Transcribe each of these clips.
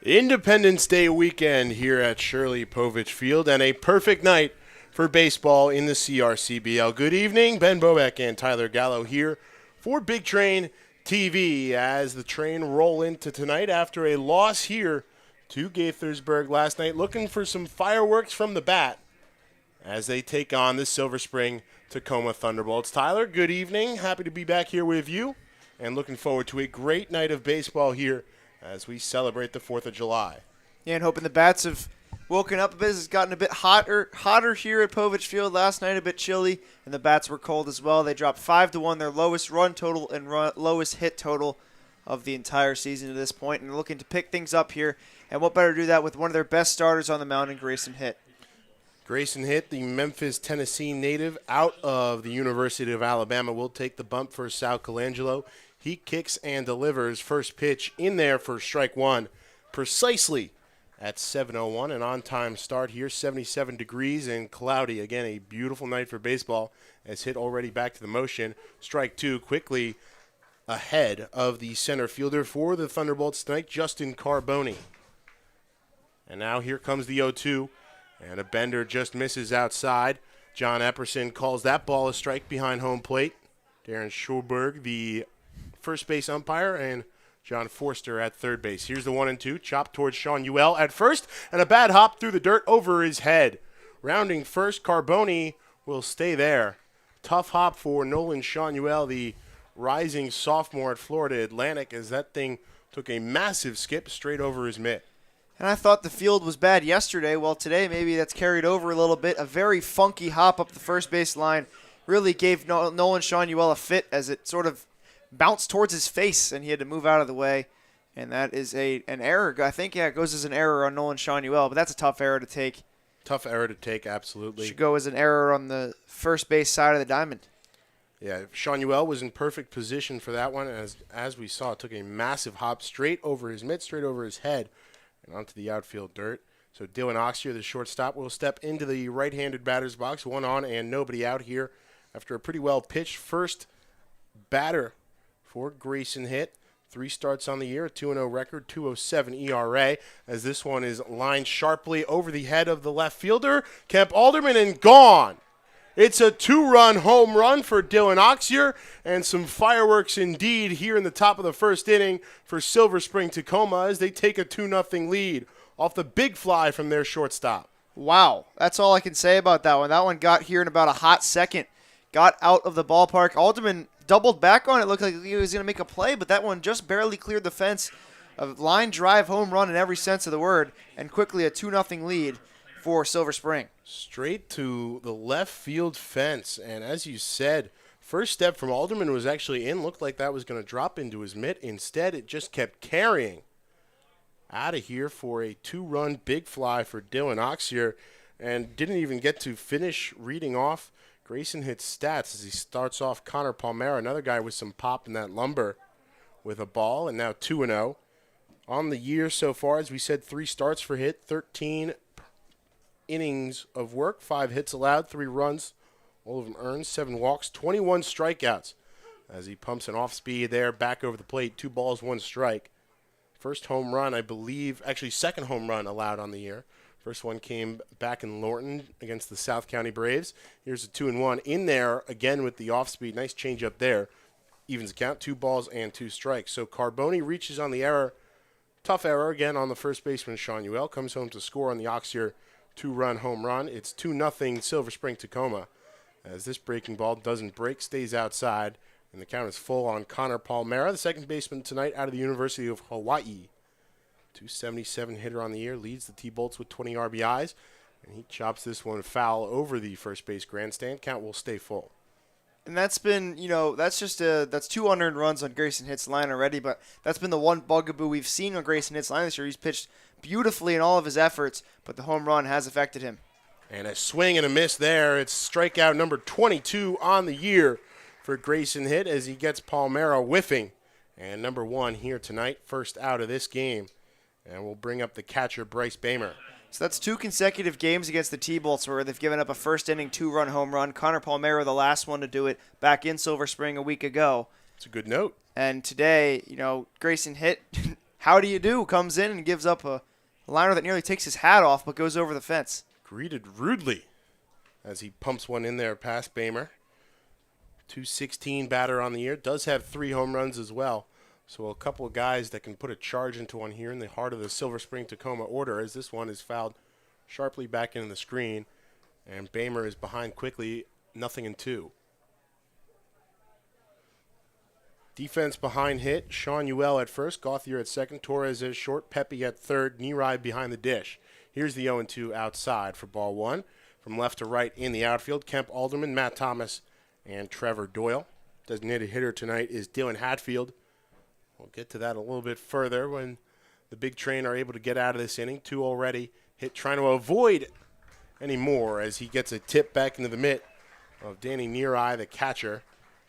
Independence Day weekend here at Povich Field, and a perfect night for baseball in the CRCBL. Good evening, Ben Bobek and Tyler Gallo here for Big Train TV as the Train roll into tonight after a loss here to Gaithersburg last night, looking for some fireworks from the bat as they take on the Silver Spring-Takoma Thunderbolts. Tyler, good evening. Happy to be back here with you and looking forward to a great night of baseball here as we celebrate the 4th of July. Yeah, and hoping the bats have woken up a bit. It's gotten a bit hotter here at Povich Field last night, a bit chilly, and the bats were cold as well. They dropped 5-1, their lowest run total and lowest hit total of the entire season to this point, and looking to pick things up here. And what better to do that with one of their best starters on the mound in Grayson Hitt. Grayson Hitt, the Memphis, Tennessee native out of the University of Alabama, will take the bump for Sal Colangelo. He kicks and delivers first pitch in there for strike one, precisely at 7:01. An on-time start here, 77 degrees and cloudy. Again, a beautiful night for baseball as Hitt already back to the motion. Strike two quickly ahead of the center fielder for the Thunderbolts tonight, Justin Carboni. And now here comes the 0-2, and a bender just misses outside. John Epperson calls that ball a strike behind home plate. Darren Schulberg, the first base umpire, and John Forster at third base. Here's the 1-2, chopped towards Sean Ewell at first, and a bad hop through the dirt over his head. Rounding first, Carboni will stay there. Tough hop for Nolan Sean Ewell, the rising sophomore at Florida Atlantic, as that thing took a massive skip straight over his mitt. And I thought the field was bad yesterday. Well, today maybe that's carried over a little bit. A very funky hop up the first base line really gave Nolan Sean Ewell a fit as it sort of bounced towards his face, and he had to move out of the way. And that is an error. I think, it goes as an error on Nolan Sean Ewell, but that's a tough error to take. Tough error to take, absolutely. Should go as an error on the first base side of the diamond. Yeah, Sean Ewell was in perfect position for that one. As we saw, it took a massive hop straight over his mitt, straight over his head, and onto the outfield dirt. So Dylan Oxier, the shortstop, will step into the right-handed batter's box, one on and nobody out here after a pretty well-pitched first batter for Grayson Hitt. 3 starts on the year, a 2-0 record, 2.07 ERA, as this one is lined sharply over the head of the left fielder, Kemp Alderman, and gone. It's a 2-run home run for Dylan Oxier, and some fireworks indeed here in the top of the first inning for Silver Spring-Takoma as they take a 2-0 lead off the big fly from their shortstop. Wow, that's all I can say about that one. That one got here in about a hot second, got out of the ballpark. Alderman doubled back on it. Looked like he was going to make a play, but that one just barely cleared the fence. A line drive home run in every sense of the word, and quickly a 2-0 lead for Silver Spring. Straight to the left field fence, and as you said, first step from Alderman was actually in. Looked like that was going to drop into his mitt. Instead, it just kept carrying out of here for a 2-run big fly for Dylan Oxier, and didn't even get to finish reading off Grayson Hitt's stats as he starts off Connor Palmera, another guy with some pop in that lumber, with a ball, and now 2-0. On the year so far, as we said, 3 starts for Hitt, 13 innings of work, 5 hits allowed, 3 runs, all of them earned, 7 walks, 21 strikeouts as he pumps an off-speed there, back over the plate, 2 balls, 1 strike. First home run, I believe, actually second home run allowed on the year. First one came back in Lorton against the South County Braves. Here's a 2-1 in there again with the off-speed. Nice change up there. Evens the count, 2 balls and 2 strikes. So Carboni reaches on the error. Tough error again on the first baseman, Sean Ewell. Comes home to score on the Oxier 2-run home run. It's 2-0 Silver Spring-Takoma as this breaking ball doesn't break, stays outside, and the count is full on Connor Palmera, the second baseman tonight out of the University of Hawaii. 277 hitter on the year, leads the T-Bolts with 20 RBIs, and he chops this one foul over the first base grandstand. Count will stay full. And that's been, that's 2 unearned runs on Grayson Hitt's line already, but that's been the one bugaboo we've seen on Grayson Hitt's line this year. He's pitched beautifully in all of his efforts, but the home run has affected him. And a swing and a miss there. It's strikeout number 22 on the year for Grayson Hitt as he gets Palmera whiffing. And number 1 here tonight, first out of this game. And we'll bring up the catcher, Bryce Bamer. So that's 2 consecutive games against the T-Bolts where they've given up a first-inning 2-run home run. Connor Palmera, the last one to do it back in Silver Spring a week ago. It's a good note. And today, Grayson Hitt how do you do comes in and gives up a liner that nearly takes his hat off but goes over the fence. Greeted rudely as he pumps one in there past Bamer. 216 batter on the year. Does have 3 home runs as well. So a couple of guys that can put a charge into one here in the heart of the Silver Spring-Takoma order, as this one is fouled sharply back into the screen. And Bamer is behind quickly, 0-2. Defense behind hit. Sean Ewell at first, Gauthier at second, Torres at short, Pepe at third, Nerai behind the dish. Here's the 0-2 outside for ball 1. From left to right in the outfield, Kemp Alderman, Matt Thomas, and Trevor Doyle. Designated hitter tonight is Dylan Hatfield. We'll get to that a little bit further when the Big Train are able to get out of this inning. 2 already hit, trying to avoid any more as he gets a tip back into the mitt of Danny Nerai, the catcher,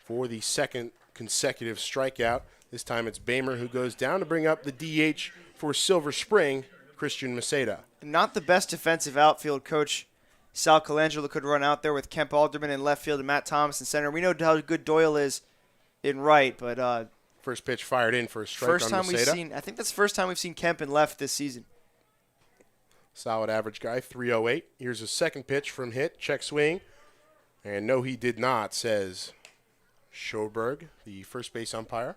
for the second consecutive strikeout. This time it's Bamer who goes down to bring up the DH for Silver Spring, Christian Maceda. Not the best defensive outfield. Coach Sal Colangelo could run out there with Kemp Alderman in left field and Matt Thomas in center. We know how good Doyle is in right, but first pitch fired in for a strike first on time Maceda. I think that's the first time we've seen Kemp in left this season. Solid average guy, 308. Here's a second pitch from hit, check swing. And no, he did not, says Schoberg, the first base umpire.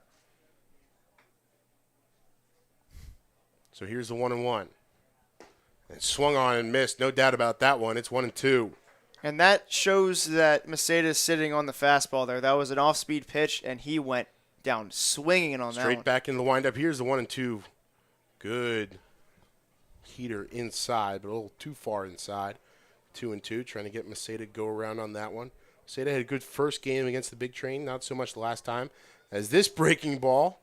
So here's the 1-1. And swung on and missed. No doubt about that one. It's 1-2. And that shows that Maceda is sitting on the fastball there. That was an off-speed pitch, and he went down swinging it on that one. Straight back in the windup. Here's the 1-2. Good heater inside, but a little too far inside. 2-2, trying to get Maceda to go around on that one. Maceda had a good first game against the Big Train, not so much the last time. As this breaking ball,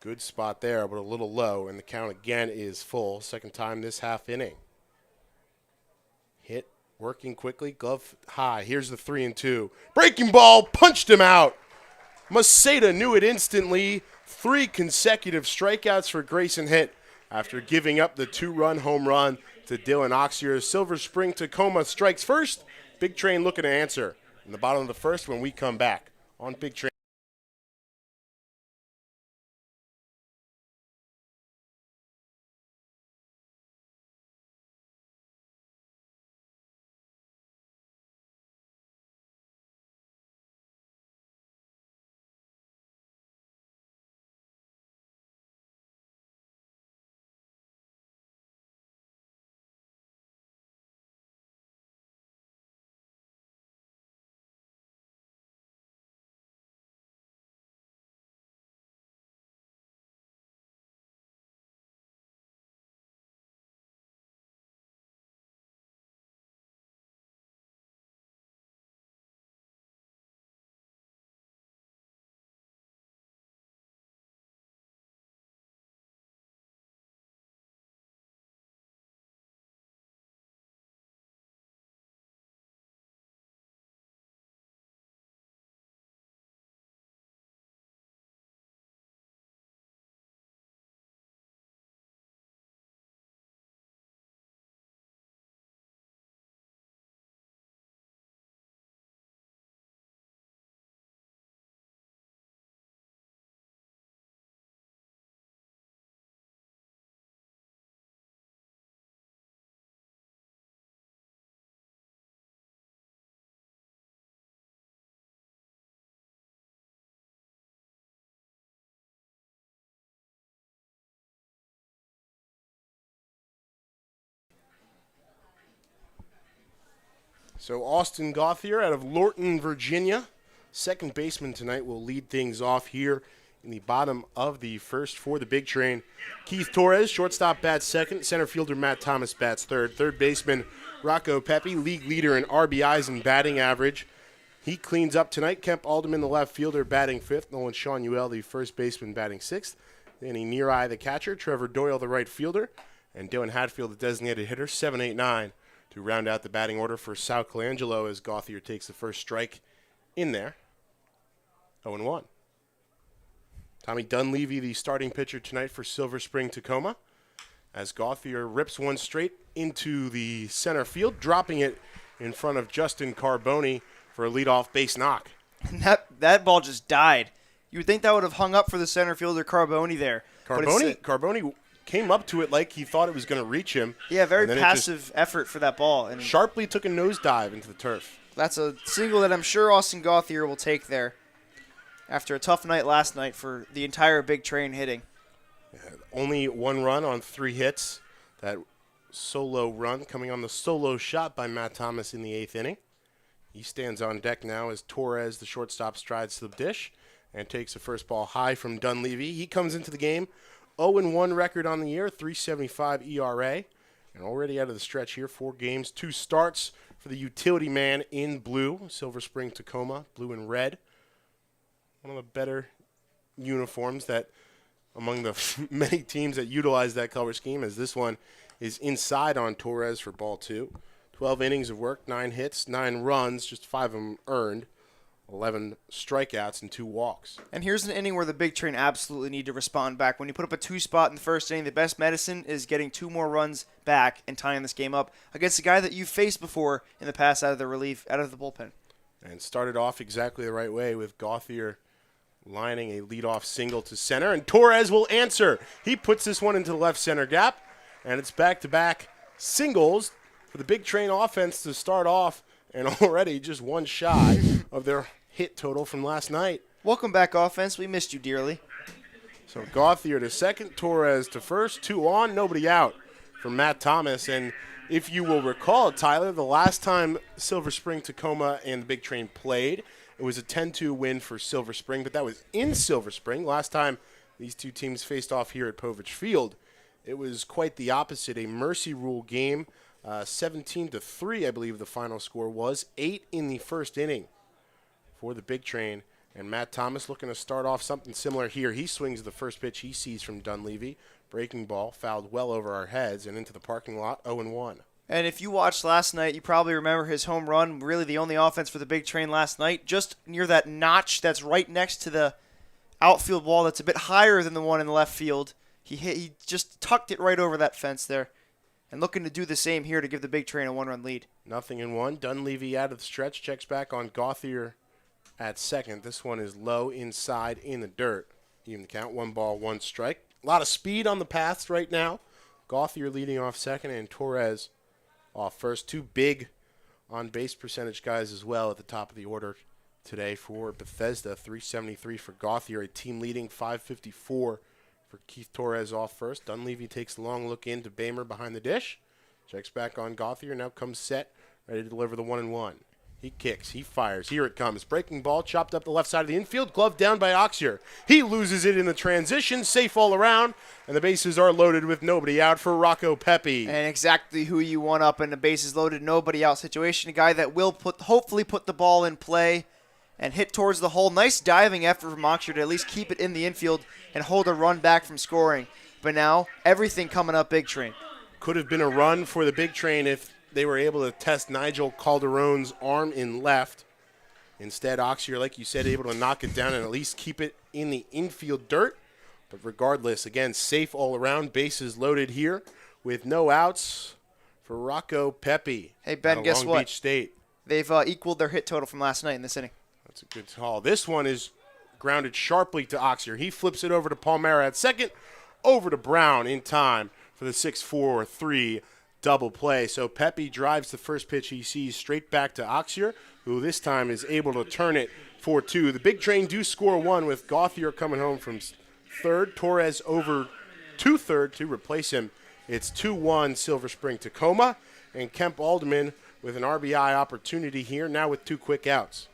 good spot there, but a little low, and the count again is full. Second time this half inning. Hit, working quickly, glove high. Here's the 3-2. Breaking ball, punched him out. Maceda knew it instantly. 3 consecutive strikeouts for Grayson Hitt after giving up the 2-run home run to Dylan Oxier. Silver Spring-Takoma strikes first. Big Train looking to answer in the bottom of the first when we come back on Big Train. So Austin Gauthier out of Lorton, Virginia. Second baseman tonight will lead things off here in the bottom of the first for the Big Train. Keith Torres, shortstop, bats second. Center fielder Matt Thomas bats third. Third baseman Rocco Pepe, league leader in RBIs and batting average. He cleans up tonight. Kemp Alderman, the left fielder, batting fifth. Nolan Sean Ewell, the first baseman, batting sixth. Danny Nerai, the catcher. Trevor Doyle, the right fielder. And Dylan Hatfield, the designated hitter, 7, 8, 9. To round out the batting order for Sal Colangelo as Gauthier takes the first strike in there. 0-1. Tommy Dunleavy, the starting pitcher tonight for Silver Spring-Takoma, as Gauthier rips one straight into the center field, dropping it in front of Justin Carboni for a leadoff base knock. That ball just died. You would think that would have hung up for the center fielder Carboni there. Carboni came up to it like he thought it was going to reach him. Yeah, very passive effort for that ball. And sharply took a nosedive into the turf. That's a single that I'm sure Austin Gauthier will take there after a tough night last night for the entire Big Train hitting. Yeah, only 1 run on 3 hits. That solo run coming on the solo shot by Matt Thomas in the 8th inning. He stands on deck now as Torres, the shortstop, strides to the dish and takes the first ball high from Dunleavy. He comes into the game 0-1 record on the year, 3.75 ERA, and already out of the stretch here, 4 games, 2 starts for the utility man in blue, Silver Spring-Takoma, blue and red. One of the better uniforms that among the many teams that utilize that color scheme, as this one is inside on Torres for ball 2. 12 innings of work, 9 hits, 9 runs, just 5 of them earned. 11 strikeouts and 2 walks. And here's an inning where the Big Train absolutely need to respond back. When you put up a 2 spot in the first inning, the best medicine is getting 2 more runs back and tying this game up against a guy that you've faced before in the past out of the bullpen. And started off exactly the right way with Gauthier lining a leadoff single to center, and Torres will answer. He puts this one into the left center gap, and it's back-to-back singles for the Big Train offense to start off, and already just 1 shy of their hit total from last night. Welcome back, offense. We missed you dearly. So Gauthier to second, Torres to first, 2 on, nobody out for Matt Thomas. And if you will recall, Tyler, the last time Silver Spring-Takoma and the Big Train played, it was a 10-2 win for Silver Spring, but that was in Silver Spring. Last time these two teams faced off here at Povich Field, it was quite the opposite, a mercy rule game. 17-3, I believe the final score was. 8 in the first inning for the Big Train. And Matt Thomas looking to start off something similar here. He swings the first pitch he sees from Dunleavy. Breaking ball, fouled well over our heads and into the parking lot, 0-1. And if you watched last night, you probably remember his home run, really the only offense for the Big Train last night, just near that notch that's right next to the outfield wall that's a bit higher than the one in the left field. He just tucked it right over that fence there. And looking to do the same here to give the Big Train a 1-run lead. 0-1. Dunleavy out of the stretch, checks back on Gauthier at second. This one is low inside in the dirt. Even the count, 1 ball, 1 strike. A lot of speed on the paths right now. Gauthier leading off second and Torres off first. 2 big on-base percentage guys as well at the top of the order today for Bethesda. 373 for Gauthier, a team leading 554 for Keith Torres off first. Dunleavy takes a long look into Bamer behind the dish. Checks back on Gauthier. Now comes set, ready to deliver the 1-1. He kicks. He fires. Here it comes. Breaking ball, chopped up the left side of the infield. Glove down by Oxier. He loses it in the transition. Safe all around. And the bases are loaded with nobody out for Rocco Pepe. And exactly who you want up in the bases loaded, nobody out situation. A guy that will hopefully put the ball in play and hit towards the hole. Nice diving effort from Oxier to at least keep it in the infield and hold a run back from scoring. But now, everything coming up Big Train. Could have been a run for the Big Train if they were able to test Nigel Calderon's arm in left. Instead, Oxier, like you said, able to knock it down and at least keep it in the infield dirt. But regardless, again, safe all around. Bases loaded here with no outs for Rocco Pepe. Hey, Ben, guess Long what? Beach State. They've equaled their hit total from last night in this inning. That's a good call. This one is grounded sharply to Oxier. He flips it over to Palmera at second, over to Brown in time for the 6-4-3 double play. So Pepe drives the first pitch he sees straight back to Oxier, who this time is able to turn it 4-2. The Big Train do score 1 with Gauthier coming home from third. Torres over to third to replace him. It's 2-1 Silver Spring-Takoma, and Kemp Alderman with an RBI opportunity here, now with 2 quick outs.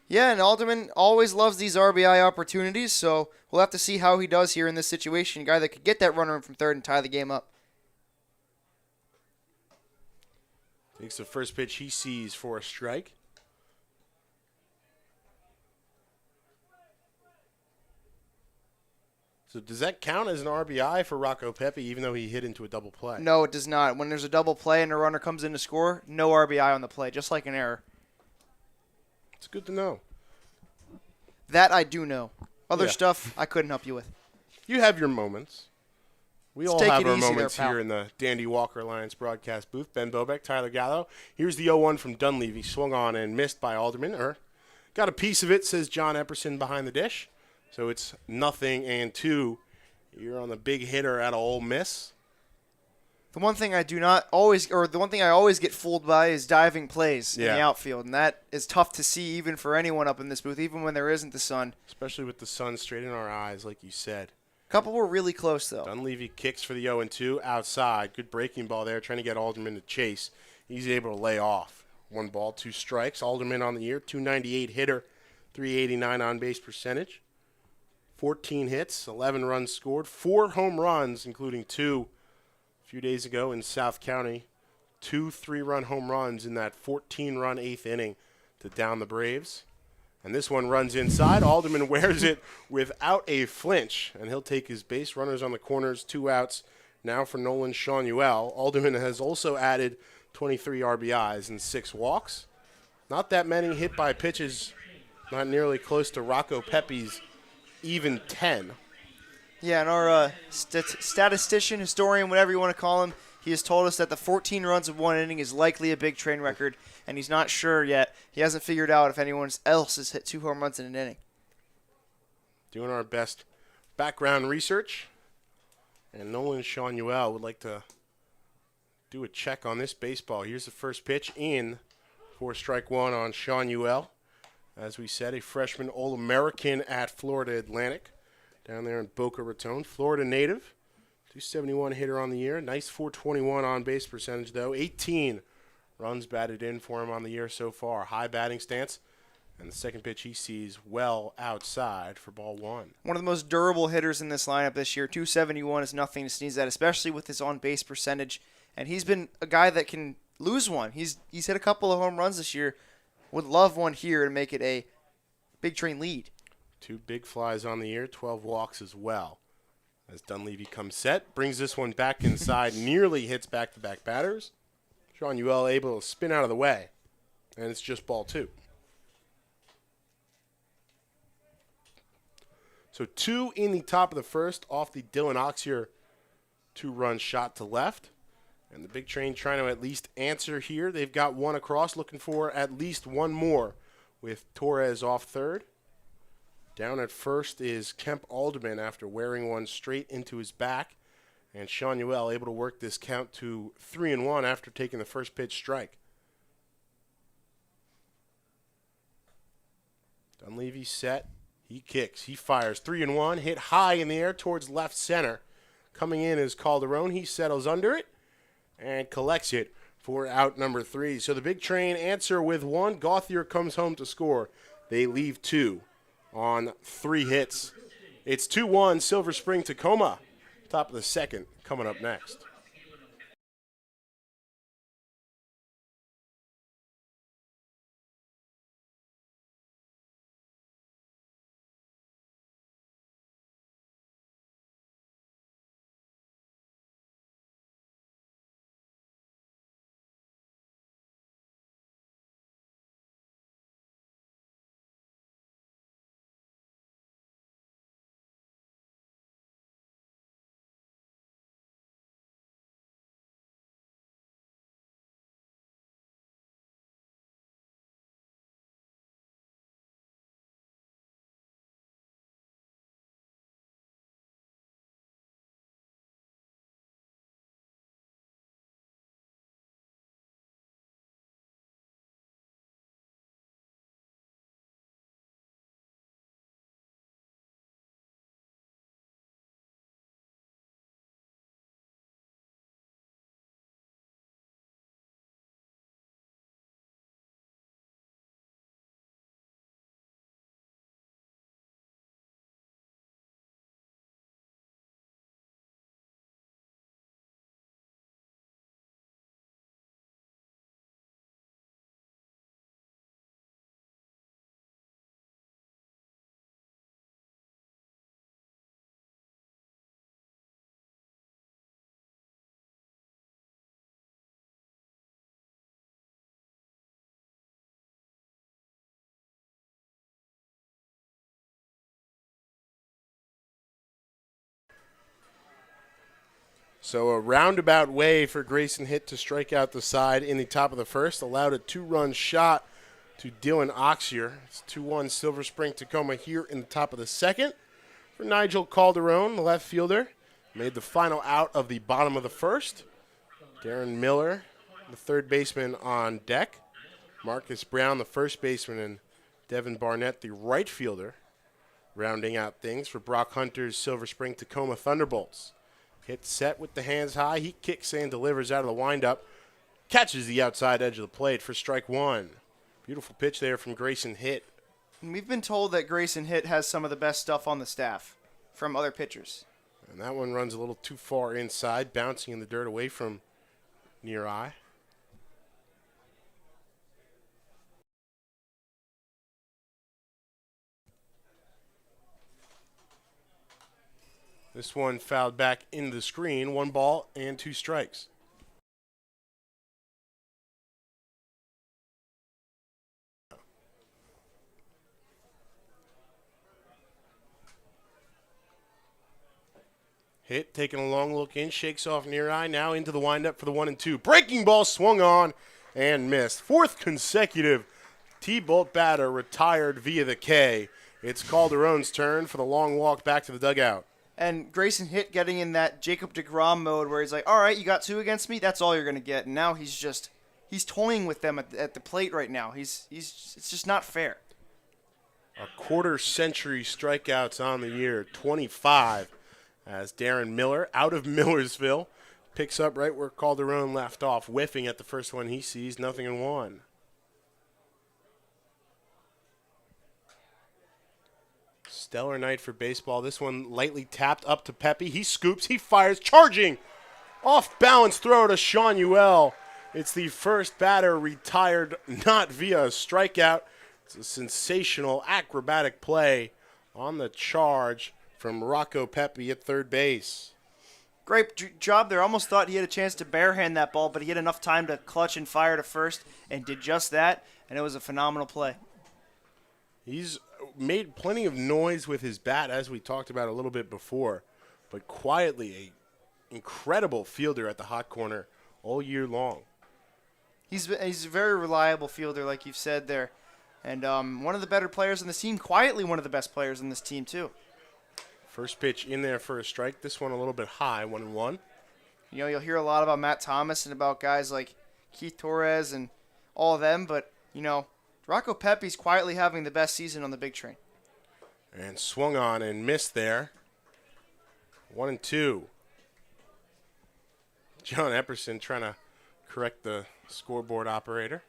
Yeah, and Alderman always loves these RBI opportunities, so we'll have to see how he does here in this situation. A guy that could get that runner in from third and tie the game up. Takes the first pitch he sees for a strike. So does that count as an RBI for Rocco Pepe, even though he hit into a double play? No, it does not. When there's a double play and a runner comes in to score, no RBI on the play, just like an error. It's good to know. That I do know. Other Yeah. stuff I couldn't help you with. You have your moments. We Let's all take have it our easy moments there, pal. here in the Dandy Walker Alliance broadcast booth. Ben Bobek, Tyler Gallo. Here's the 0-1 from Dunleavy. Swung on and missed by Alderman. Got a piece of it, says John Epperson behind the dish. So it's 0-2 You're on the big hitter out of Ole Miss. The one thing I do not always, or the one thing I always get fooled by is diving plays in the outfield, and that is tough to see even for anyone up in this booth, even when there isn't the sun. Especially with the sun straight in our eyes, like you said. A couple were really close, though. Dunleavy kicks for the 0-2 outside. Good breaking ball there, trying to get Alderman to chase. He's able to lay off. 1 ball, 2 strikes. Alderman on the year, 298 hitter, 389 on base percentage. 14 hits, 11 runs scored, 4 home runs, including 2 a few days ago in South County. 2 3-run home runs in that 14-run 8th inning to down the Braves. And this one runs inside. Alderman wears it without a flinch, and he'll take his base runners on the corners, 2 outs now for Nolan Shanuel. Alderman has also added 23 RBIs and 6 walks. Not that many hit by pitches, not nearly close to Rocco Pepe's even 10. Yeah, and our statistician, historian, whatever you want to call him, he has told us that the 14 runs of 1 inning is likely a big train record, and he's not sure yet. He hasn't figured out if anyone else has hit 2 home runs in an inning. Doing our best background research. And Nolan Shanuel would like to do a check on this baseball. Here's the first pitch in for strike 1 on Shanuel. As we said, a freshman All-American at Florida Atlantic down there in Boca Raton. Florida native, 271 hitter on the year. Nice 421 on base percentage, though. 18 runs batted in for him on the year so far. High batting stance. And the second pitch he sees well outside for ball 1. One of the most durable hitters in this lineup this year. 271 is nothing to sneeze at, especially with his on-base percentage. And he's been a guy that can lose one. He's hit a couple of home runs this year. Would love one here to make it a big train lead. 2 big flies on the year, 12 walks as well. As Dunleavy comes set, brings this one back inside, nearly hits back-to-back batters. Shanuel able to spin out of the way, and it's just ball 2. So 2 in the top of the first off the Dylan Oxier 2-run shot to left. And the big train trying to at least answer here. They've got 1 across, looking for at least 1 more with Torres off third. Down at first is Kemp Alderman after wearing one straight into his back. And Shanuel able to work this count to 3-1 after taking the first pitch strike. Dunleavy set. He kicks. He fires. 3-1. Hit high in the air towards left center. Coming in is Calderon. He settles under it and collects it for out number 3. So the big train answer with 1. Gauthier comes home to score. They leave 2 on 3 hits. It's 2-1 Silver Spring-Takoma. Top of the second coming up next. So a roundabout way for Grayson Hitt to strike out the side in the top of the first. Allowed a 2-run shot to Dylan Oxier. It's 2-1 Silver Spring-Takoma here in the top of the second. for Nigel Calderon, the left fielder. Made the final out of the bottom of the first. Darren Miller, the third baseman, on deck. Marcus Brown, the first baseman, and Devin Barnett, the right fielder, rounding out things for Brock Hunter's Silver Spring-Takoma Thunderbolts. Hit set with the hands high. He kicks and delivers out of the windup. Catches the outside edge of the plate for strike one. Beautiful pitch there from Grayson Hitt. And we've been told that Grayson Hitt has some of the best stuff on the staff from other pitchers. And that one runs a little too far inside, bouncing in the dirt away from near eye. This one fouled back into the screen. 1 ball and 2 strikes. Hit, taking a long look in, shakes off near eye, now into the windup for the 1-2. Breaking ball swung on and missed. 4th consecutive T-Bolt batter retired via the K. It's Calderon's turn for the long walk back to the dugout. And Grayson Hitt getting in that Jacob deGrom mode where he's like, all right, you got 2 against me, that's all you're going to get. And now he's toying with them at the plate right now. It's just not fair. A quarter-century strikeouts on the year, 25. As Darren Miller, out of Millersville, picks up right where Calderon left off, whiffing at the first one he sees, 0-1. Stellar night for baseball. This one lightly tapped up to Pepe. He scoops, he fires, charging! Off-balance throw to Sean Uell. It's the first batter retired, not via a strikeout. It's a sensational acrobatic play on the charge from Rocco Pepe at third base. Great job there. Almost thought he had a chance to barehand that ball, but he had enough time to clutch and fire to first and did just that, and it was a phenomenal play. He's made plenty of noise with his bat, as we talked about a little bit before, but quietly an incredible fielder at the hot corner all year long. He's a very reliable fielder, like you've said there, and one of the better players on this team, quietly one of the best players on this team too. First pitch in there for a strike. This one a little bit high, 1-1. You know, you'll hear a lot about Matt Thomas and about guys like Keith Torres and all of them, but, you know, Rocco Pepe's quietly having the best season on the big train. And swung on and missed there. 1-2. John Epperson trying to correct the scoreboard operator.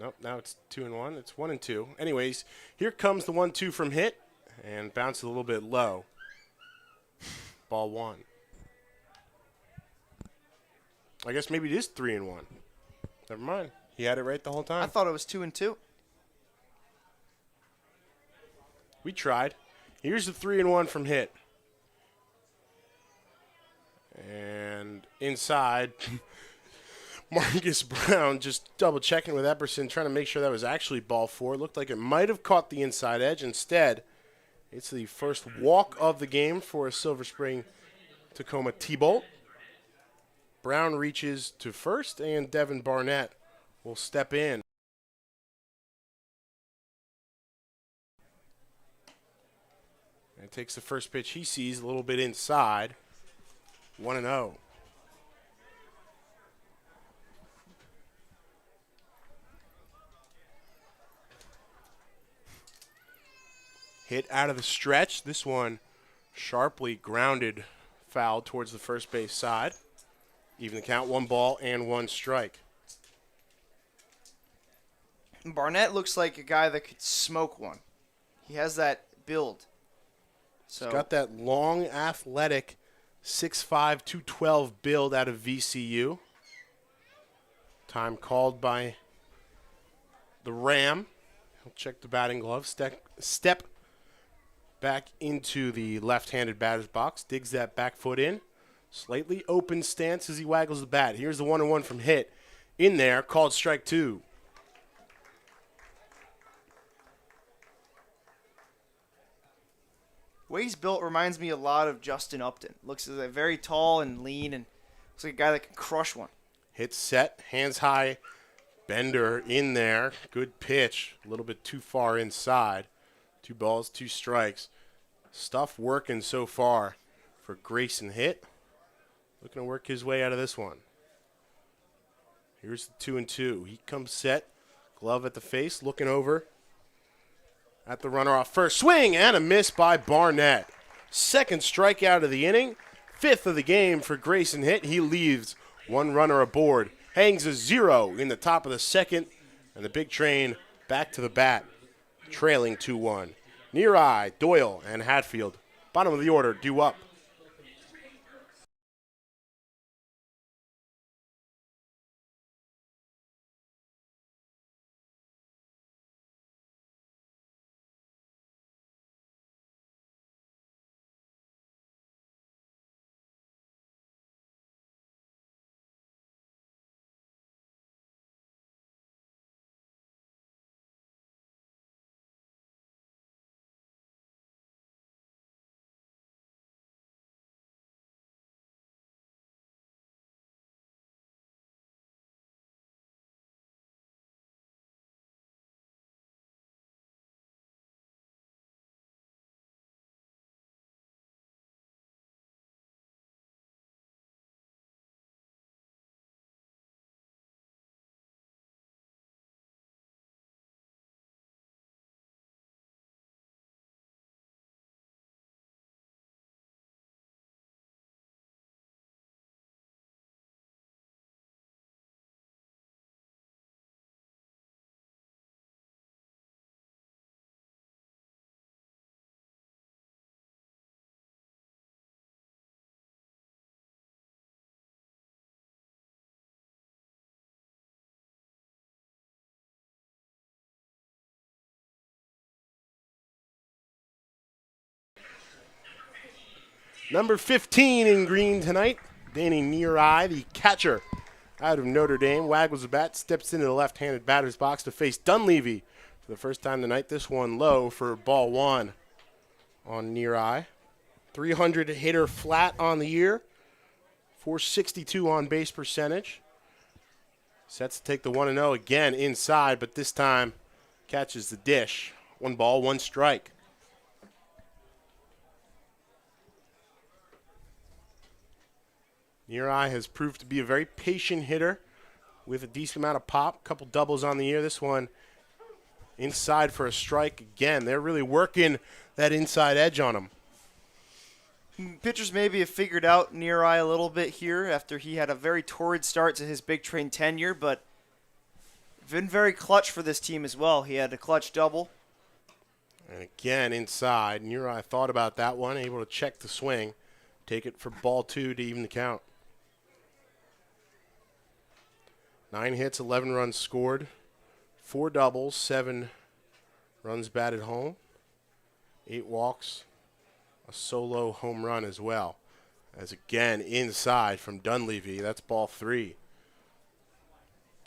Nope, now it's 2-1. It's 1-2. Anyways, here comes the 1-2 from Hitt. And bounced a little bit low. Ball 1. I guess maybe it is 3-1. Never mind. He had it right the whole time. I thought it was 2-2. We tried. Here's the 3-1 from Hitt. And inside, Marcus Brown just double checking with Epperson, trying to make sure that was actually ball 4. Looked like it might have caught the inside edge. Instead, it's the first walk of the game for a Silver Spring-Takoma T-Bolt. Brown reaches to first, and Devin Barnett will step in. And takes the first pitch he sees a little bit inside. 1-0. Hit out of the stretch. This one sharply grounded foul towards the first base side. Even the count, 1 ball and 1 strike. Barnett looks like a guy that could smoke one. He has that build. So he's got that long, athletic 6'5", 212 build out of VCU. Time called by the Ram. He'll check the batting glove. Step back into the left-handed batter's box. Digs that back foot in. Slightly open stance as he waggles the bat. Here's the 1-1 from Hitt. In there, called strike 2. the way he's built reminds me a lot of Justin Upton. Looks very tall and lean and looks like a guy that can crush one. Hit set, hands high, bender in there. Good pitch, a little bit too far inside. 2 balls, 2 strikes. Stuff working so far for Grayson Hitt. Looking to work his way out of this one. Here's the 2-2. He comes set. Glove at the face. Looking over at the runner off first. Swing and a miss by Barnett. Second strikeout of the inning. Fifth of the game for Grayson Hitt. He leaves one runner aboard. Hangs a 0 in the top of the second. And the big train back to the bat. Trailing 2-1. Near-eye, Doyle, and Hatfield. Bottom of the order, due up. Number 15 in green tonight, Danny Near-eye, the catcher out of Notre Dame. Waggles the bat, steps into the left-handed batter's box to face Dunleavy for the first time tonight. This one low for ball 1 on Near-eye. 300 hitter flat on the year, 462 on base percentage. Sets to take the 1-0 again inside, but this time catches the dish. 1 ball, 1 strike. Near-eye has proved to be a very patient hitter with a decent amount of pop. Couple doubles on the year. This one inside for a strike again. They're really working that inside edge on him. Pitchers maybe have figured out Near-eye a little bit here after he had a very torrid start to his Big Train tenure, but been very clutch for this team as well. He had a clutch double. And again inside. Near-eye thought about that one, able to check the swing. Take it for ball 2 to even the count. 9 hits, 11 runs scored, 4 doubles, 7 runs batted home, 8 walks, a solo home run as well. As again, inside from Dunleavy, that's ball 3.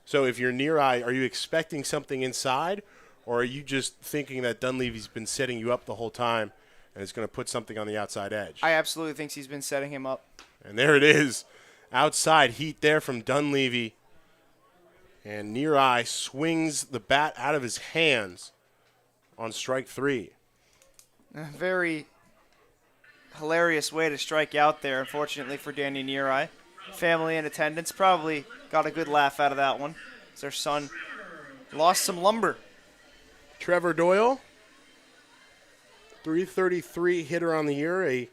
So if you're Near-eye, are you expecting something inside, or are you just thinking that Dunleavy's been setting you up the whole time and is going to put something on the outside edge? I absolutely think he's been setting him up. And there it is. Outside heat there from Dunleavy. And Near-eye swings the bat out of his hands on strike 3. A very hilarious way to strike out there, unfortunately, for Danny Near-eye. Family in attendance probably got a good laugh out of that one. As their son lost some lumber. Trevor Doyle, 333 hitter on the year, a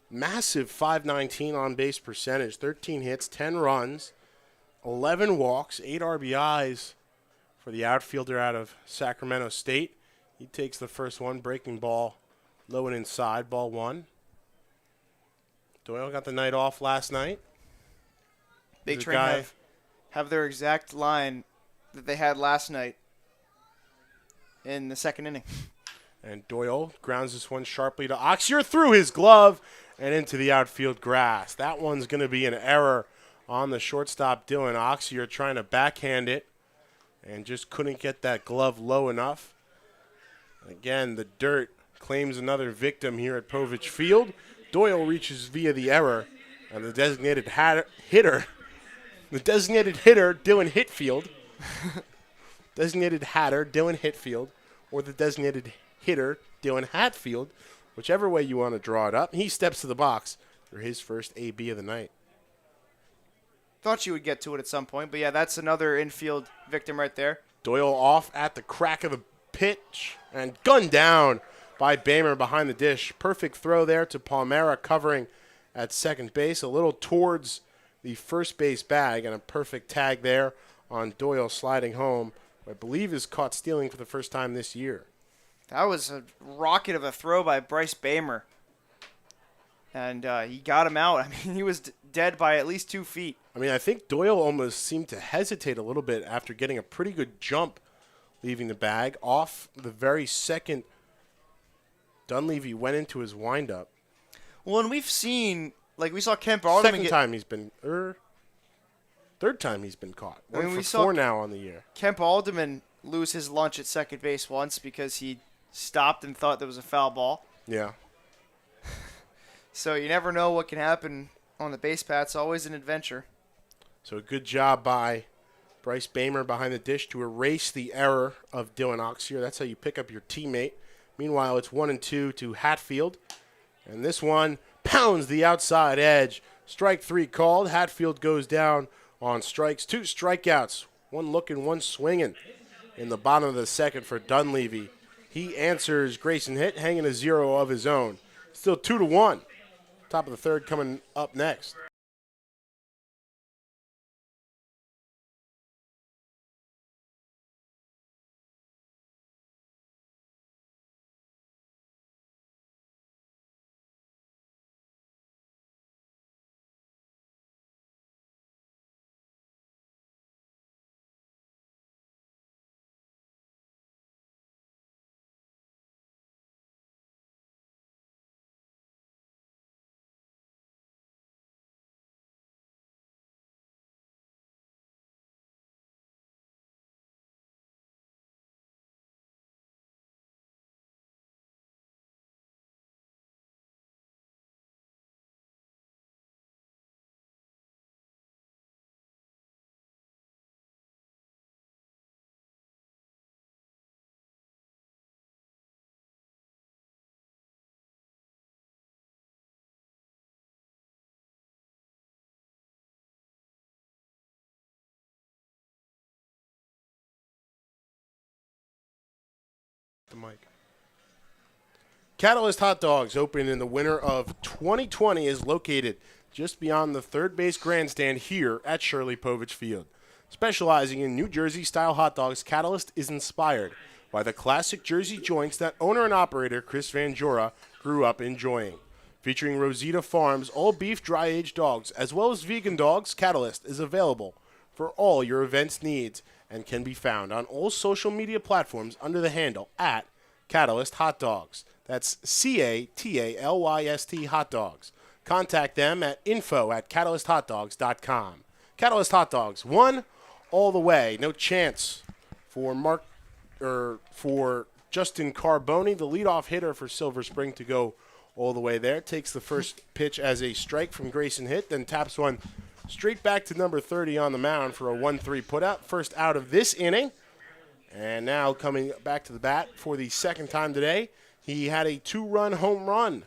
massive 519 on base percentage, 13 hits, 10 runs, 11 walks, 8 RBIs for the outfielder out of Sacramento State. He takes the first one, breaking ball low and inside, ball 1. Doyle got the night off last night. Big Train have their exact line that they had last night in the second inning. And Doyle grounds this one sharply to Oxier through his glove and into the outfield grass. That one's going to be an error on the shortstop, Dylan Oxier, trying to backhand it and just couldn't get that glove low enough. Again, the dirt claims another victim here at Povich Field. Doyle reaches via the error, and the designated hitter, Dylan Hitfield, designated hatter, Dylan Hitfield, or the designated hitter, Dylan Hatfield, whichever way you want to draw it up. He steps to the box for his first AB of the night. Thought you would get to it at some point, but yeah, that's another infield victim right there. Doyle off at the crack of the pitch and gunned down by Bamer behind the dish. Perfect throw there to Palmera covering at second base, a little towards the first base bag, and a perfect tag there on Doyle sliding home. I believe is caught stealing for the first time this year. That was a rocket of a throw by Bryce Bamer. And he got him out. I mean, he was dead by at least 2 feet. I mean, I think Doyle almost seemed to hesitate a little bit after getting a pretty good jump leaving the bag. Off the very second Dunleavy went into his windup. Well, and we've seen, like we saw Kemp Alderman third time he's been caught. I mean, we saw 4 now on the year. Kemp Alderman lose his lunch at second base once because he stopped and thought there was a foul ball. Yeah. So you never know what can happen on the base path. It's always an adventure. So a good job by Bryce Bamer behind the dish to erase the error of Dylan Oxier. That's how you pick up your teammate. Meanwhile, it's 1-2 to Hatfield. And this one pounds the outside edge. Strike 3 called. Hatfield goes down on strikes. 2 strikeouts. 1 looking, 1 swinging in the bottom of the second for Dunleavy. He answers Grayson hit, hanging a 0 of his own. Still 2-1. Top of the third coming up next. The mic. Catalyst Hot Dogs, open in the winter of 2020, is located just beyond the third base grandstand here at Shirley Povich Field. Specializing in New Jersey-style hot dogs, Catalyst is inspired by the classic Jersey joints that owner and operator Chris Van Jora grew up enjoying. Featuring Rosita Farms all-beef dry-aged dogs, as well as vegan dogs, Catalyst is available for all your events needs and can be found on all social media platforms under the handle at Catalyst Hot Dogs. That's CATALYST Hot Dogs. Contact them at info@catalysthotdogs.com. Catalyst Hot Dogs, 1 all the way. No chance for Justin Carboni, the leadoff hitter for Silver Spring, to go all the way there. Takes the first pitch as a strike from Grayson hit, then taps one straight back to number 30 on the mound for a 1-3 putout. First out of this inning. And now coming back to the bat for the second time today, he had a 2-run home run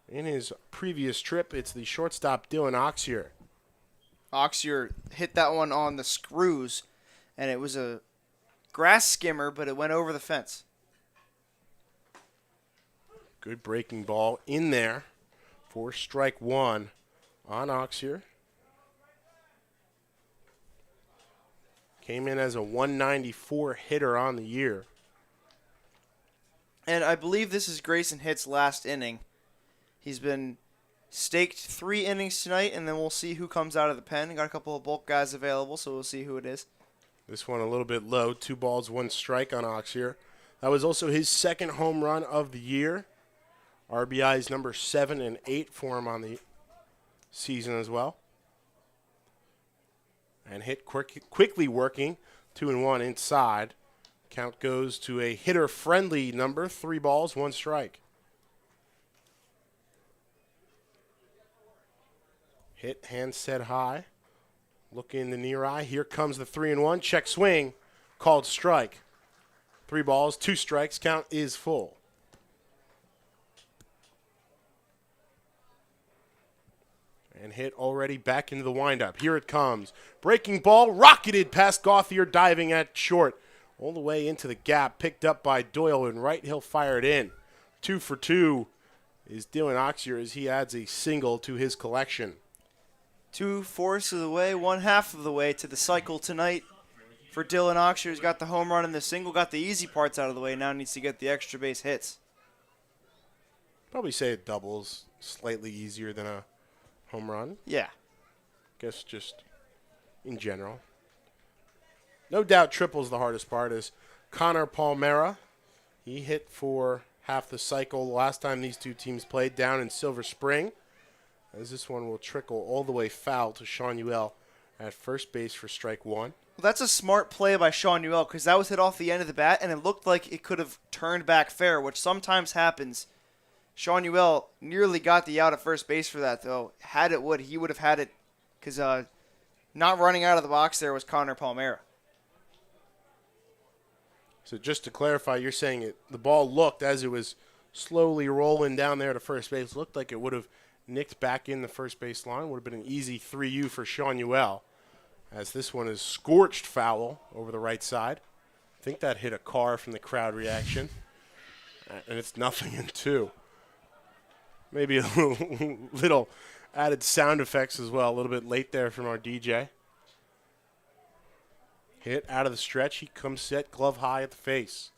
in his previous trip. It's the shortstop Dylan Oxier. Oxier hit that one on the screws, and it was a grass skimmer, but it went over the fence. Good breaking ball in there for strike 1 on Oxier. Came in as a 194 hitter on the year. And I believe this is Grayson Hitt's last inning. He's been staked 3 innings tonight, and then we'll see who comes out of the pen. Got a couple of bulk guys available, so we'll see who it is. This one a little bit low. 2 balls, 1 strike on Oxier. That was also his second home run of the year. RBIs number 7 and 8 for him on the season as well. And hit quickly working, 2-1 inside. Count goes to a hitter-friendly number, 3 balls, 1 strike. Hit, hand set high. Look in the near eye. Here comes the 3-1. Check swing, called strike. 3 balls, 2 strikes. Count is full. and hit already back into the windup. Here it comes. Breaking ball, rocketed past Gauthier, diving at short. All the way into the gap, picked up by Doyle, and right he'll fire it in. 2 for 2 is Dylan Oxier as he adds a single to his collection. 2/4 of the way, 1/2 of the way to the cycle tonight for Dylan Oxier. He's got the home run and the single, got the easy parts out of the way. Now needs to get the extra base hits. Probably say a double's slightly easier than a home run. Yeah. Guess just in general. No doubt triple's the hardest part is Connor Palmera. He hit for half the cycle the last time these two teams played down in Silver Spring. As this one will trickle all the way foul to Sean Uell at first base for strike 1. Well, that's a smart play by Sean Uell because that was hit off the end of the bat, and it looked like it could have turned back fair, which sometimes happens. Sean Uell nearly got the out at first base for that, though. He would have had it because not running out of the box there was Connor Palmera. So just to clarify, you're saying the ball looked, as it was slowly rolling down there to first base, looked like it would have nicked back in the first base line. Would have been an easy 3U for Sean Uell, as this one is scorched foul over the right side. I think that hit a car from the crowd reaction. And it's 0-2. Maybe a little added sound effects as well. A little bit late there from our DJ. Hit out of the stretch. He comes set, glove high at the face.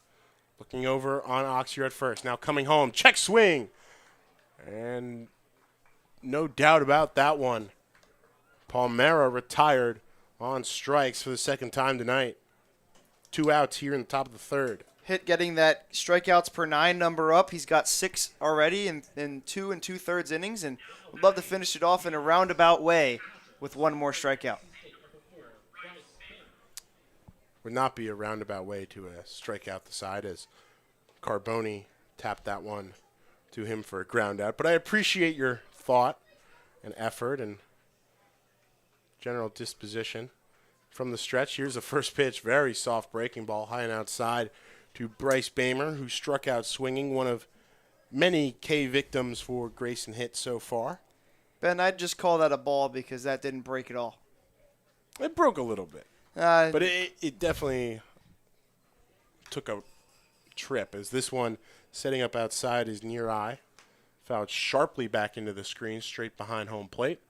Looking over on Oxier at first. Now coming home. Check swing. And no doubt about that one. Palmera retired on strikes for the second time tonight. 2 outs here in the top of the third. Hit getting that strikeouts per 9 number up. He's got 6 already in 2 2/3 innings, and would love to finish it off in a roundabout way with 1 more strikeout. Would not be a roundabout way to strike out the side, as Carboni tapped that one to him for a ground out. But I appreciate your thought and effort and general disposition. From the stretch, here's the first pitch. Very soft breaking ball, high and outside to Bryce Bamer, who struck out swinging, one of many K victims for Grayson Hitt so far. Ben, I'd just call that a ball because that didn't break at all. It broke a little bit. But it definitely took a trip, as this one setting up outside is near eye. Fouled sharply back into the screen, straight behind home plate.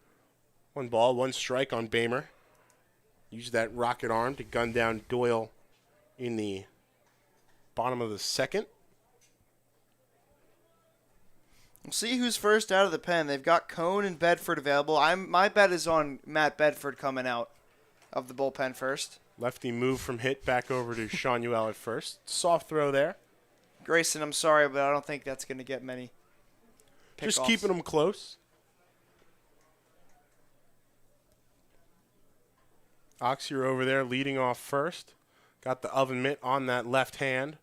1 ball, 1 strike on Bamer. Used that rocket arm to gun down Doyle in the bottom of the second. We'll see who's first out of the pen. They've got Cone and Bedford available. My bet is on Matt Bedford coming out of the bullpen first. Lefty move from Hitt back over to Sean Uell at first. Soft throw there. Grayson, I'm sorry, but I don't think that's going to get many pickoffs. Just keeping them close. Oxier over there leading off first. Got the oven mitt on that left hand.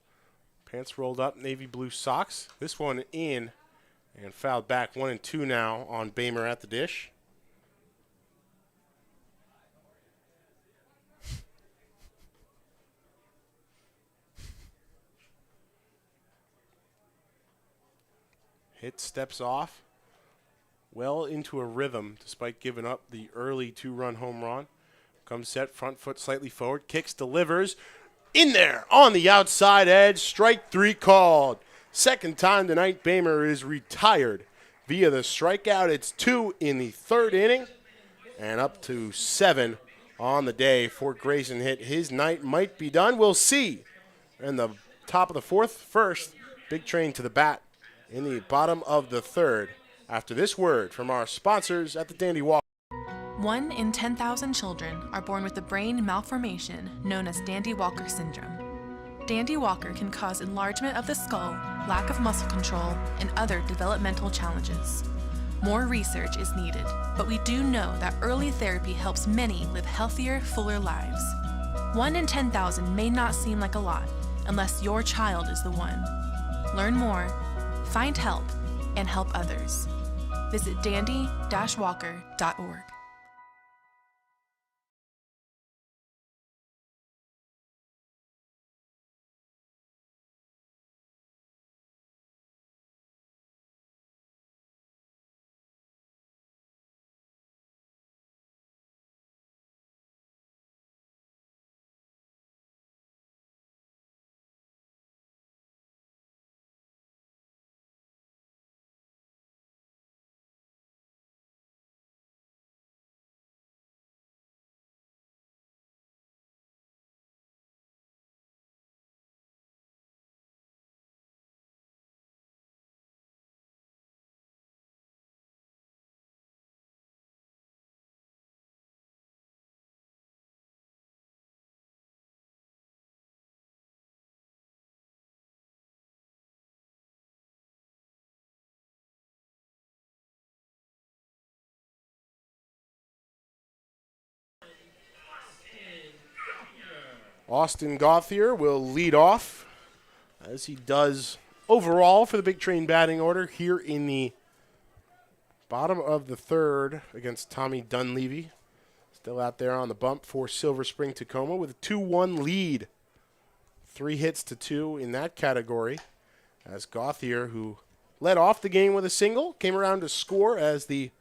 Pants rolled up, navy blue socks. This one in and fouled back. 1-2 now on Bamer at the dish. Hitt steps off well into a rhythm despite giving up the early 2-run home run. Comes set, front foot slightly forward, kicks, delivers. In there on the outside edge, strike 3 called. Second time tonight, Bamer is retired via the strikeout. It's 2 in the 3rd inning and up to 7 on the day for Grayson Hitt. His night might be done. We'll see. In the top of the 4th, first, big train to the bat in the bottom of the 3rd. After this word from our sponsors at the Dandy Walker. 1 in 10,000 children are born with a brain malformation known as Dandy Walker syndrome. Dandy Walker can cause enlargement of the skull, lack of muscle control, and other developmental challenges. More research is needed, but we do know that early therapy helps many live healthier, fuller lives. 1 in 10,000 may not seem like a lot unless your child is the one. Learn more, find help, and help others. Visit dandy-walker.org. Austin Gauthier will lead off, as he does overall for the Big Train batting order here in the bottom of the third against Tommy Dunleavy. Still out there on the bump for Silver Spring-Takoma with a 2-1 lead. 3 hits to 2 in that category, as Gauthier, who led off the game with a single, came around to score as the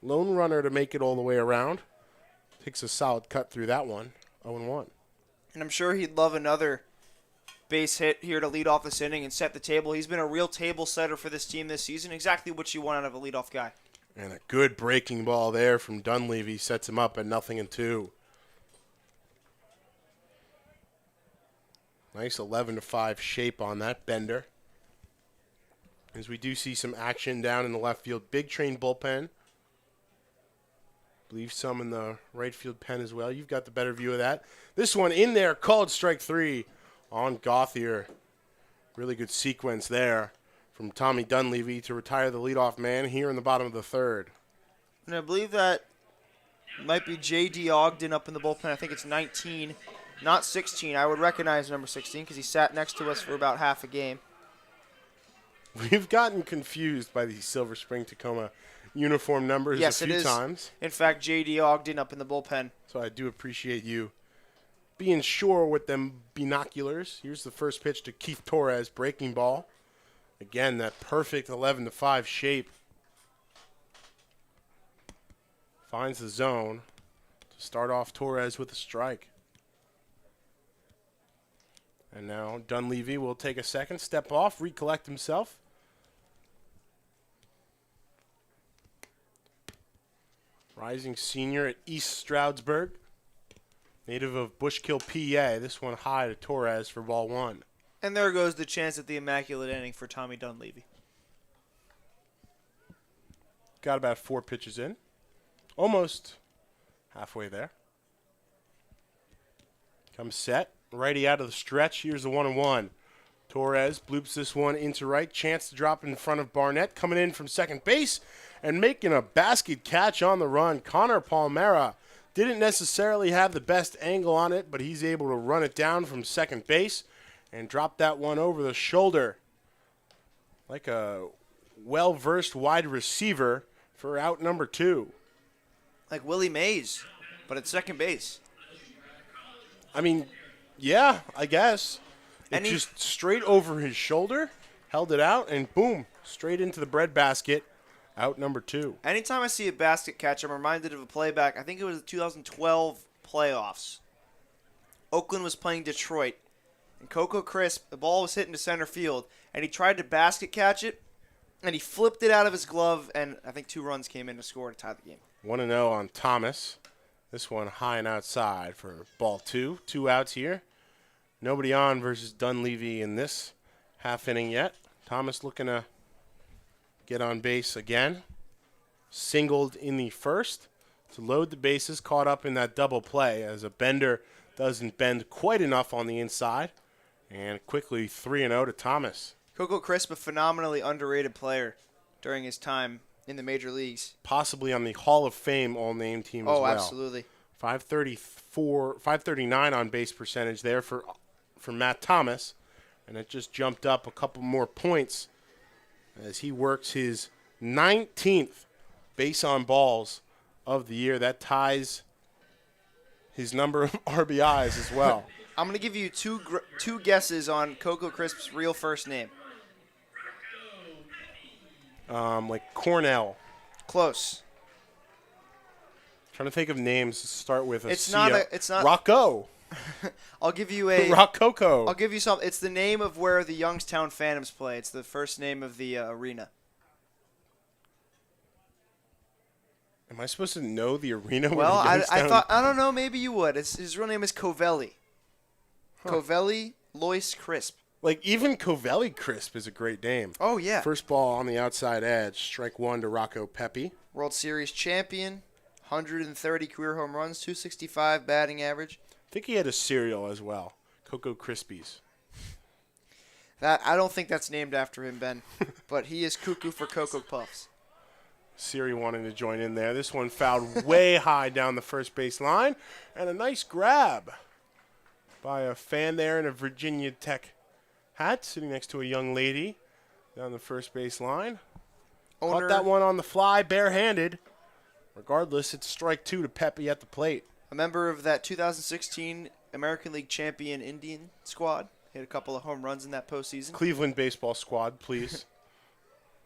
lone runner to make it all the way around. Takes a solid cut through that one, 0-1. And I'm sure he'd love another base hit here to lead off this inning and set the table. He's been a real table setter for this team this season, exactly what you want out of a leadoff guy. And a good breaking ball there from Dunleavy sets him up at 0-2. Nice 11-5 shape on that bender. As we do see some action down in the left field. Big Train bullpen. Believe some in the right field pen as well. You've got the better view of that. This one in there, called strike 3 on Gauthier. Really good sequence there from Tommy Dunleavy to retire the leadoff man here in the bottom of the third. And I believe that might be J.D. Ogden up in the bullpen. I think it's 19, not 16. I would recognize number 16 because he sat next to us for about half a game. We've gotten confused by the Silver Spring-Takoma uniform numbers yes, a few times. In fact, J.D. Ogden up in the bullpen. So I do appreciate you being sure with them binoculars. Here's the first pitch to Keith Torres, breaking ball. Again, that perfect 11-5 shape. Finds the zone to start off Torres with a strike. And now Dunleavy will take a second, step off, recollect himself. Rising senior at East Stroudsburg. Native of Bushkill, PA. This one high to Torres for ball 1. And there goes the chance at the immaculate inning for Tommy Dunleavy. Got about 4 pitches in. Almost halfway there. Comes set. Righty out of the stretch. Here's the 1-1. Torres bloops this one into right. Chance to drop in front of Barnett. Coming in from second base and making a basket catch on the run. Connor Palmera didn't necessarily have the best angle on it, but he's able to run it down from second base and drop that one over the shoulder like a well-versed wide receiver for out number 2. Like Willie Mays, but at second base. I mean, yeah, I guess. It just straight over his shoulder, held it out, and boom, straight into the breadbasket, out number 2. Anytime I see a basket catch, I'm reminded of a playback. I think it was the 2012 playoffs. Oakland was playing Detroit, and Coco Crisp, the ball was hit into center field, and he tried to basket catch it, and he flipped it out of his glove, and I think 2 runs came in to score to tie the game. 1-0 on Thomas. This one high and outside for ball 2. 2 outs here. Nobody on versus Dunleavy in this half inning yet. Thomas looking to get on base again. Singled in the first to load the bases, caught up in that double play as a bender doesn't bend quite enough on the inside. And quickly 3-0 to Thomas. Coco Crisp, a phenomenally underrated player during his time in the major leagues. Possibly on the Hall of Fame all-name team as well. Oh, absolutely. 539 on base percentage there for Matt Thomas. And it just jumped up a couple more points as he works his 19th base on balls of the year. That ties his number of RBIs as well. I'm going to give you two guesses on Coco Crisp's real first name. Like Cornell. Close. Trying to think of names to start with. It's not Rocco. I'll give you a Rococo. I'll give you something. It's the name of where the Youngstown Phantoms play. It's the first name of the arena. Am I supposed to know the arena? Well, where the I thought, I don't know. Maybe you would. His real name is Covelli. Huh. Covelli Lois Crisp. Like, even Covelli Crisp is a great name. Oh, yeah. First ball on the outside edge. Strike 1 to Rocco Pepe. World Series champion. 130 career home runs. 265 batting average. I think he had a cereal as well. Cocoa Krispies. I don't think that's named after him, Ben. But he is cuckoo for Cocoa Puffs. Siri wanting to join in there. This one fouled way high down the first base line. And a nice grab by a fan there in a Virginia Tech hat, sitting next to a young lady down the first base line. Caught that one on the fly, barehanded. Regardless, it's strike 2 to Pepe at the plate. A member of that 2016 American League champion Indian squad. Hit a couple of home runs in that postseason. Cleveland baseball squad, please.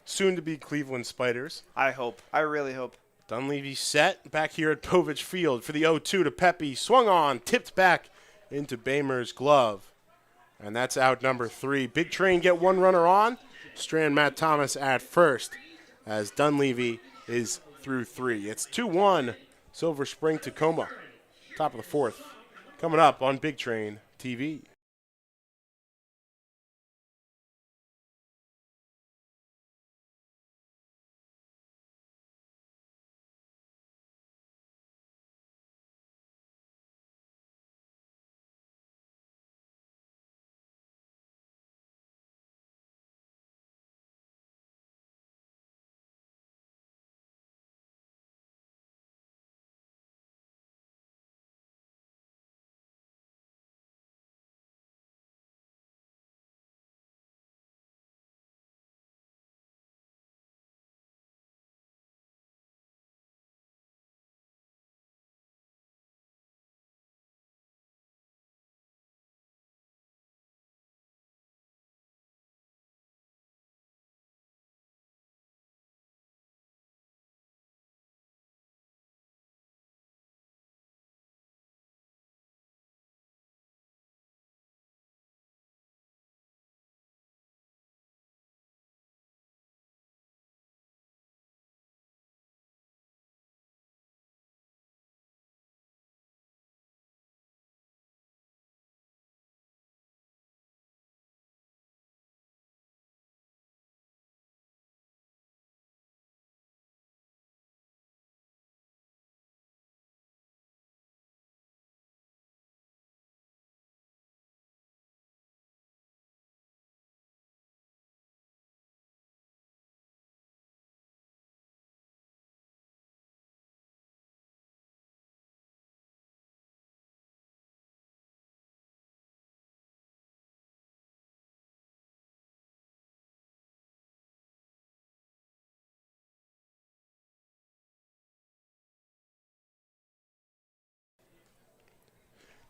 Soon to be Cleveland Spiders. I hope. I really hope. Dunleavy set back here at Povich Field for the 0-2 to Pepe. Swung on, tipped back into Bamer's glove. And that's out number 3. Big Train get one runner on. Strand Matt Thomas at first as Dunleavy is through 3. It's 2-1 Silver Spring-Takoma. Top of the 4th. Coming up on Big Train TV.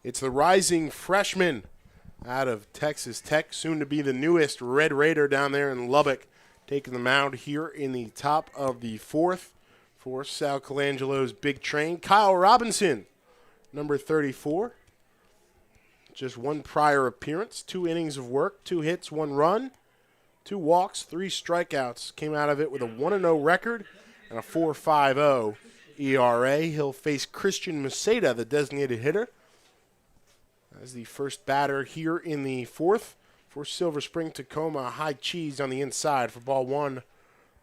It's the rising freshman out of Texas Tech, soon to be the newest Red Raider down there in Lubbock, taking the mound here in the top of the 4th for Sal Colangelo's Big Train. Kyle Robinson, number 34. Just one prior appearance, 2 innings of work, 2 hits, 1 run, 2 walks, 3 strikeouts. Came out of it with a 1-0 record and a 4.50 ERA. He'll face Christian Maceda, the designated hitter, as the first batter here in the 4th for Silver Spring-Takoma. High cheese on the inside for ball 1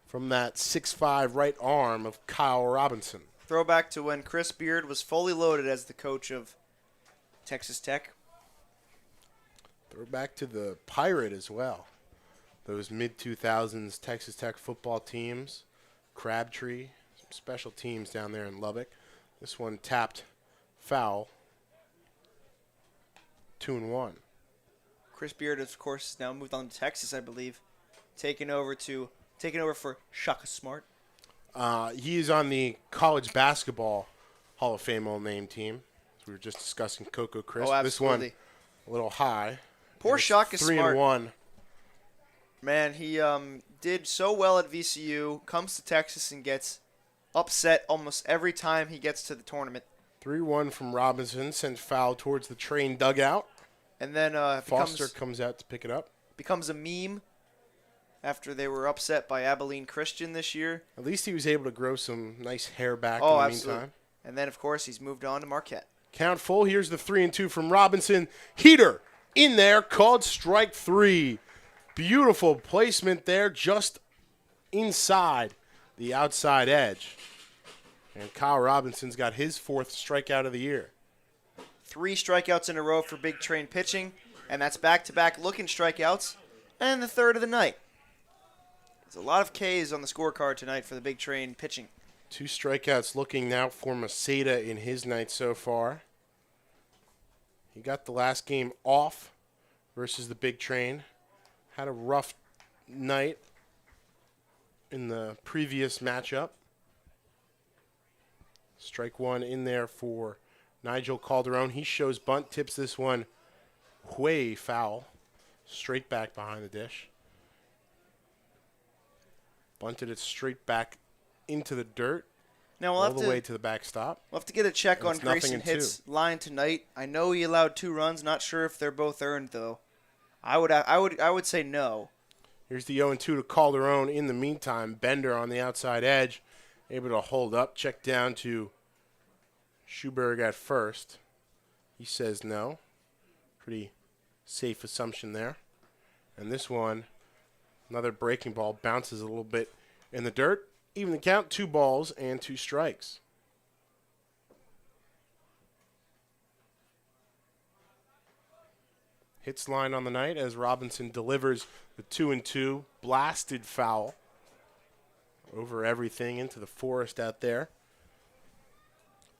from that 6'5" right arm of Kyle Robinson. Throwback to when Chris Beard was fully loaded as the coach of Texas Tech. Throwback to the Pirate as well. Those mid-2000s Texas Tech football teams. Crabtree, some special teams down there in Lubbock. This one tapped foul. 2-1. Chris Beard, of course, has now moved on to Texas, I believe, taking over for Shaka Smart. He is on the college basketball Hall of Fame all-name team. We were just discussing Coco Crisp. Oh, absolutely. This one a little high. Poor Shaka Smart. 3-1. Man, he did so well at VCU, comes to Texas and gets upset almost every time he gets to the tournament. 3-1 from Robinson, sent foul towards the Train dugout. And then Foster comes out to pick it up. Becomes a meme after they were upset by Abilene Christian this year. At least he was able to grow some nice hair back Oh, in the absolutely. meantime. And then, of course, he's moved on to Marquette. Count full. Here's the 3-2 from Robinson. Heater in there, called strike 3. Beautiful placement there, just inside the outside edge. And Kyle Robinson's got his 4th strikeout of the year. 3 strikeouts in a row for Big Train pitching, and that's back-to-back looking strikeouts, and the 3rd of the night. There's a lot of Ks on the scorecard tonight for the Big Train pitching. 2 strikeouts looking now for Maceda in his night so far. He got the last game off versus the Big Train. Had a rough night in the previous matchup. Strike one in there for Nigel Calderon. He shows bunt, tips this one way foul. Straight back behind the dish. Bunted it straight back into the dirt. Now all the way to the backstop. We'll have to get a check And on it's nothing Grayson in Hitt's two. line tonight. I know he allowed 2 runs. Not sure if they're both earned though. I would say no. Here's the 0-2 to Calderon. In the meantime, Bender on the outside edge, able to hold up. Check down to Schuberg at first. He says no. Pretty safe assumption there. And this one, another breaking ball, bounces a little bit in the dirt. Even the count, 2 balls and 2 strikes. Hits line on the night as Robinson delivers the 2-2 blasted foul over everything into the forest out there.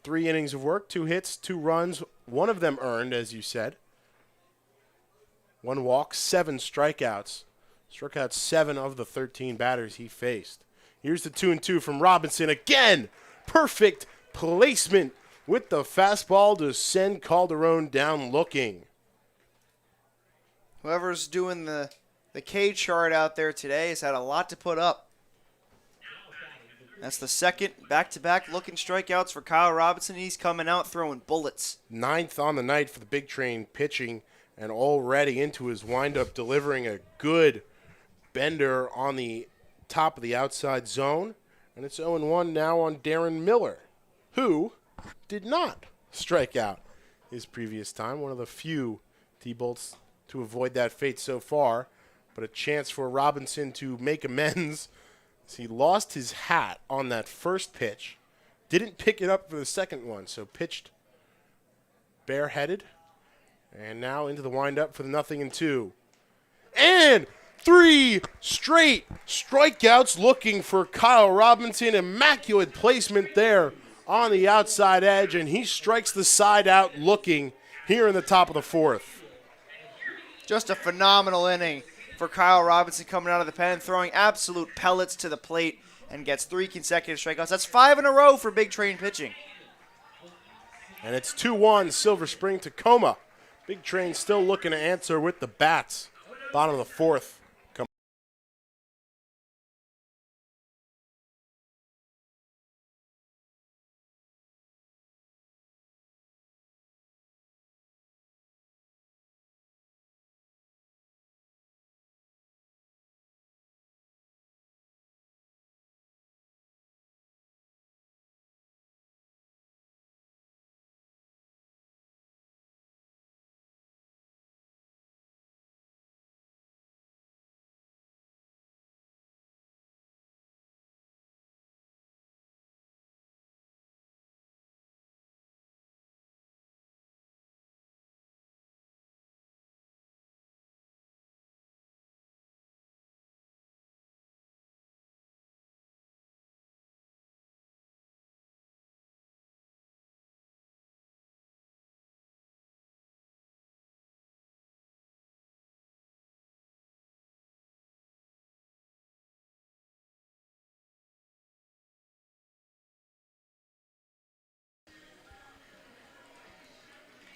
3 innings of work, 2 hits, 2 runs, 1 of them earned, as you said. 1 walk, 7 strikeouts. Struck out 7 of the 13 batters he faced. Here's the 2-2 from Robinson again. Perfect placement with the fastball to send Calderon down looking. Whoever's doing the K chart out there today has had a lot to put up. That's the second back-to-back looking strikeouts for Kyle Robinson. He's coming out throwing bullets. 9th on the night for the Big Train pitching, and already into his windup, delivering a good bender on the top of the outside zone. And it's 0-1 now on Darren Miller, who did not strike out his previous time. One of the few T-Bolts to avoid that fate so far, but a chance for Robinson to make amends. He lost his hat on that first pitch, didn't pick it up for the second one, so pitched bareheaded, and now into the windup for the 0-2. And 3 straight strikeouts looking for Kyle Robinson. Immaculate placement there on the outside edge, and he strikes the side out looking here in the top of the 4th. Just a phenomenal inning for Kyle Robinson coming out of the pen, throwing absolute pellets to the plate, and gets 3 consecutive strikeouts. That's 5 in a row for Big Train pitching. And it's 2-1 Silver Spring-Takoma. Big Train still looking to answer with the bats. Bottom of the 4th.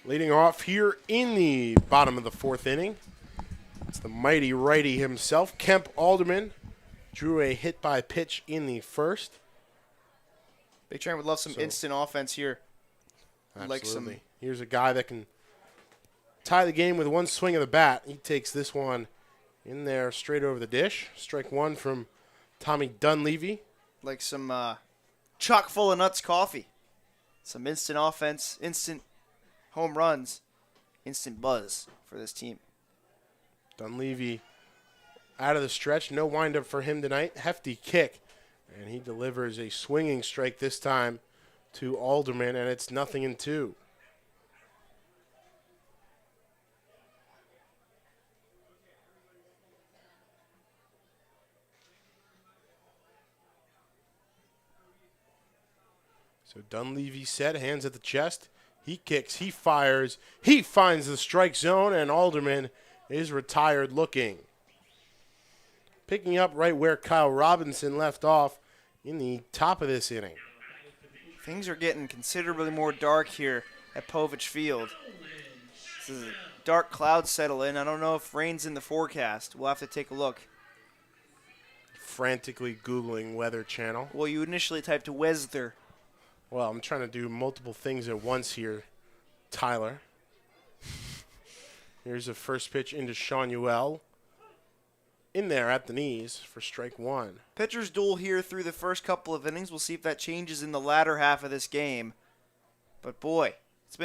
Leading off here in the bottom of the 4th inning, it's the mighty righty himself, Kemp Alderman. Drew a hit by pitch in the 1st. Big Train would love some instant offense here. Absolutely. Here's a guy that can tie the game with 1 swing of the bat. He takes this one in there straight over the dish. Strike 1 from Tommy Dunleavy. Like some chock full of nuts coffee. Some instant offense, instant home runs, instant buzz for this team. Dunleavy out of the stretch. No windup for him tonight. Hefty kick. And he delivers a swinging strike this time to Alderman, and it's 0-2. So Dunleavy set, hands at the chest. He kicks, he fires, he finds the strike zone, and Alderman is retired looking. Picking up right where Kyle Robinson left off in the top of this inning. Things are getting considerably more dark here at Povich Field. This is dark clouds settle in. I don't know if rain's in the forecast. We'll have to take a look. Frantically Googling Weather Channel. Well, you initially typed weather. Well, I'm trying to do multiple things at once here, Tyler. Here's a first pitch into Sean Uell. In there at the knees for strike one. Pitcher's duel here through the first couple of innings. We'll see if that changes in the latter half of this game. But boy, it's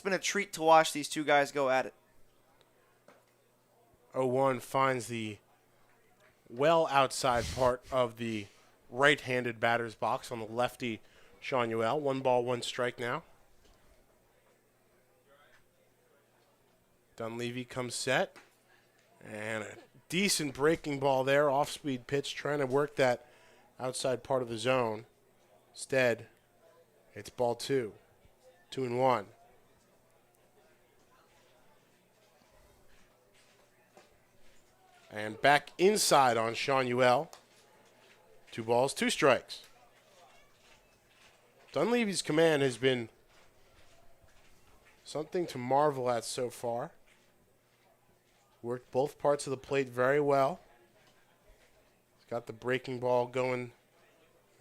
been a treat to watch these two guys go at it. 0-1 finds the well outside part of the right-handed batter's box on the lefty Sean Uell. 1 ball, 1 strike now. Dunleavy comes set. And a decent breaking ball there. Off-speed pitch trying to work that outside part of the zone. Instead, it's ball 2. 2-1. And back inside on Sean Uell. 2 balls, 2 strikes. Dunleavy's command has been something to marvel at so far. Worked both parts of the plate very well. He's got the breaking ball going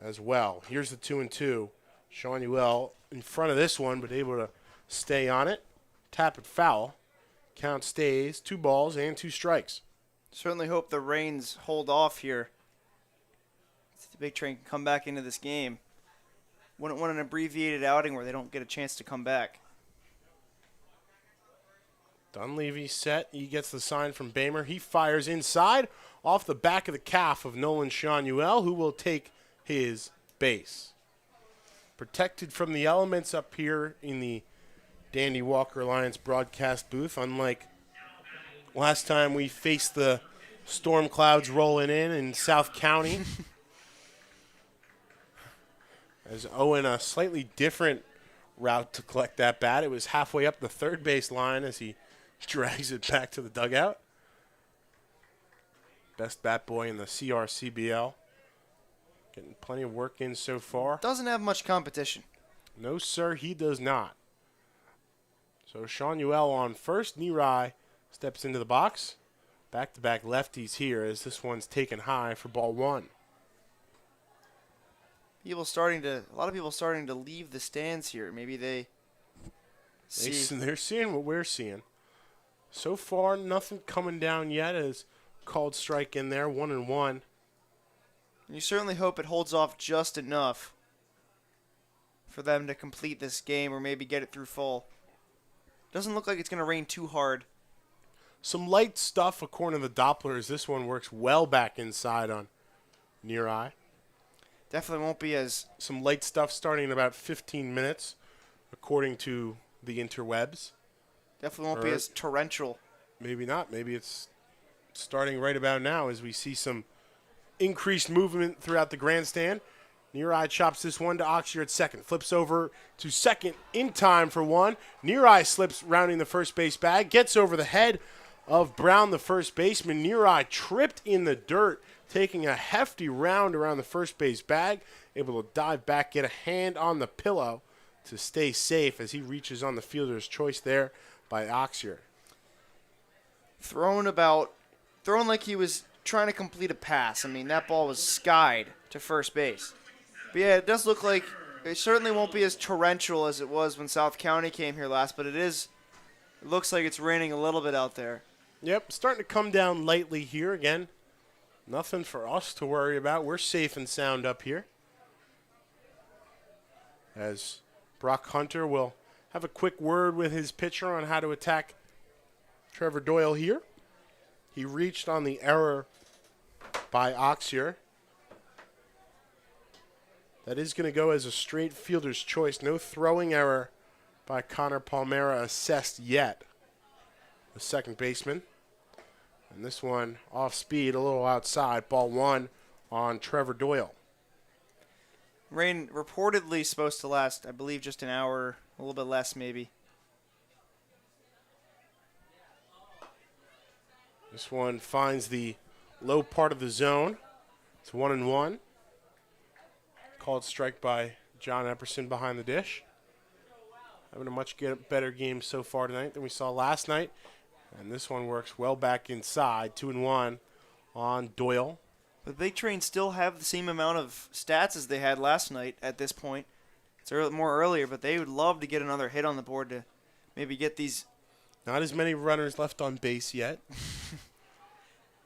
as well. Here's the 2-2. Sean Uell in front of this one, but able to stay on it. Tap it foul. Count stays. 2 balls and 2 strikes. Certainly hope the rains hold off here. The Big Train can come back into this game. Wouldn't want an abbreviated outing where they don't get a chance to come back. Dunleavy set. He gets the sign from Bamer. He fires inside off the back of the calf of Nolan Sean Uell, who will take his base. Protected from the elements up here in the Dandy Walker Alliance broadcast booth, unlike last time we faced the storm clouds rolling in South County. As Owen, a slightly different route to collect that bat. It was halfway up the third base line as he drags it back to the dugout. Best bat boy in the CRCBL. Getting plenty of work in so far. Doesn't have much competition. No, sir, he does not. So Sean Uell on first. Nerai steps into the box. Back-to-back lefties here as this one's taken high for ball 1. A lot of people starting to leave the stands here. Maybe they're seeing what we're seeing. So far, nothing coming down yet as called strike in there, 1-1. You certainly hope it holds off just enough for them to complete this game or maybe get it through full. Doesn't look like it's going to rain too hard. Some light stuff according to the Dopplers. This one works well back inside on near eye. Definitely won't be as... Some light stuff starting in about 15 minutes, according to the interwebs. Definitely won't be as torrential. Maybe not. Maybe it's starting right about now as we see some increased movement throughout the grandstand. Near Eye chops this one to Oxier at second. Flips over to second in time for one. Near Eye slips rounding the first base bag. Gets over the head of Brown, the first baseman. Near Eye tripped in the dirt, taking a hefty round around the first base bag. Able to dive back, get a hand on the pillow to stay safe as he reaches on the fielder's choice there by Oxier. Thrown like he was trying to complete a pass. I mean, that ball was skied to first base. But yeah, it does look like it certainly won't be as torrential as it was when South County came here last, but it looks like it's raining a little bit out there. Yep, starting to come down lightly here again. Nothing for us to worry about. We're safe and sound up here. As Brock Hunter will have a quick word with his pitcher on how to attack Trevor Doyle here. He reached on the error by Oxier. That is going to go as a straight fielder's choice. No throwing error by Connor Palmera assessed yet. The second baseman. And this one off speed, a little outside. Ball 1 on Trevor Doyle. Rain reportedly supposed to last, I believe, just an hour, A little bit less, maybe. This one finds the low part of the zone. It's 1-1. Called strike by John Epperson behind the dish. Having a much better game so far tonight than we saw last night. And this one works well back inside. 2-1 on Doyle. But Big Train still have the same amount of stats as they had last night at this point. It's more earlier, but they would love to get another hit on the board to maybe get these. Not as many runners left on base yet.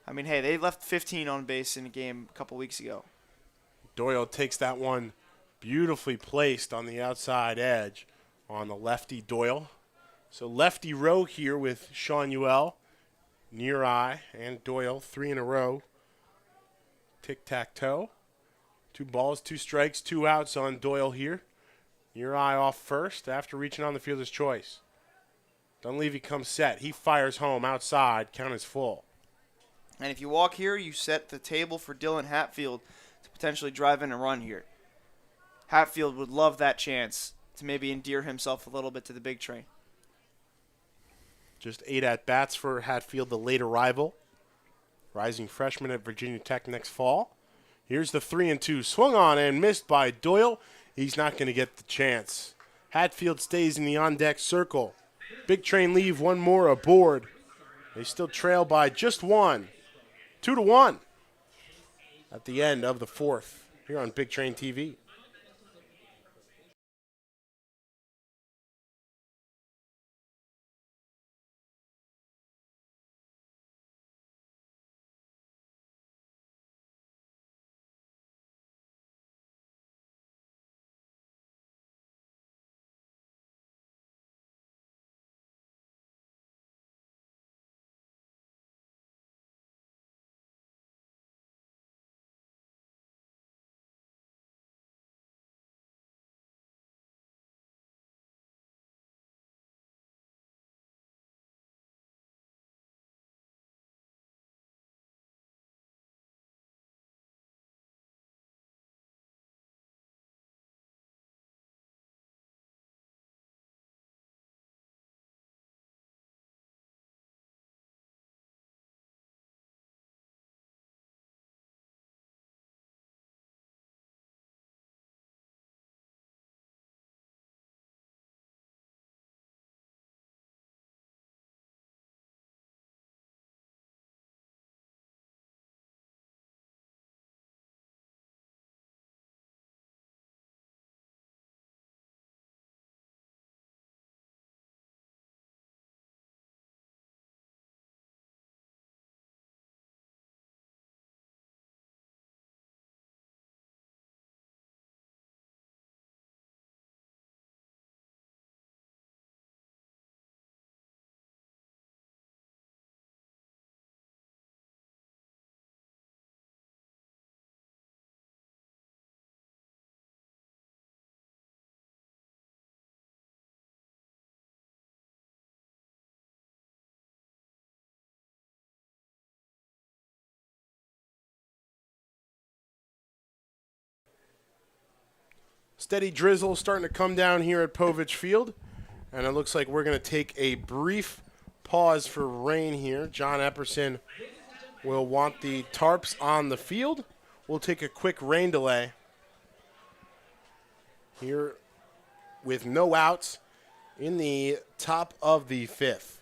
I mean, hey, they left 15 on base in a game a couple weeks ago. Doyle takes that one beautifully placed on the outside edge on the lefty Doyle. So lefty row here with Sean Ewell, Near Eye, and Doyle, 3 in a row. Tic-tac-toe. 2 balls, 2 strikes, 2 outs on Doyle here. Near Eye off first after reaching on the fielder's choice. Dunleavy comes set. He fires home outside. Count is full. And if you walk here, you set the table for Dylan Hatfield to potentially drive in a run here. Hatfield would love that chance to maybe endear himself a little bit to the Big Train. Just 8 at-bats for Hatfield, the late arrival. Rising freshman at Virginia Tech next fall. Here's the 3-2. Swung on and missed by Doyle. He's not going to get the chance. Hatfield stays in the on-deck circle. Big Train leave one more aboard. They still trail by just 1. 2-1 at the end of the 4th here on Big Train TV. Steady drizzle starting to come down here at Povich Field. And it looks like we're going to take a brief pause for rain here. John Epperson will want the tarps on the field. We'll take a quick rain delay here with no outs in the top of the 5th.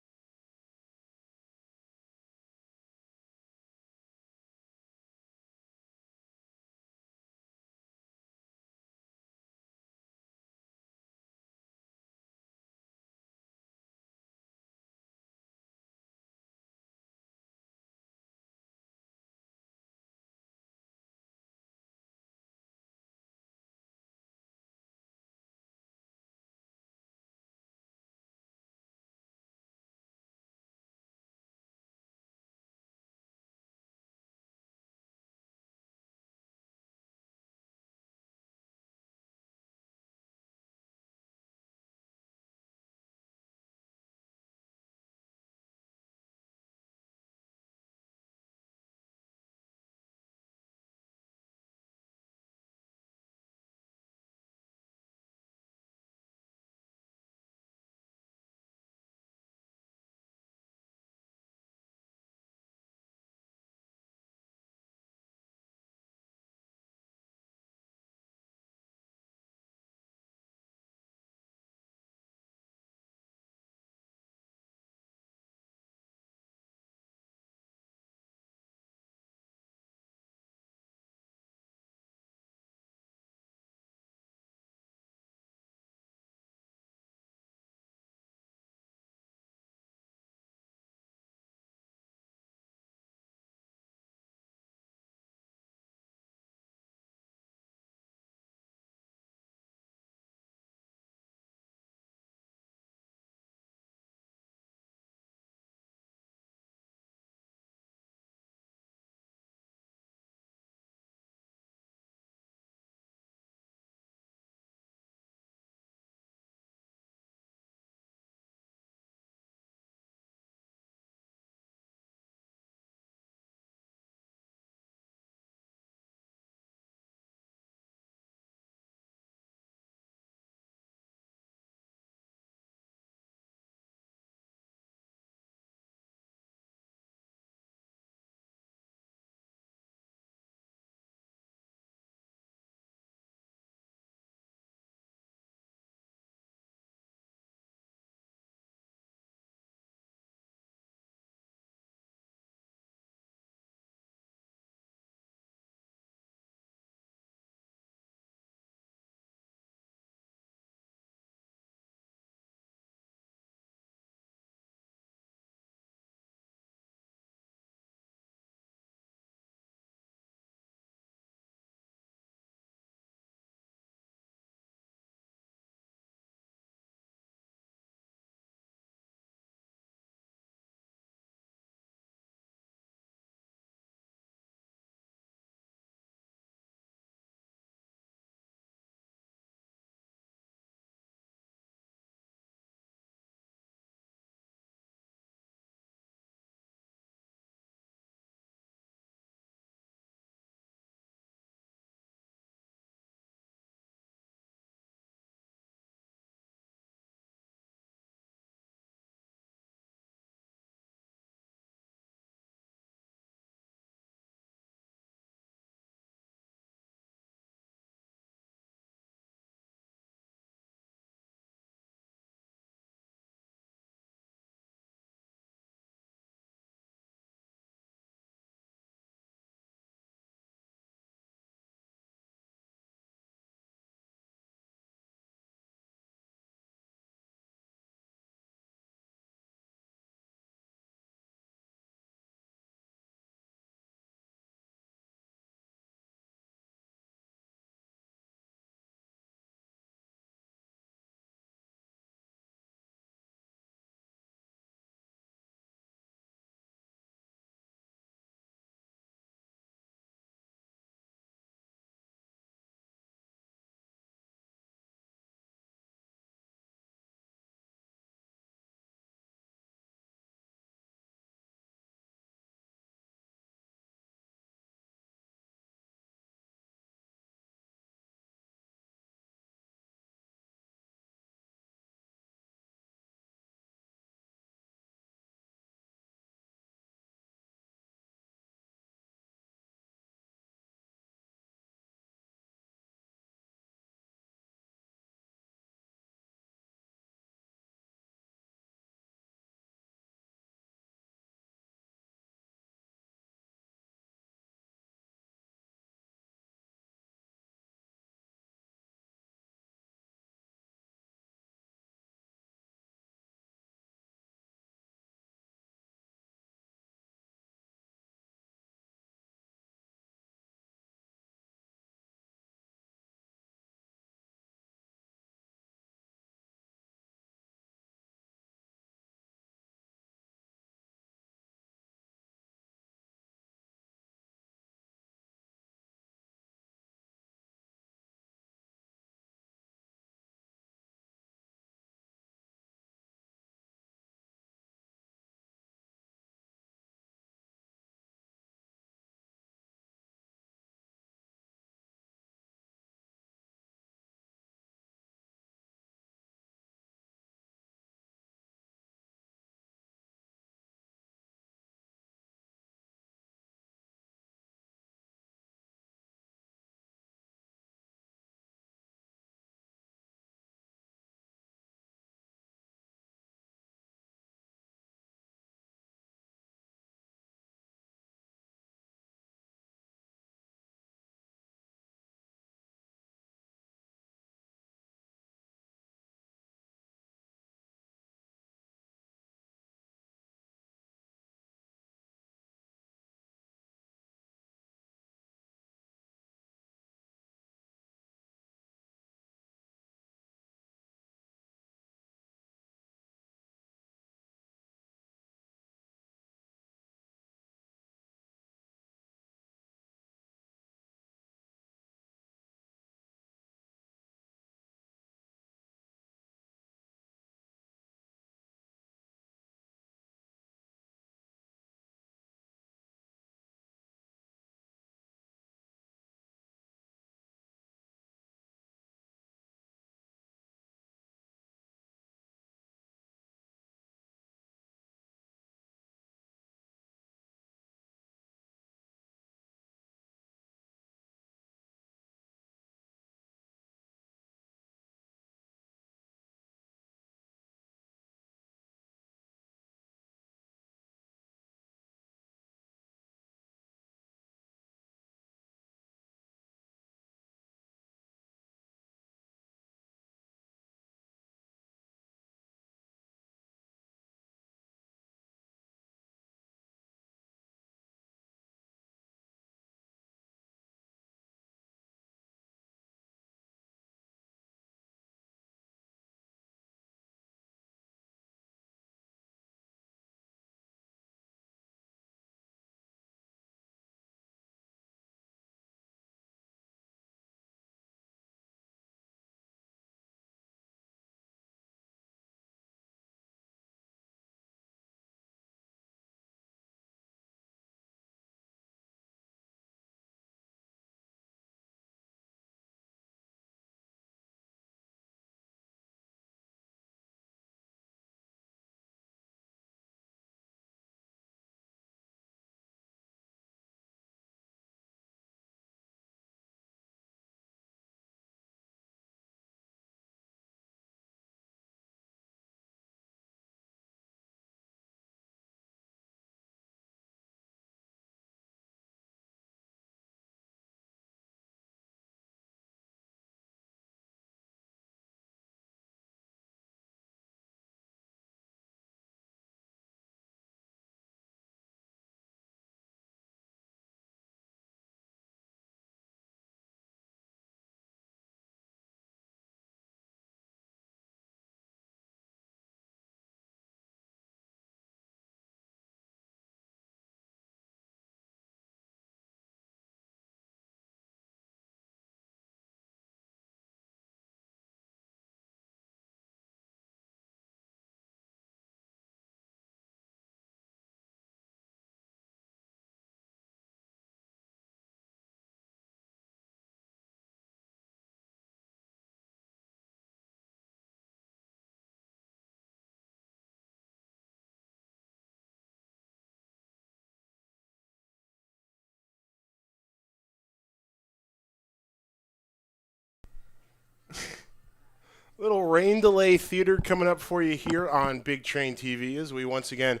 Little rain delay theater coming up for you here on Big Train TV as we once again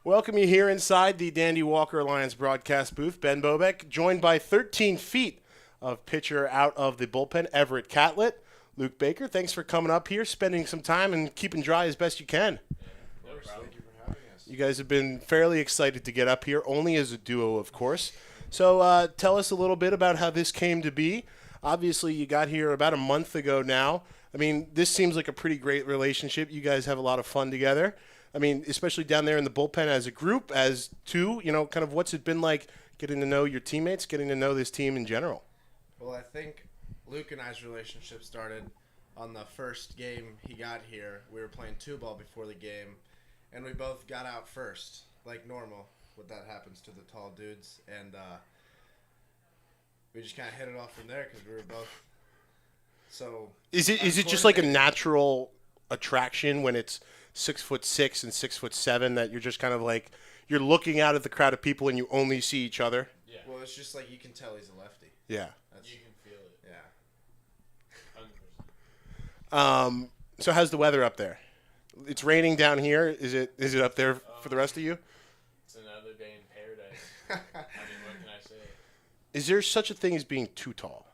welcome you here inside the Dandy Walker Alliance broadcast booth. Ben Bobek, joined by 13 feet of pitcher out of the bullpen, Everett Catlett. Luke Baker, thanks for coming up here, spending some time and keeping dry as best you can. No problem. Thank you for having us. You guys have been fairly excited to get up here, only as a duo, of course. So tell us a little bit about how this came to be. Obviously, you got here about a month ago now. I mean, this seems like a pretty great relationship. You guys have a lot of fun together. I mean, especially down there in the bullpen as a group, as two, kind of what's it been like getting to know your teammates, getting to know this team in general? Well, I think Luke and I's relationship started on the first game he got here. We were playing 2-ball before the game, and we both got out first, like normal, what that happens to the tall dudes. And we just kind of hit it off from there because we were both so. Is it just like a natural attraction when it's 6'6" and 6'7" that you're just kind of like you're looking out at the crowd of people and you only see each other? Yeah. Well, it's just like you can tell he's a lefty. Yeah. You can feel it. Yeah. 100%. So how's the weather up there? It's raining down here. Is it up there for the rest of you? It's another day in paradise. I mean, what can I say? Is there such a thing as being too tall?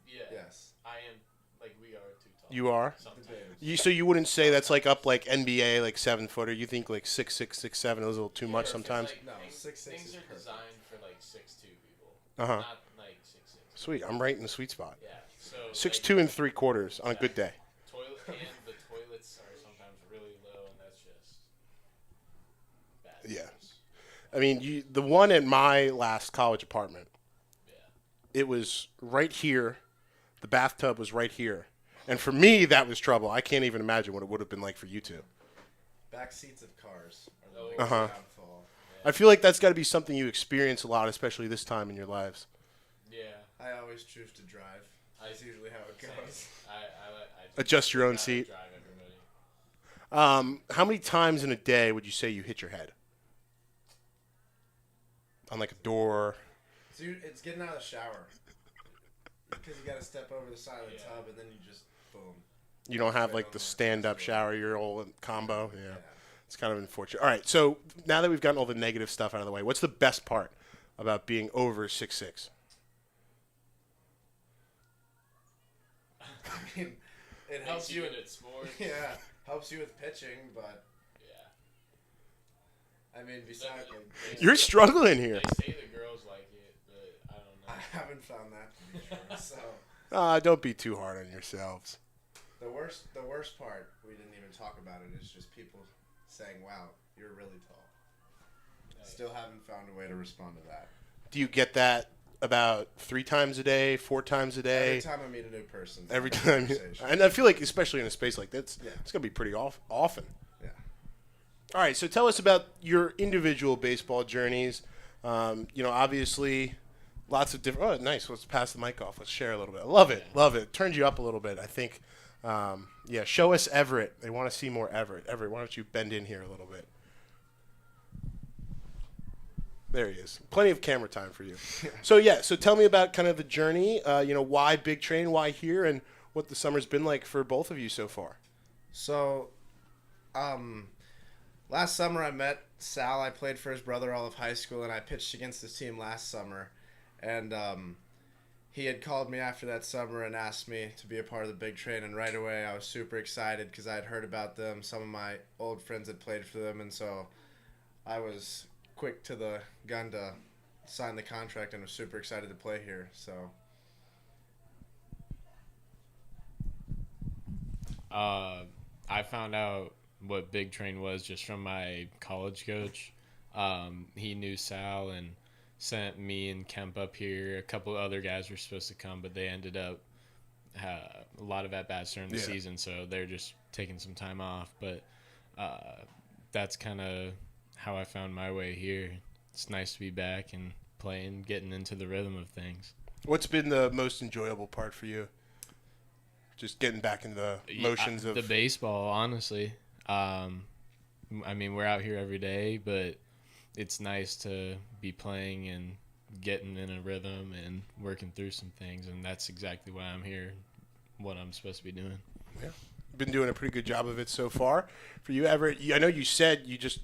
Yeah. Yes. I am. Like, we are too tall. You are? Sometimes. So you wouldn't say that's like up like NBA, like 7-footer. You think like 6'6", 6'7" is a little too much sometimes? Like, No, 6'6" things is are perfect. designed for like 6'2" people. Uh-huh. Not like 6'6". Sweet. I'm right in the sweet spot. Yeah. So 6'2" and 3/4 on a good day. The toilets are sometimes really low, and that's just bad. Yeah. news. I mean, the one at my last college apartment, Yeah. it was right here. The bathtub was right here. And for me, that was trouble. I can't even imagine what it would have been like for you two. Back seats of cars are the Oh, biggest Uh-huh. downfall. I feel like that's got to be something you experience a lot, especially this time in your lives. Yeah. I always choose to drive. That's usually how it goes. I Adjust your own gotta seat. Drive everybody. How many times in a day would you say you hit your head? On like a door? So it's getting out of the shower. Because you got to step over the side of the tub, and then you just, boom. You don't have like the stand-up shower, your old combo? Yeah. It's kind of unfortunate. All right, so now that we've gotten all the negative stuff out of the way, what's the best part about being over 6'6"? I mean, it helps Makes you. good at sports. Yeah, helps you with pitching, but Yeah. I mean, besides, like, You're struggling here. They say the girls like it, but I don't know. I haven't found that to be true. So Don't be too hard on yourselves. the worst part, we didn't even talk about it, is just people saying, "Wow, you're really tall." Still haven't found a way to respond to that. Do you get that about 3 times a day, 4 times a day? Every time I meet a new person. Every I have a time. conversation. And I feel like, especially in a space like this, Yeah. it's going to be pretty often. Yeah. All right, so tell us about your individual baseball journeys. Obviously, lots of different. Oh, nice. Let's pass the mic off. Let's share a little bit. Love it. Love it. Turned you up a little bit, I think. Show us Everett. They want to see more Everett. Everett, why don't you bend in here a little bit? There he is. Plenty of camera time for you. So tell me about kind of the journey. Why Big Train, why here, and what the summer's been like for both of you so far. So, last summer I met Sal. I played for his brother all of high school, and I pitched against his team last summer. And he had called me after that summer and asked me to be a part of the Big Train, and right away I was super excited because I had heard about them. Some of my old friends had played for them, and so I was quick to the gun to sign the contract and was super excited to play here. So I found out what Big Train was just from my college coach. He knew Sal and sent me and Kemp up here. A couple of other guys were supposed to come, but they ended up a lot of at-bats during the season, so they're just taking some time off. But that's kind of how I found my way here. It's nice to be back and playing, getting into the rhythm of things. What's been the most enjoyable part for you? Just getting back into the motions of the baseball, honestly. I mean, we're out here every day, but it's nice to be playing and getting in a rhythm and working through some things, and that's exactly why I'm here, what I'm supposed to be doing. Yeah. been doing a pretty good job of it so far. For you, Everett, I know you said you just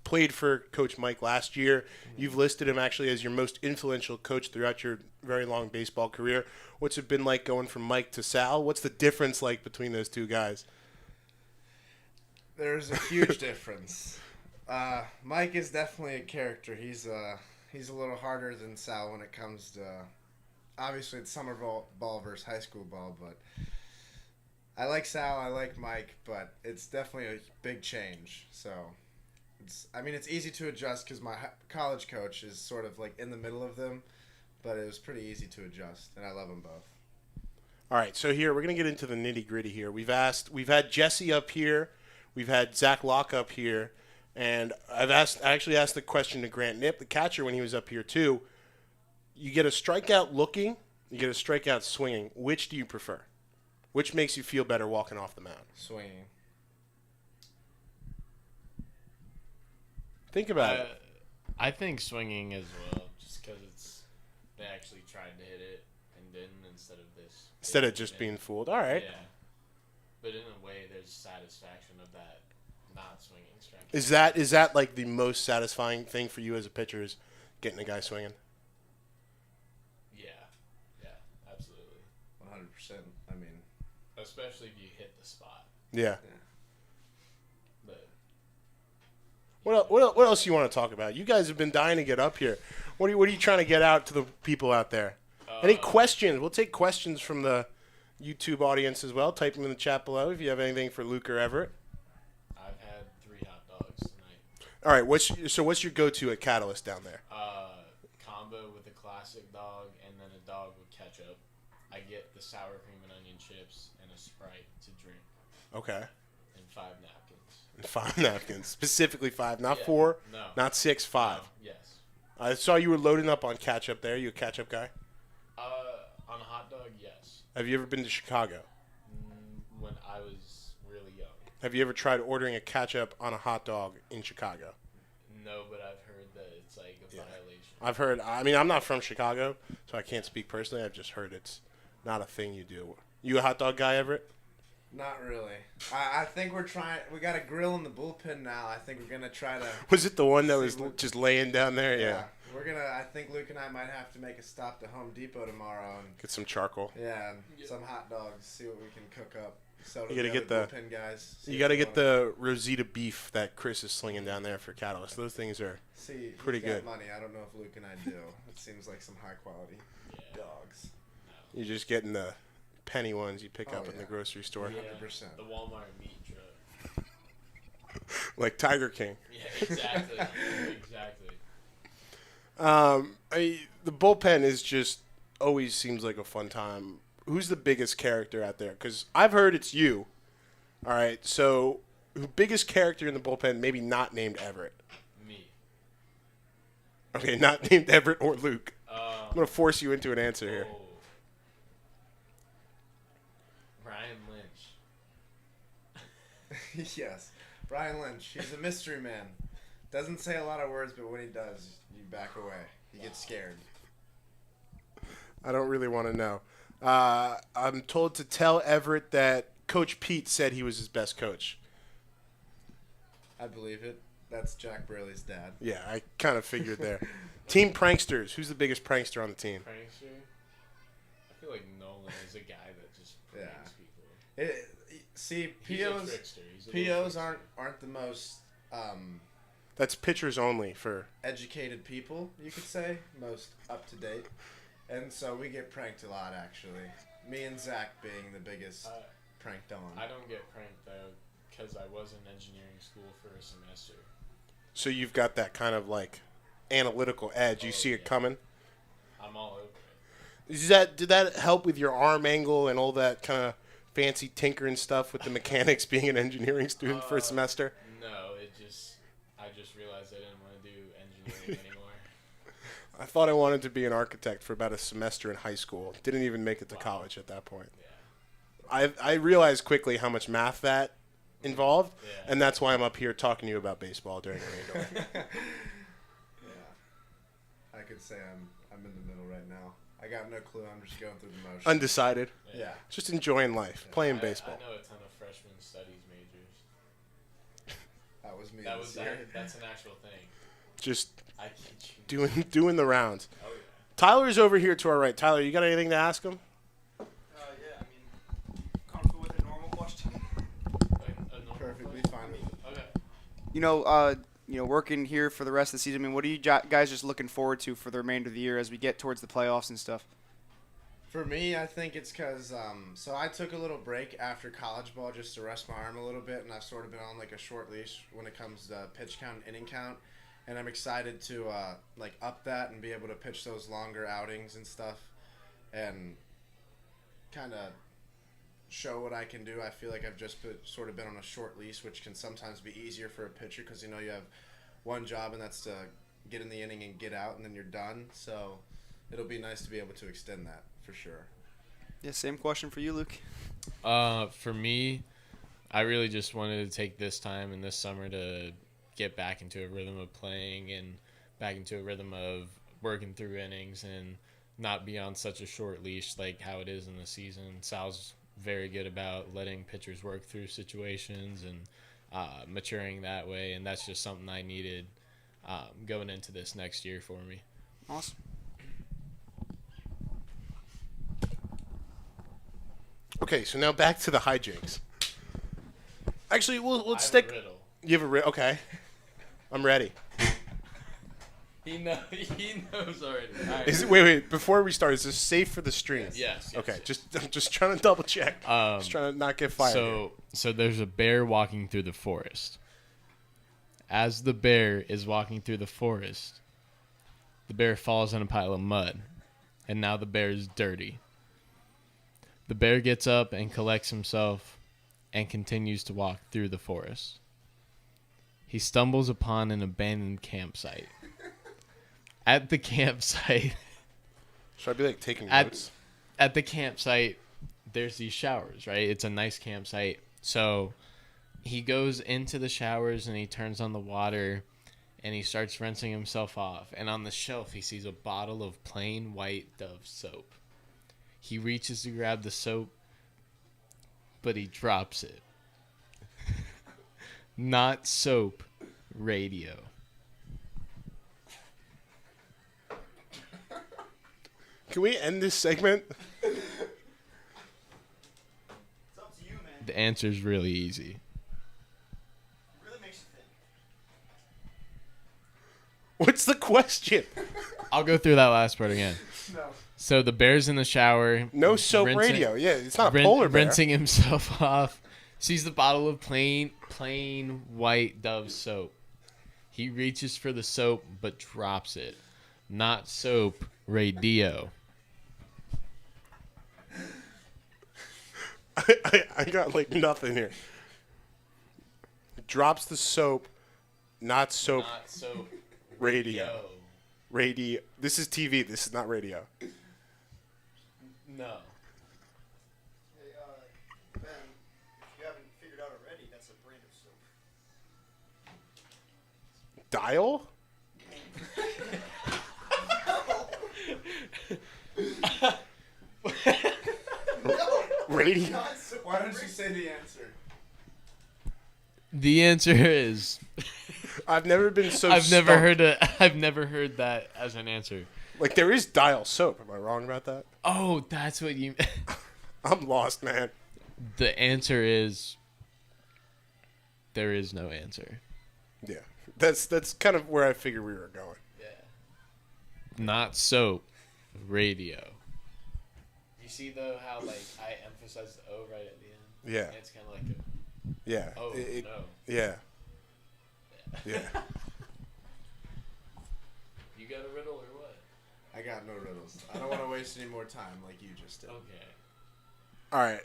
played for Coach Mike last year. You've listed him actually as your most influential coach throughout your very long baseball career. What's it been like going from Mike to Sal? What's the difference like between those two guys? There's a huge difference. Mike is definitely a character. He's a little harder than Sal when it comes to obviously it's summer ball versus high school ball, but I like Sal, I like Mike, but it's definitely a big change. So it's easy to adjust because my college coach is sort of like in the middle of them, but it was pretty easy to adjust, and I love them both. All right, so here we're gonna get into the nitty gritty here. We've had Jesse up here, we've had Zach Locke up here, and I actually asked the question to Grant Knipp, the catcher, when he was up here too. You get a strikeout looking, you get a strikeout swinging. Which do you prefer? Which makes you feel better walking off the mound? Swinging. Think about it. I think swinging as well, just because they actually tried to hit it and didn't instead of this. Instead of just being fooled. All right. Yeah. But in a way, there's satisfaction of that not swinging strike. Is that like the most satisfying thing for you as a pitcher is getting a guy swinging? Yeah, absolutely. 100%. Especially if you hit the spot. Yeah. But what else you want to talk about? You guys have been dying to get up here. What are you trying to get out to the people out there? Any questions? We'll take questions from the YouTube audience as well. Type them in the chat below if you have anything for Luke or Everett. I've had 3 hot dogs tonight. All right. What's your go-to at Catalyst down there? Combo with a classic dog and then a dog with ketchup. I get the sour cream and onion chips and a Sprite to drink. Okay. And 5 napkins. And 5 napkins. Specifically 5, not Yeah. 4, No. not 6, 5. No, yes. I saw you were loading up on ketchup there. You a ketchup guy? On a hot dog, yes. Have you ever been to Chicago? When I was really young. Have you ever tried ordering a ketchup on a hot dog in Chicago? No, but I've heard that it's like a violation. I've heard. I'm not from Chicago, so I can't speak personally. I've just heard it's not a thing you do. You a hot dog guy, Everett? Not really. I think we're trying. We got a grill in the bullpen now. I think we're gonna try to. Was it the one that was just laying down there? Yeah. We're gonna. I think Luke and I might have to make a stop to Home Depot tomorrow and Get some charcoal. and some hot dogs. See what we can cook up. So You gotta get the bullpen guys. You got to get the Rosita beef that Chris is slinging down there for Catalyst. Those things are See, pretty he's got good. money. I don't know if Luke and I do. It seems like some high quality Yeah. dogs. you're just getting the penny ones you pick Oh, up in the yeah. grocery store, Yeah, 100%. the Walmart meat truck. like Tiger King. Yeah, exactly. Exactly. The bullpen is just always seems like a fun time. Who's the biggest character out there? Because I've heard it's you. All right, so who biggest character in the bullpen? Maybe not named Everett. Me. Okay, not named Everett or Luke. I'm gonna force you into an answer here. Oh. Brian Lynch. Yes, Brian Lynch. He's a mystery man. Doesn't say a lot of words, but when he does, you back away. You get scared. I don't really want to know. I'm told to tell Everett that Coach Pete said he was his best coach. I believe it. That's Jack Braley's dad. Yeah, I kind of figured there. Team pranksters. Who's the biggest prankster on the team? Prankster? I feel like Nolan is a guy that just Yeah. pranks people. See, He's a POs trickster. He's a little POs trickster. aren't the most That's pitchers only for. educated people, you could say, most up to date, and so we get pranked a lot. Actually, me and Zach being the biggest pranked on. I don't get pranked though, because I was in engineering school for a semester. So you've got that kind of like analytical edge. You Oh, see it yeah. coming. I'm all over it. Did that help with your arm angle and all that kind of fancy tinkering stuff with the mechanics being an engineering student for a semester? No, I just realized I didn't want to do engineering anymore. I thought I wanted to be an architect for about a semester in high school. Didn't even make it to college at that point. Yeah. I realized quickly how much math that involved, Yeah. and that's why I'm up here talking to you about baseball during the radio. Yeah, I could say I'm in the middle right now. I got no clue. I'm just going through the motions. Undecided. Yeah. Just enjoying life, playing baseball. I know a ton of freshman studies majors. That was me. That's an actual thing. Just I kid you. doing the rounds. Oh yeah. Tyler's over here to our right. Tyler, you got anything to ask him? Yeah, I mean, comfortable with a normal question. Perfectly fine with it. Okay. Working here for the rest of the season. I mean, what are you guys just looking forward to for the remainder of the year as we get towards the playoffs and stuff? For me, I think it's because so I took a little break after college ball just to rest my arm a little bit, and I've sort of been on like a short leash when it comes to pitch count and inning count, and I'm excited to like up that and be able to pitch those longer outings and stuff, and kind of show what I can do. I feel like I've just sort of been on a short leash, which can sometimes be easier for a pitcher because you have one job, and that's to get in the inning and get out, and then you're done. So it'll be nice to be able to extend that for sure. Yeah, same question for you, Luke. For me, I really just wanted to take this time and this summer to get back into a rhythm of playing and back into a rhythm of working through innings and not be on such a short leash like how it is in the season. Sal's very good about letting pitchers work through situations and maturing that way, and that's just something I needed going into this next year for me. Awesome. Okay, so now back to the hijinks. Actually, we'll I stick. have a riddle. You have a riddle? Okay. I'm ready. He knows already. All right. Wait. Before we start, is this safe for the stream? Yes. Okay, yes. just trying to double check. Just trying to not get fired. So there's a bear walking through the forest. As the bear is walking through the forest, the bear falls in a pile of mud, and now the bear is dirty. The bear gets up and collects himself and continues to walk through the forest. He stumbles upon an abandoned campsite. At the campsite, Should I be like taking notes? at the campsite, there's these showers, right? It's a nice campsite. So he goes into the showers and he turns on the water and he starts rinsing himself off. And on the shelf, he sees a bottle of plain white Dove soap. He reaches to grab the soap, but he drops it. Not soap, radio. Can we end this segment? It's up to you, man. The answer's really easy. It really makes you think. What's the question? I'll go through that last part again. No. So the bear's in the shower. No soap rinsing- radio. Yeah, it's not a polar bear. Rinsing himself off. Sees the bottle of plain white Dove soap. He reaches for the soap but drops it. Not soap, radio. I got like nothing here. Drops the soap, not soap, Not soap, radio. yo. Radio. This is TV. This is not radio. No. Hey, Ben, if you haven't figured out already, that's a brand of soap. Dial? Radio? Why don't you say the answer? The answer is I've never been so I've never stumped. heard that as an answer. Like, there is dial soap. Am I wrong about that? Oh, that's what you I'm lost, man. The answer is there is no answer. Yeah. That's kind of where I figured we were going. Not soap, radio. You see though how like I emphasize the O right at the end? Yeah. It's kind of like a Yeah. oh It- no. Yeah. Yeah. You got a riddle or what? I got no riddles. I don't want to waste any more time like you just did. Okay. All right.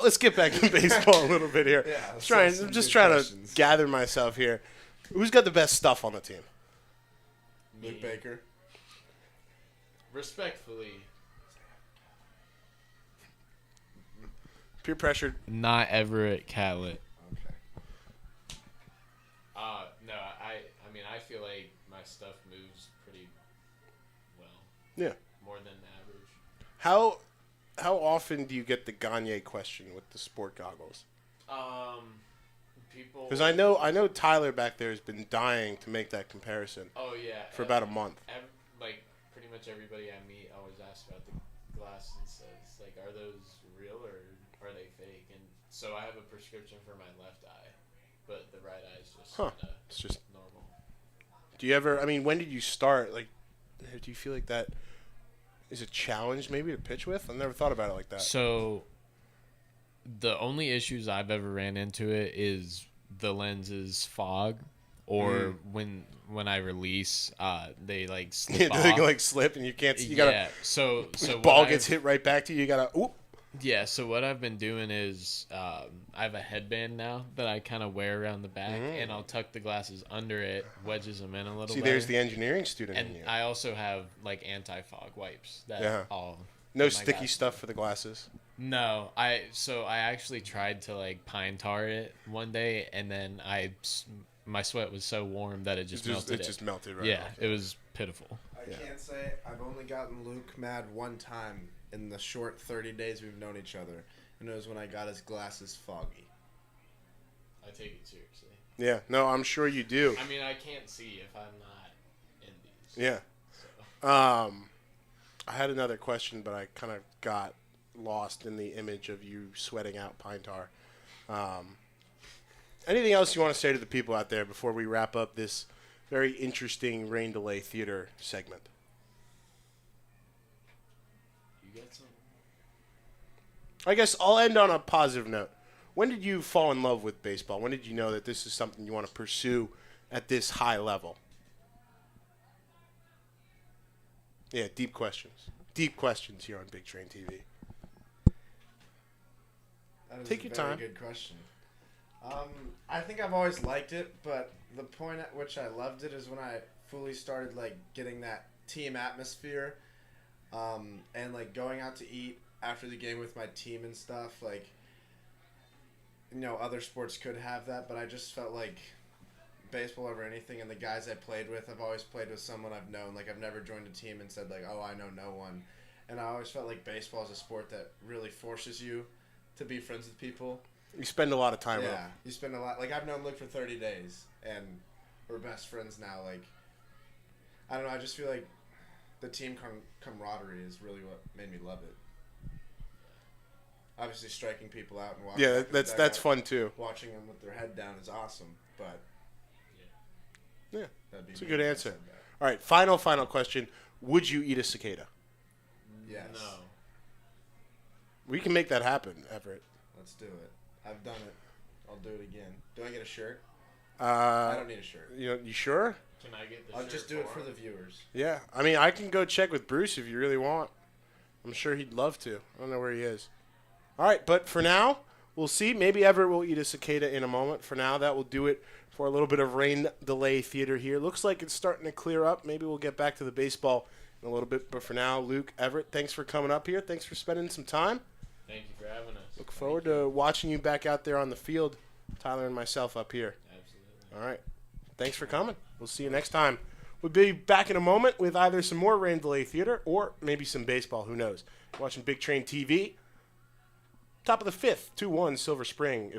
Let's get back to baseball a little bit here. Yeah, I'm let's trying. ask some I'm just good trying questions. to gather myself here. Who's got the best stuff on the team? Luke Baker. Respectfully, Peer pressured. not Everett Catlett. Okay. No, I mean I feel like my stuff moves pretty well. Yeah. more than average. How often do you get the Gagne question with the sport goggles? People. Because I know Tyler back there has been dying to make that comparison Oh yeah. for about a month. Like pretty much everybody I meet always asks about the glasses and says like, are those real or are they fake? And so I have a prescription for my left eye, but the right eye is just It's just normal. Do you ever? I mean, when did you start? Like, do you feel like that is a challenge maybe to pitch with? I've never thought about it like that. So the only issues I've ever ran into it is the lenses fog, or when I release, they like slip Yeah, they off. like slip and you can't. You gotta. Yeah. So The what ball I've- gets hit right back to you. You gotta. Oop. Yeah, so what I've been doing is I have a headband now that I kind of wear around the back, and I'll tuck the glasses under it, wedges them in a little See, better. there's the engineering student And in you. I also have like anti-fog wipes that Yeah. all No my sticky glasses. stuff for the glasses. No, I actually tried to like pine tar it one day, and then my sweat was so warm that it just melted. It just melted right yeah, off. it was pitiful. I can't say I've only gotten Luke mad one time in the short 30 days we've known each other, and it was when I got his glasses foggy. I take it seriously. Yeah. No, I'm sure you do. I mean, I can't see if I'm not in these. Yeah. So. I had another question, but I kind of got lost in the image of you sweating out pine tar. Anything else you want to say to the people out there before we wrap up this very interesting rain delay theater segment? You got some? I guess I'll end on a positive note. When did you fall in love with baseball? When did you know that this is something you want to pursue at this high level? Yeah, deep questions. Deep questions here on Big Train TV. That is Take a your very time. good question. I think I've always liked it, but the point at which I loved it is when I fully started like getting that team atmosphere, and like going out to eat after the game with my team and stuff. Like, you know, other sports could have that, but I just felt like baseball over anything, and the guys I played with, I've always played with someone I've known. Like, I've never joined a team and said like, oh, I know no one. And I always felt like baseball is a sport that really forces you to be friends with people. You spend a lot of time with Yeah, them. you spend a lot. Like, I've known Luke for 30 days, and we're best friends now. Like, I don't know. I just feel like the team camaraderie is really what made me love it. Obviously, striking people out and walking. Yeah, back to the that's dugout, fun too. Watching them with their head down is awesome, but Yeah, that'd be it's a me good if I answer. said that. All right, final question. Would you eat a cicada? Yes. No. We can make that happen, Everett. Let's do it. I've done it. I'll do it again. Do I get a shirt? I I don't need a shirt. You sure? Can I get the I'll shirt just do it for him? the viewers. Yeah. I mean, I can go check with Bruce if you really want. I'm sure he'd love to. I don't know where he is. All right, but for now, we'll see. Maybe Everett will eat a cicada in a moment. For now, that will do it for a little bit of rain delay theater here. Looks like it's starting to clear up. Maybe we'll get back to the baseball in a little bit. But for now, Luke, Everett, thanks for coming up here. Thanks for spending some time. Thank you for having us. Look forward to watching you back out there on the field, Tyler and myself up here. Absolutely. All right. Thanks for coming. We'll see you next time. We'll be back in a moment with either some more rain delay theater or maybe some baseball. Who knows? Watching Big Train TV. Top of the fifth, 2-1 Silver Spring.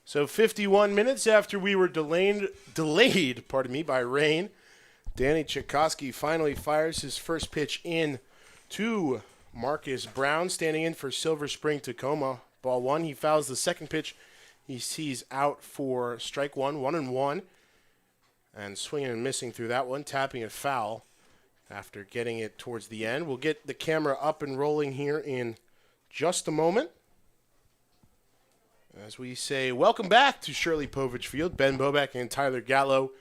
So 51 minutes after we were delayed by rain, Danny Tchaikovsky finally fires his first pitch in to Marcus Brown, standing in for Silver Spring-Takoma. Ball one, he fouls the second pitch. He sees out for strike one, 1-1. And swinging and missing through that one, tapping it foul after getting it towards the end. We'll get the camera up and rolling here in just a moment. As we say, welcome back to Shirley Povich Field. Ben Bobek and Tyler Gallo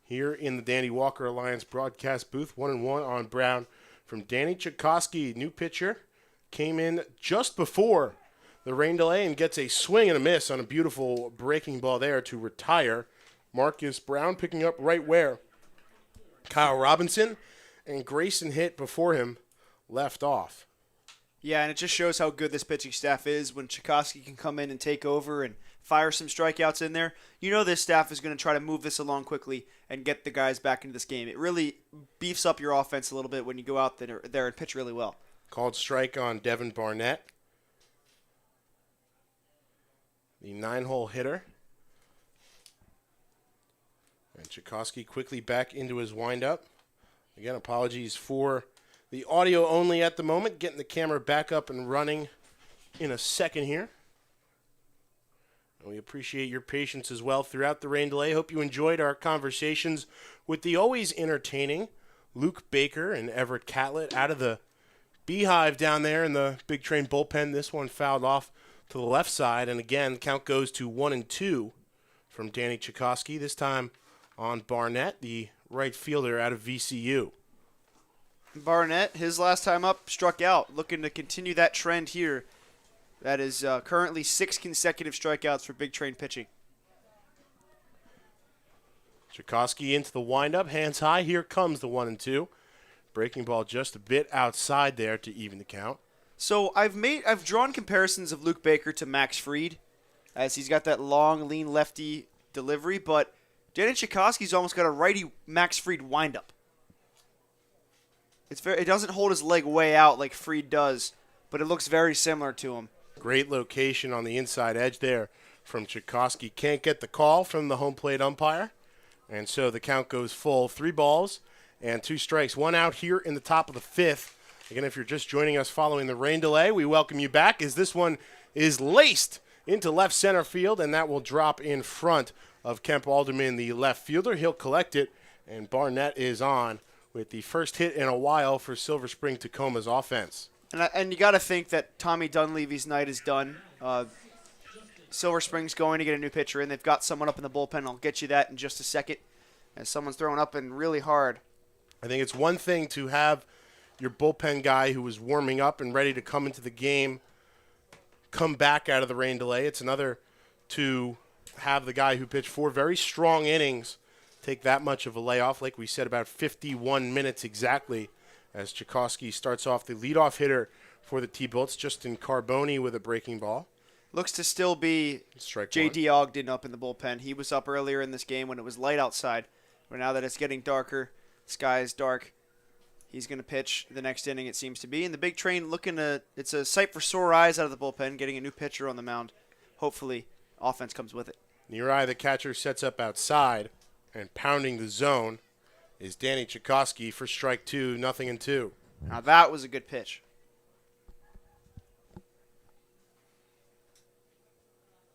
here in the Danny Walker Alliance broadcast booth. 1-1 on Brown from Danny Tchaikovsky. New pitcher came in just before the rain delay and gets a swing and a miss on a beautiful breaking ball there to retire. Marcus Brown picking up right where Kyle Robinson and Grayson hit before him left off. Yeah, and it just shows how good this pitching staff is when Tchaikovsky can come in and take over and fire some strikeouts in there. You know this staff is going to try to move this along quickly and get the guys back into this game. It really beefs up your offense a little bit when you go out there and pitch really well. Called strike on Devin Barnett, the 9-hole hitter. And Tchaikovsky quickly back into his windup. Again, apologies for the audio only at the moment. Getting the camera back up and running in a second here. And we appreciate your patience as well throughout the rain delay. Hope you enjoyed our conversations with the always entertaining Luke Baker and Everett Catlett out of the beehive down there in the Big Train bullpen. This one fouled off to the left side. And again, count goes to 1-2 from Danny Tchaikovsky. This time on Barnett, the right fielder out of VCU. Barnett, his last time up, struck out. Looking to continue that trend here. That is currently 6 consecutive strikeouts for Big Train pitching. Tchaikovsky into the windup, hands high. Here comes the 1-2. Breaking ball just a bit outside there to even the count. So I've drawn comparisons of Luke Baker to Max Fried, as he's got that long, lean lefty delivery, but Danny Tchaikovsky's almost got a righty Max Fried windup. It doesn't hold his leg way out like Fried does, but it looks very similar to him. Great location on the inside edge there from Tchaikovsky. Can't get the call from the home plate umpire, and so the count goes full. 3 balls and 2 strikes. 1 out here in the top of the 5th. Again, if you're just joining us following the rain delay, we welcome you back as this one is laced into left center field, and that will drop in front of Kemp Alderman, the left fielder. He'll collect it, and Barnett is on with the first hit in a while for Silver Spring-Takoma's offense. And you got to think that Tommy Dunleavy's night is done. Silver Spring's going to get a new pitcher in. They've got someone up in the bullpen. I'll get you that in just a second. And someone's throwing up and really hard. I think it's one thing to have your bullpen guy who was warming up and ready to come into the game come back out of the rain delay. It's another to have the guy who pitched 4 very strong innings take that much of a layoff, like we said, about 51 minutes exactly, as Tchaikovsky starts off the leadoff hitter for the T-Bolts, Justin Carboni with a breaking ball. Looks to still be J.D. Ogden up in the bullpen. He was up earlier in this game when it was light outside, but now that it's getting darker, the sky is dark, he's going to pitch the next inning, it seems to be. And the Big Train it's a sight for sore eyes out of the bullpen, getting a new pitcher on the mound. Hopefully, offense comes with it. Near the catcher sets up outside, and pounding the zone is Danny Tchaikovsky for strike 2, 0-2. Now that was a good pitch.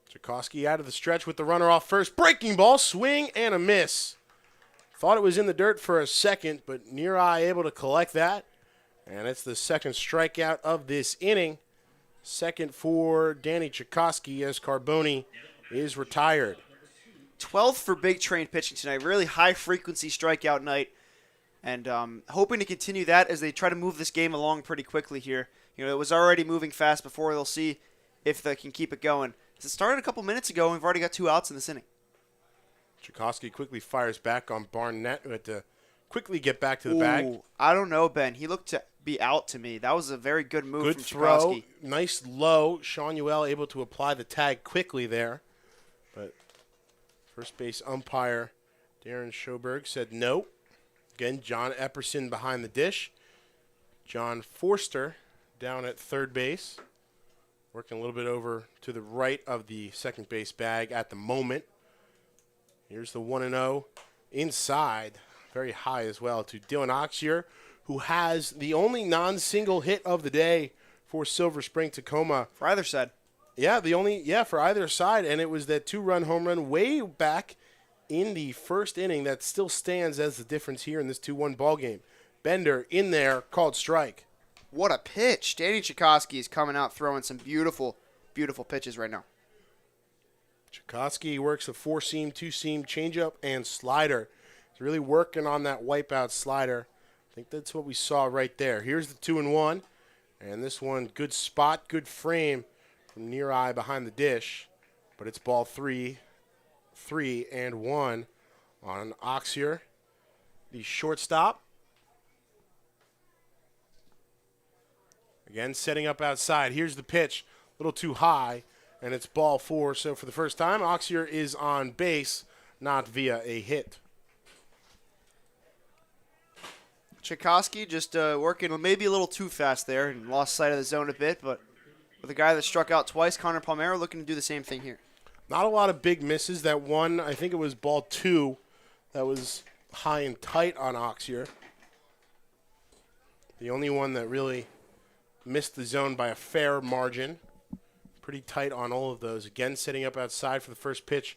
Tchaikovsky out of the stretch with the runner off first. Breaking ball, swing, and a miss. Thought it was in the dirt for a second, but Near able to collect that. And it's the second strikeout of this inning. Second for Danny Tchaikovsky as Carboni is retired. 12th for Big Train pitching tonight. Really high-frequency strikeout night. And hoping to continue that as they try to move this game along pretty quickly here. You know, it was already moving fast before. They'll see if they can keep it going. It started a couple minutes ago, and we've already got 2 outs in this inning. Tchaikovsky quickly fires back on Barnett, who had to quickly get back to the bag. I don't know, Ben. He looked to be out to me. That was a very good move good from throw, Tchaikovsky. Nice low. Sean Ewell able to apply the tag quickly there. But first base umpire Darren Schoberg said no. Again, John Epperson behind the dish. John Forster down at third base. Working a little bit over to the right of the second base bag at the moment. Here's the 1-0 inside, very high as well, to Dylan Oxier, who has the only non-single hit of the day for Silver Spring-Takoma. For either side. Yeah, for either side, and it was that 2-run home run way back in the first inning that still stands as the difference here in this 2-1 ball game. Bender in there, called strike. What a pitch. Danny Chikoski is coming out throwing some beautiful, beautiful pitches right now. Chikoski works the 4-seam, 2-seam, changeup, and slider. He's really working on that wipeout slider. I think that's what we saw right there. Here's the 2-1, and this one, good spot, good frame from near eye behind the dish, but it's ball 3-1 on Oxier, the shortstop. Again, setting up outside. Here's the pitch, a little too high, and it's ball 4. So for the first time, Oxier is on base, not via a hit. Chikoski just working maybe a little too fast there and lost sight of the zone a bit, but with a guy that struck out twice, Connor Palmero looking to do the same thing here. Not a lot of big misses. That one, I think it was ball 2, that was high and tight on Oxier. The only one that really missed the zone by a fair margin. Pretty tight on all of those. Again, setting up outside for the first pitch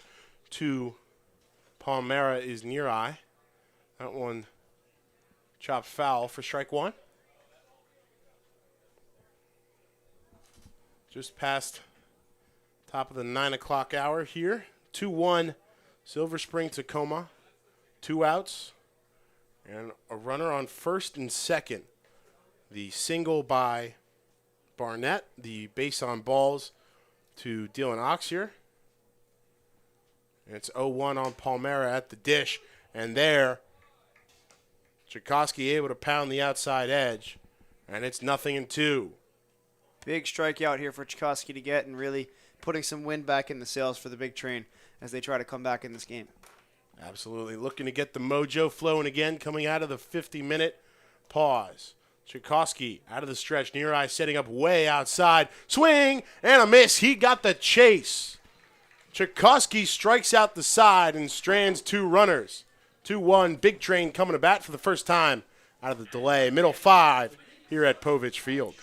to Palmera is near eye. That one chopped foul for strike 1. Just past top of the 9 o'clock hour here. 2-1 Silver Spring-Takoma. 2 outs and a runner on first and second. The single by Barnett, the base on balls to Dylan Oxier. And it's 0-1 on Palmera at the dish. And there, Chikoski able to pound the outside edge. And it's 0-2. Big strikeout here for Chikoski to get and really putting some wind back in the sails for the big train as they try to come back in this game. Absolutely. Looking to get the mojo flowing again, coming out of the 50-minute pause. Chikoski out of the stretch, near eye setting up way outside. Swing and a miss. He got the chase. Chikoski strikes out the side and strands 2 runners. 2-1, big train coming to bat for the first time out of the delay. Middle 5 here at Povich Field.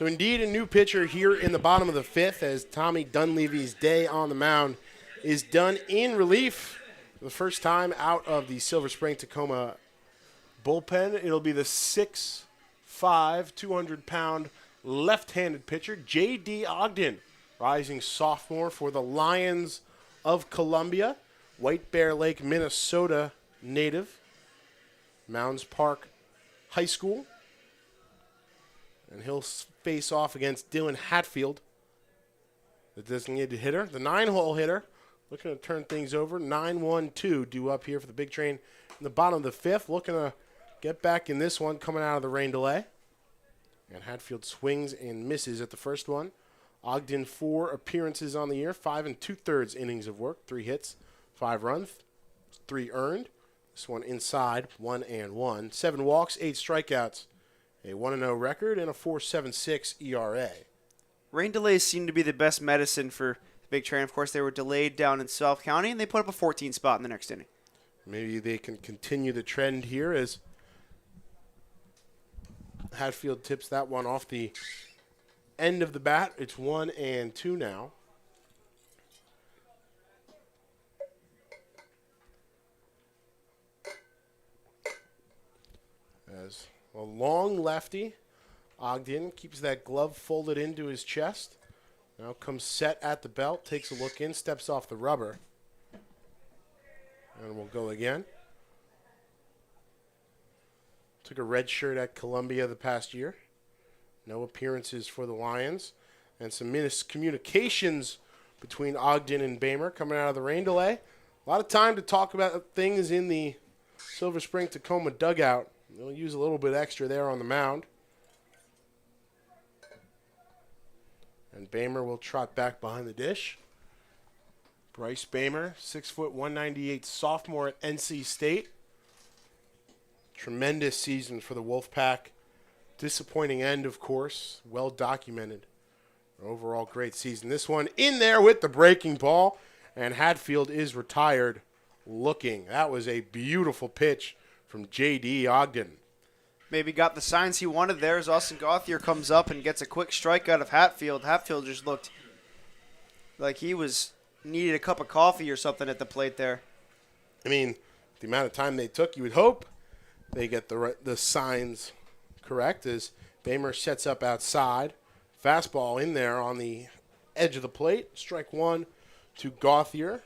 So indeed a new pitcher here in the bottom of the 5th as Tommy Dunleavy's day on the mound is done in relief for the first time out of the Silver Spring-Takoma bullpen. It'll be the 6'5", 200-pound left-handed pitcher, J.D. Ogden, rising sophomore for the Lions of Columbia, White Bear Lake, Minnesota native, Mounds Park High School. And he'll face off against Dylan Hatfield, the designated hitter, the 9-hole hitter, looking to turn things over. 9-1-2 due up here for the big train in the bottom of the 5th, looking to get back in this one coming out of the rain delay. And Hatfield swings and misses at the first one. Ogden 4 appearances on the year, 5 2/3 innings of work, 3 hits, 5 runs, 3 earned. This one inside, 1-1. 7 walks, 8 strikeouts, a 1-0 record, and a 4.76 ERA. Rain delays seem to be the best medicine for the big train. Of course, they were delayed down in South County, and they put up a 14 spot in the next inning. Maybe they can continue the trend here as Hatfield tips that one off the end of the bat. It's 1-2 now. As a long lefty, Ogden keeps that glove folded into his chest. Now comes set at the belt, takes a look in, steps off the rubber. And we'll go again. Took a red shirt at Columbia the past year. No appearances for the Lions. And some miscommunications between Ogden and Bamer coming out of the rain delay. A lot of time to talk about things in the Silver Spring-Takoma dugout. They'll use a little bit extra there on the mound. And Bamer will trot back behind the dish. Bryce Bamer, 6 foot 198 sophomore at NC State. Tremendous season for the Wolfpack. Disappointing end, of course. Well documented. Overall great season. This one in there with the breaking ball. And Hatfield is retired looking. That was a beautiful pitch from J.D. Ogden. Maybe got the signs he wanted there as Austin Gauthier comes up and gets a quick strike out of Hatfield. Hatfield just looked like he needed a cup of coffee or something at the plate there. I mean, the amount of time they took, you would hope they get the signs correct as Bamer sets up outside. Fastball in there on the edge of the plate. Strike 1 to Gauthier.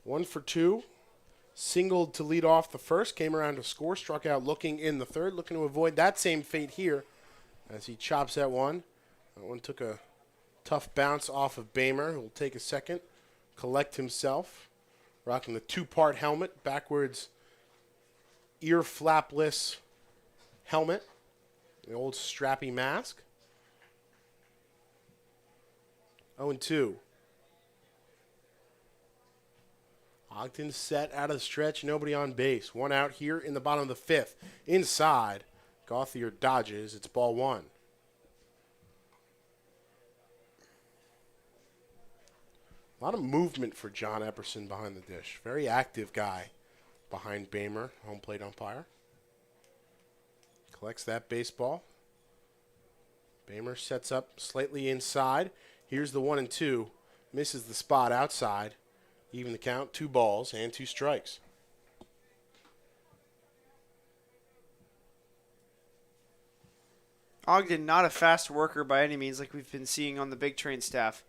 1 for 2. Singled to lead off the first, came around to score, struck out looking in the third, looking to avoid that same fate here as he chops at one. That one took a tough bounce off of Bamer, who will take a second, collect himself, rocking the 2-part helmet, backwards ear flapless helmet, the old strappy mask. 0-2. Ogden set out of the stretch, nobody on base. 1 out here in the bottom of the 5th. Inside, Gauthier dodges. It's ball 1. A lot of movement for John Epperson behind the dish. Very active guy behind Bamer, home plate umpire. Collects that baseball. Bamer sets up slightly inside. Here's the 1-2. Misses the spot outside. Even the count, 2 balls and 2 strikes. Ogden, not a fast worker by any means like we've been seeing on the big train staff.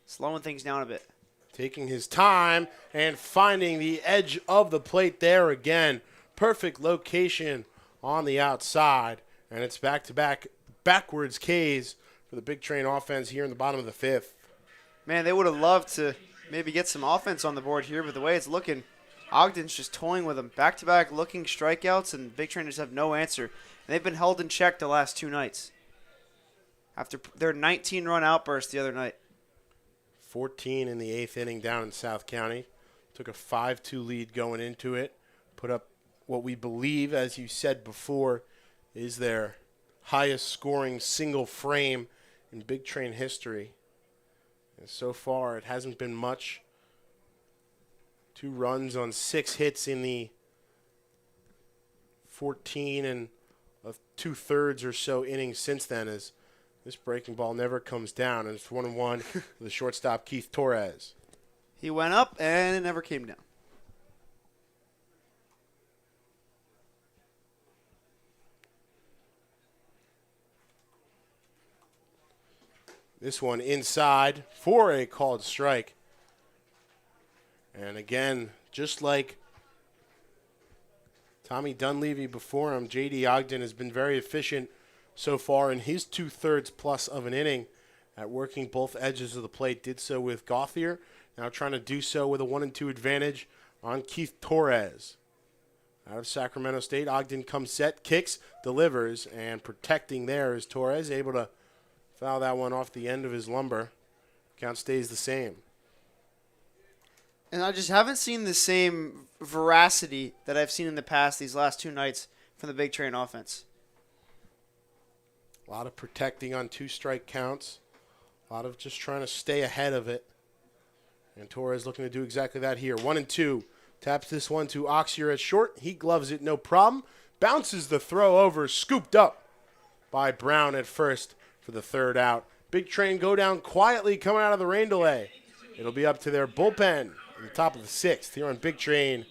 Slowing things down a bit. Taking his time and finding the edge of the plate there again. Perfect location on the outside. And it's back-to-back backwards Ks for the big train offense here in the bottom of the 5th. Man, they would have loved to maybe get some offense on the board here, but the way it's looking, Ogden's just toying with them. Back-to-back looking strikeouts, and Big Train just have no answer. And they've been held in check the last 2 nights. After their 19-run outburst the other night. 14 in the 8th inning down in South County. Took a 5-2 lead going into it. Put up what we believe, as you said before, is their highest scoring single frame in Big Train history. And so far, it hasn't been much. 2 runs on 6 hits in the 14 and 2/3 or so innings since then as This breaking ball never comes down, and it's 1-1 for the shortstop, Keith Torres. He went up, and it never came down. This one inside for a called strike. And again, just like Tommy Dunleavy before him, J.D. Ogden has been very efficient so far in his 2/3 plus of an inning at working both edges of the plate. Did so with Gauthier, now trying to do so with a 1-2 advantage on Keith Torres. Out of Sacramento State, Ogden comes set, kicks, delivers, and protecting there is Torres, able to foul that one off the end of his lumber. Count stays the same. And I just haven't seen the same veracity that I've seen in the past these last 2 nights from the Big Train offense. A lot of protecting on 2 strike counts. A lot of just trying to stay ahead of it. And Torres looking to do exactly that here. 1-2. Taps this one to Oxier at short. He gloves it, no problem. Bounces the throw over, scooped up by Brown at first for the 3rd out. Big Train go down quietly coming out of the rain delay. It'll be up to their bullpen at the top of the 6th here on Big Train.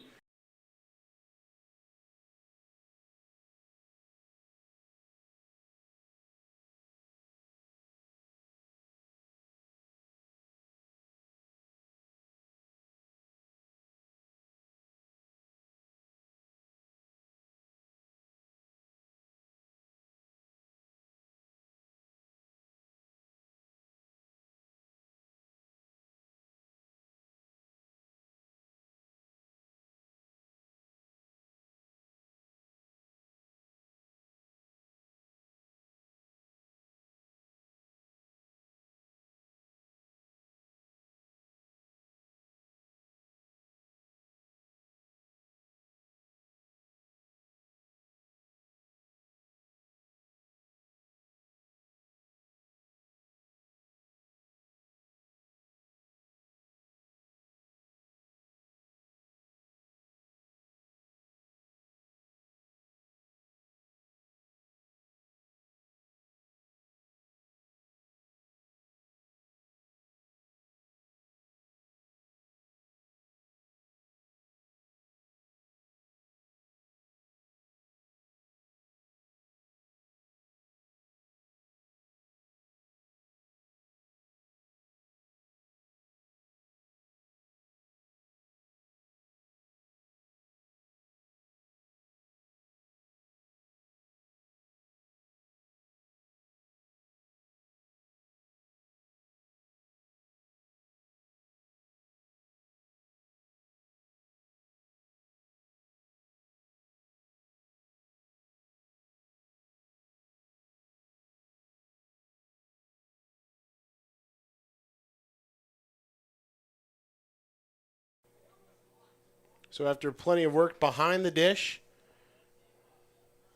So after plenty of work behind the dish,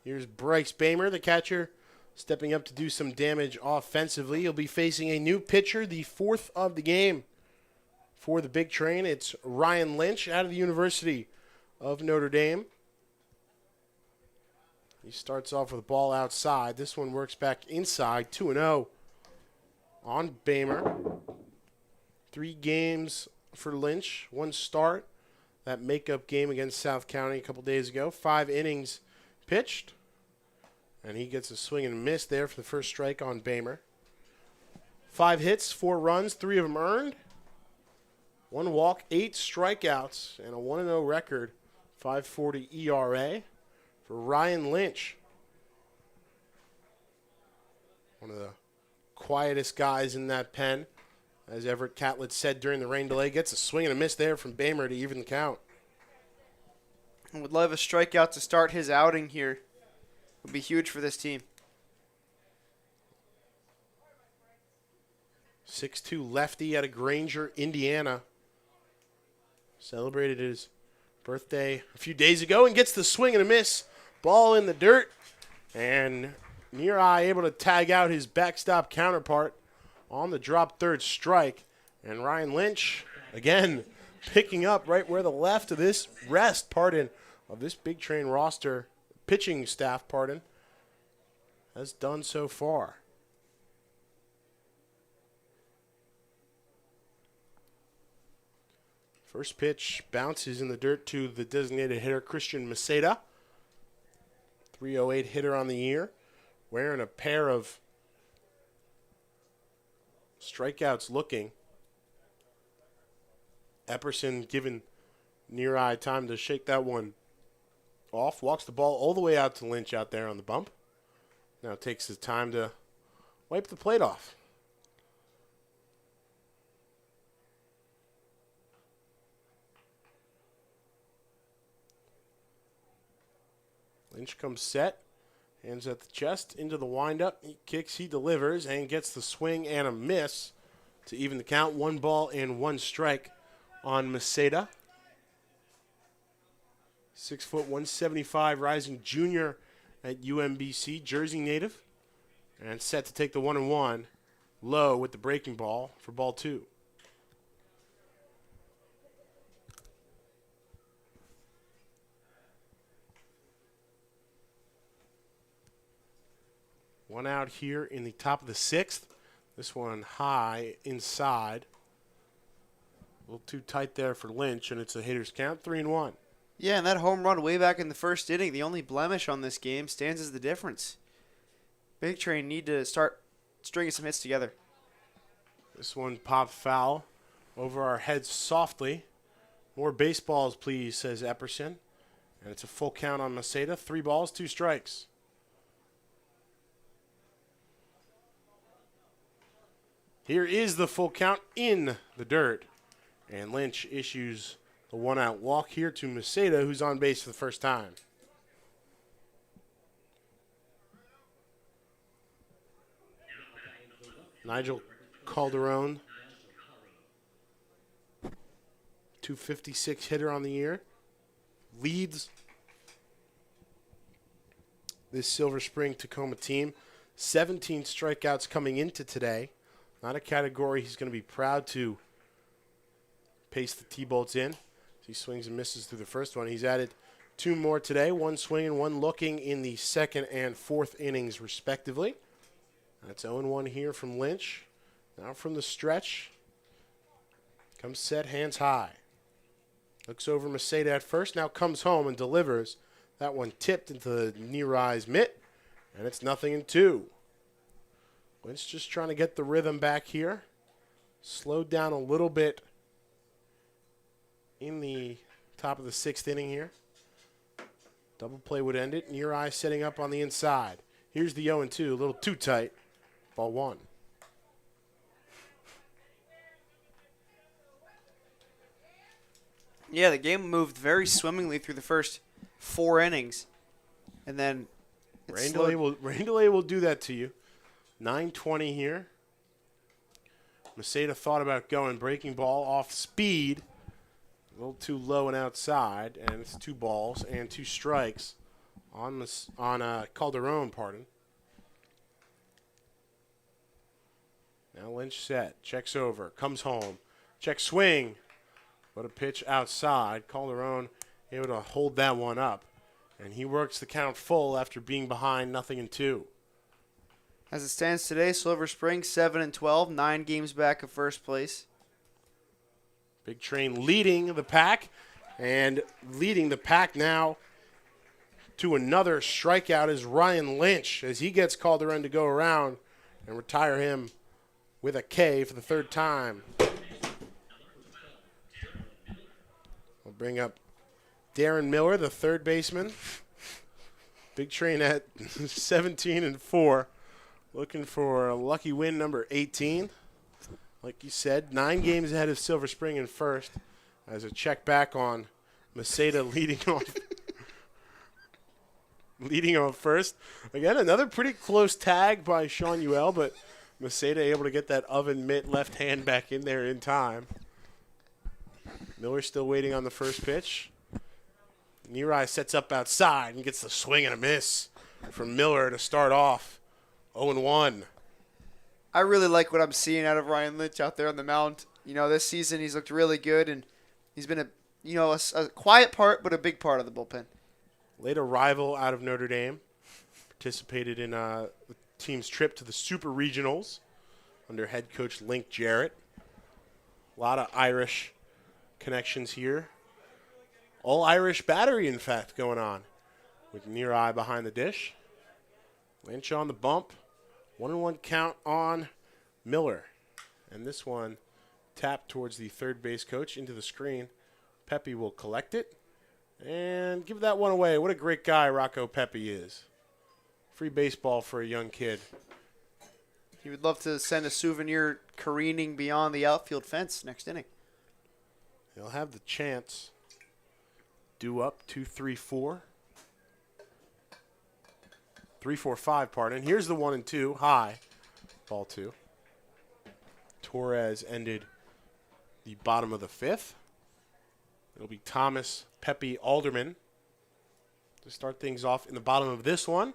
here's Bryce Bamer, the catcher, stepping up to do some damage offensively. He'll be facing a new pitcher, the 4th of the game for the Big Train. It's Ryan Lynch out of the University of Notre Dame. He starts off with a ball outside. This one works back inside, 2-0 on Bamer. 3 games for Lynch, 1 start. That makeup game against South County a couple days ago. 5 innings pitched. And he gets a swing and a miss there for the first strike on Bamer. 5 hits, 4 runs, 3 of them earned. 1 walk, 8 strikeouts, and a 1-0 record. 5.40 ERA for Ryan Lynch. One of the quietest guys in that pen. As Everett Catlett said during the rain delay, gets a swing and a miss there from Bamer to even the count. And would love a strikeout to start his outing here. Would be huge for this team. 6'2 lefty out of Granger, Indiana. Celebrated his birthday a few days ago and gets the swing and a miss. Ball in the dirt. And near eye able to tag out his backstop counterpart on the drop 3rd strike. And Ryan Lynch, again, picking up right where the left of this of this Big Train roster, pitching staff, has done so far. First pitch bounces in the dirt to the designated hitter, Christian Maceda. 308 hitter on the year. Wearing a pair of strikeouts looking. Epperson giving Near-Eye time to shake that one off. Walks the ball all the way out to Lynch out there on the bump. Now takes his time to wipe the plate off. Lynch comes set. Hands at the chest, into the windup. He kicks, he delivers, and gets the swing and a miss to even the count. 1 ball and 1 strike on Maceda. 6 foot 175 rising junior at UMBC, Jersey native. And set to take the 1-1. Low with the breaking ball for ball 2. One out here in the top of the 6th. This one high inside. A little too tight there for Lynch, and it's a hitter's count, 3-1. Yeah, and that home run way back in the first inning, the only blemish on this game, stands as the difference. Big Train need to start stringing some hits together. This one popped foul over our heads softly. More baseballs, please, says Epperson. And it's a full count on Maceda. 3 balls, 2 strikes. Here is the full count in the dirt. And Lynch issues the 1-out walk here to Maceda, who's on base for the first time. Nigel Calderon, 256 hitter on the year, leads this Silver Spring-Takoma team. 17 strikeouts coming into today. Not a category he's going to be proud to pace the T-Bolts in. He swings and misses through the first one. He's added 2 more today, 1 swinging, 1 looking in the 2nd and 4th innings, respectively. That's 0-1 here from Lynch. Now from the stretch. Comes set, hands high. Looks over Maceda at first, now comes home and delivers. That one tipped into the Near-Eye's mitt, and it's 0-2. Lynch just trying to get the rhythm back here. Slowed down a little bit in the top of the 6th inning here. Double play would end it. Near-Eye setting up on the inside. Here's the 0-2, a little too tight. Ball 1. Yeah, the game moved very swimmingly through the first 4 innings. And then Rain delay will do that to you. 9:20 here. Maceda thought about going. Breaking ball off speed. A little too low and outside. And it's 2 balls and 2 strikes on Calderon, pardon. Now Lynch set. Checks over. Comes home. Check swing. But a pitch outside. Calderon able to hold that one up. And he works the count full after being behind 0-2. as it stands today, Silver Spring 7-12, 9 games back of first place. Big Train leading the pack, and leading the pack now to another strikeout is Ryan Lynch, as he gets Calderon to go around and retire him with a K for the 3rd time. We'll bring up Darren Miller, the 3rd baseman. Big Train at 17-4, looking for a lucky win number 18. Like you said, 9 games ahead of Silver Spring in first, as a check back on Maceda leading off first. Again, another pretty close tag by Sean Uell, but Maceda able to get that oven mitt left hand back in there in time. Miller still waiting on the first pitch. Near-Eye sets up outside and gets the swing and a miss from Miller to start off. 0-1. I really like what I'm seeing out of Ryan Lynch out there on the mound. You know, this season he's looked really good, and he's been a quiet part, but a big part of the bullpen. Late arrival out of Notre Dame. Participated in the team's trip to the Super Regionals under head coach Link Jarrett. A lot of Irish connections here. All Irish battery, in fact, going on with near eye behind the dish. Lynch on the bump. 1-1 count on Miller. And this one tapped towards the third base coach into the screen. Pepe will collect it and give that one away. What a great guy Rocco Pepe is. Free baseball for a young kid. He would love to send a souvenir careening beyond the outfield fence next inning. He'll have the chance. Due up 2-3-4. 3-4-5, pardon. Here's the 1-2. High. Ball 2. Torres ended the bottom of the 5th. It'll be Thomas, Pepe, Alderman to start things off in the bottom of this one.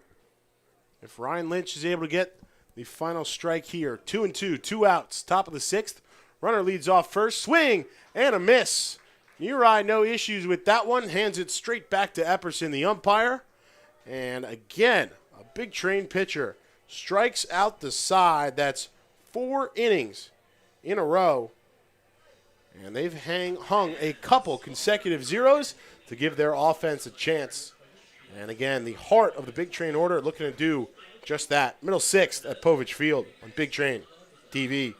If Ryan Lynch is able to get the final strike here, 2-2, 2 outs, top of the 6th. Runner leads off first. Swing and a miss. Uri, no issues with that one. Hands it straight back to Epperson, the umpire. And again, a big train pitcher strikes out the side. That's 4 innings in a row. And they've hung a couple consecutive zeros to give their offense a chance. And again, the heart of the Big Train order looking to do just that. Middle 6th at Povich Field on Big Train TV.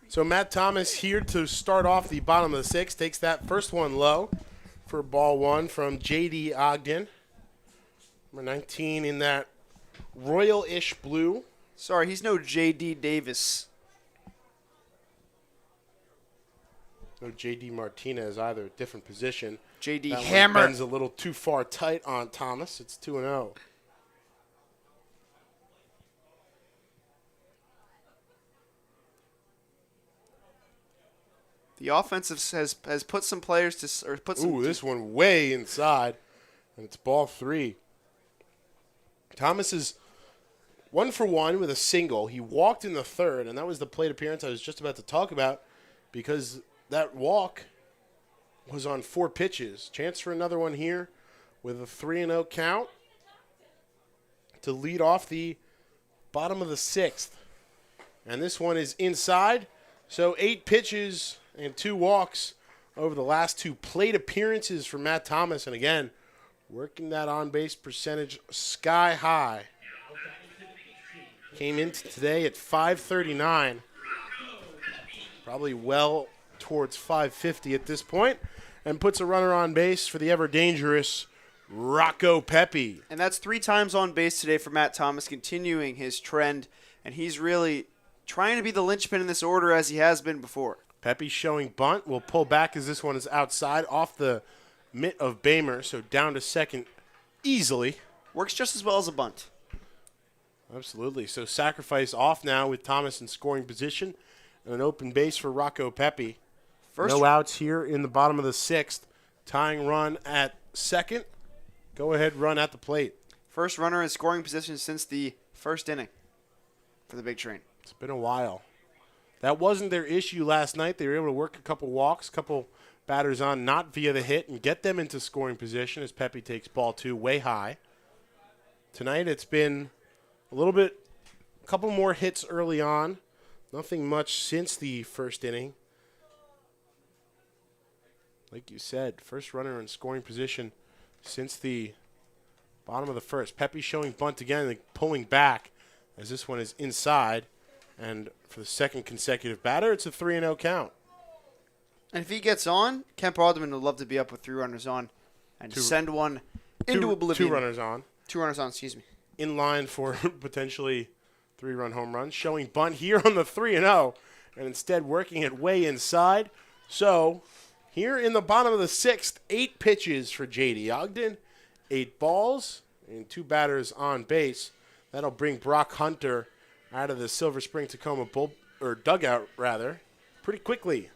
So Matt Thomas here to start off the bottom of the 6th. Takes that first one low for ball 1 from J.D. Ogden. Number 19 in that royal-ish blue. Sorry, he's no J.D. Davis. No J.D. Martinez either, different position. J.D. That one Hammer. bends a little too far tight on Thomas. It's 2-0. The offense has put some players to or put some. Ooh, this one way inside, and it's ball 3. Thomas is 1 for 1 with a single. He walked in the 3rd, and that was the plate appearance I was just about to talk about because that walk was on 4 pitches. Chance for another one here with a 3-0 count to lead off the bottom of the 6th. And this one is inside, so 8 pitches and 2 walks over the last 2 plate appearances for Matt Thomas. And again, working that on-base percentage sky high. Came into today at .539. Probably well towards .550 at this point. And puts a runner on base for the ever-dangerous Rocco Pepe. And that's 3 times on base today for Matt Thomas, continuing his trend. And he's really trying to be the linchpin in this order as he has been before. Pepe showing bunt. Will pull back as this one is outside off the mitt of Bamer, so down to second easily. Works just as well as a bunt. Absolutely. So sacrifice off now with Thomas in scoring position and an open base for Rocco Pepe. No outs here in the bottom of the 6th. Tying run at second. Go ahead, run at the plate. First runner in scoring position since the first inning for the Big Train. It's been a while. That wasn't their issue last night. They were able to work a couple walks, couple batters on, not via the hit, and get them into scoring position as Pepe takes ball 2 way high. Tonight it's been a couple more hits early on. Nothing much since the first inning. Like you said, first runner in scoring position since the bottom of the first. Pepe showing bunt again, like pulling back as this one is inside. And for the second consecutive batter, it's a 3-0 count. And if he gets on, Kemp Alderman would love to be up with 3 runners on and send one into oblivion. 2 runners on. 2 runners on, excuse me. In line for potentially 3-run home runs. Showing bunt here on the 3-0 and instead working it way inside. So here in the bottom of the 6th, 8 pitches for J.D. Ogden, 8 balls, and 2 batters on base. That'll bring Brock Hunter out of the Silver Spring-Takoma dugout, pretty quickly.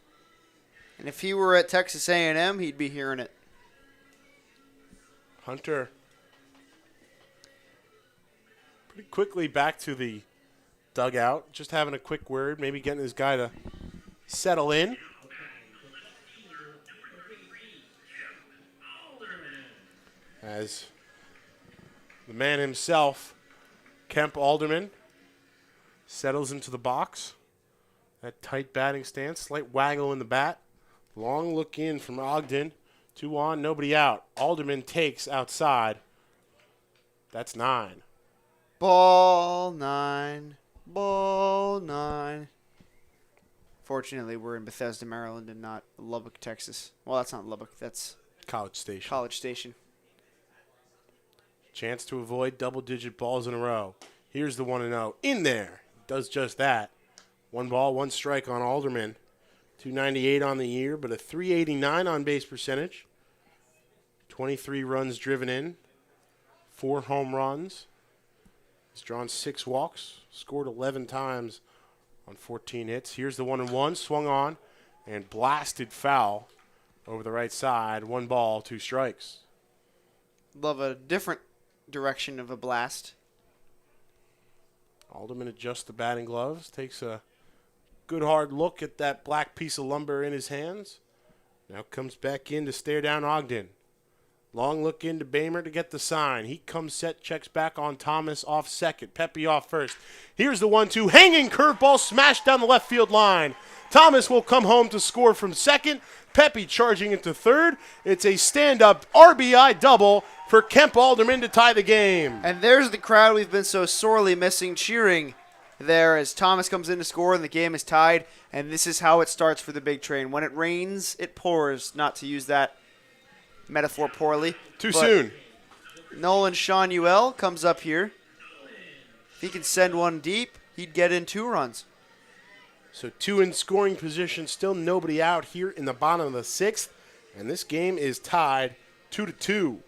And if he were at Texas A&M, he'd be hearing it. Hunter pretty quickly back to the dugout, just having a quick word, maybe getting his guy to settle in. As the man himself, Kemp Alderman, settles into the box. That tight batting stance, slight waggle in the bat. Long look in from Ogden. 2 on, nobody out. Alderman takes outside. That's 9. Ball 9. Ball 9. Fortunately, we're in Bethesda, Maryland, and not Lubbock, Texas. Well, that's not Lubbock. That's College Station. College Station. Chance to avoid double-digit balls in a row. Here's the 1-0. In there. Does just that. 1 ball, 1 strike on Alderman. 298 on the year, but a 389 on base percentage. 23 runs driven in. 4 home runs. He's drawn 6 walks. Scored 11 times on 14 hits. Here's the 1-1. Swung on and blasted foul over the right side. 1 ball, 2 strikes. Love a different direction of a blast. Alderman adjusts the batting gloves, takes a good hard look at that black piece of lumber in his hands. Now comes back in to stare down Ogden. Long look into Bamer to get the sign. He comes set, checks back on Thomas off second. Pepe off first. Here's the 1-2. Hanging curveball smashed down the left field line. Thomas will come home to score from second. Pepe charging into third. It's a stand-up RBI double for Kemp Alderman to tie the game. And there's the crowd we've been so sorely missing cheering there as Thomas comes in to score and the game is tied. And this is how it starts for the big train. When it rains, it pours, not to use that metaphor poorly. Too soon. Nolan Shanuel comes up here. If he can send one deep, he'd get in 2 runs. So 2 in scoring position, still nobody out here in the bottom of the 6th. And this game is tied 2-2.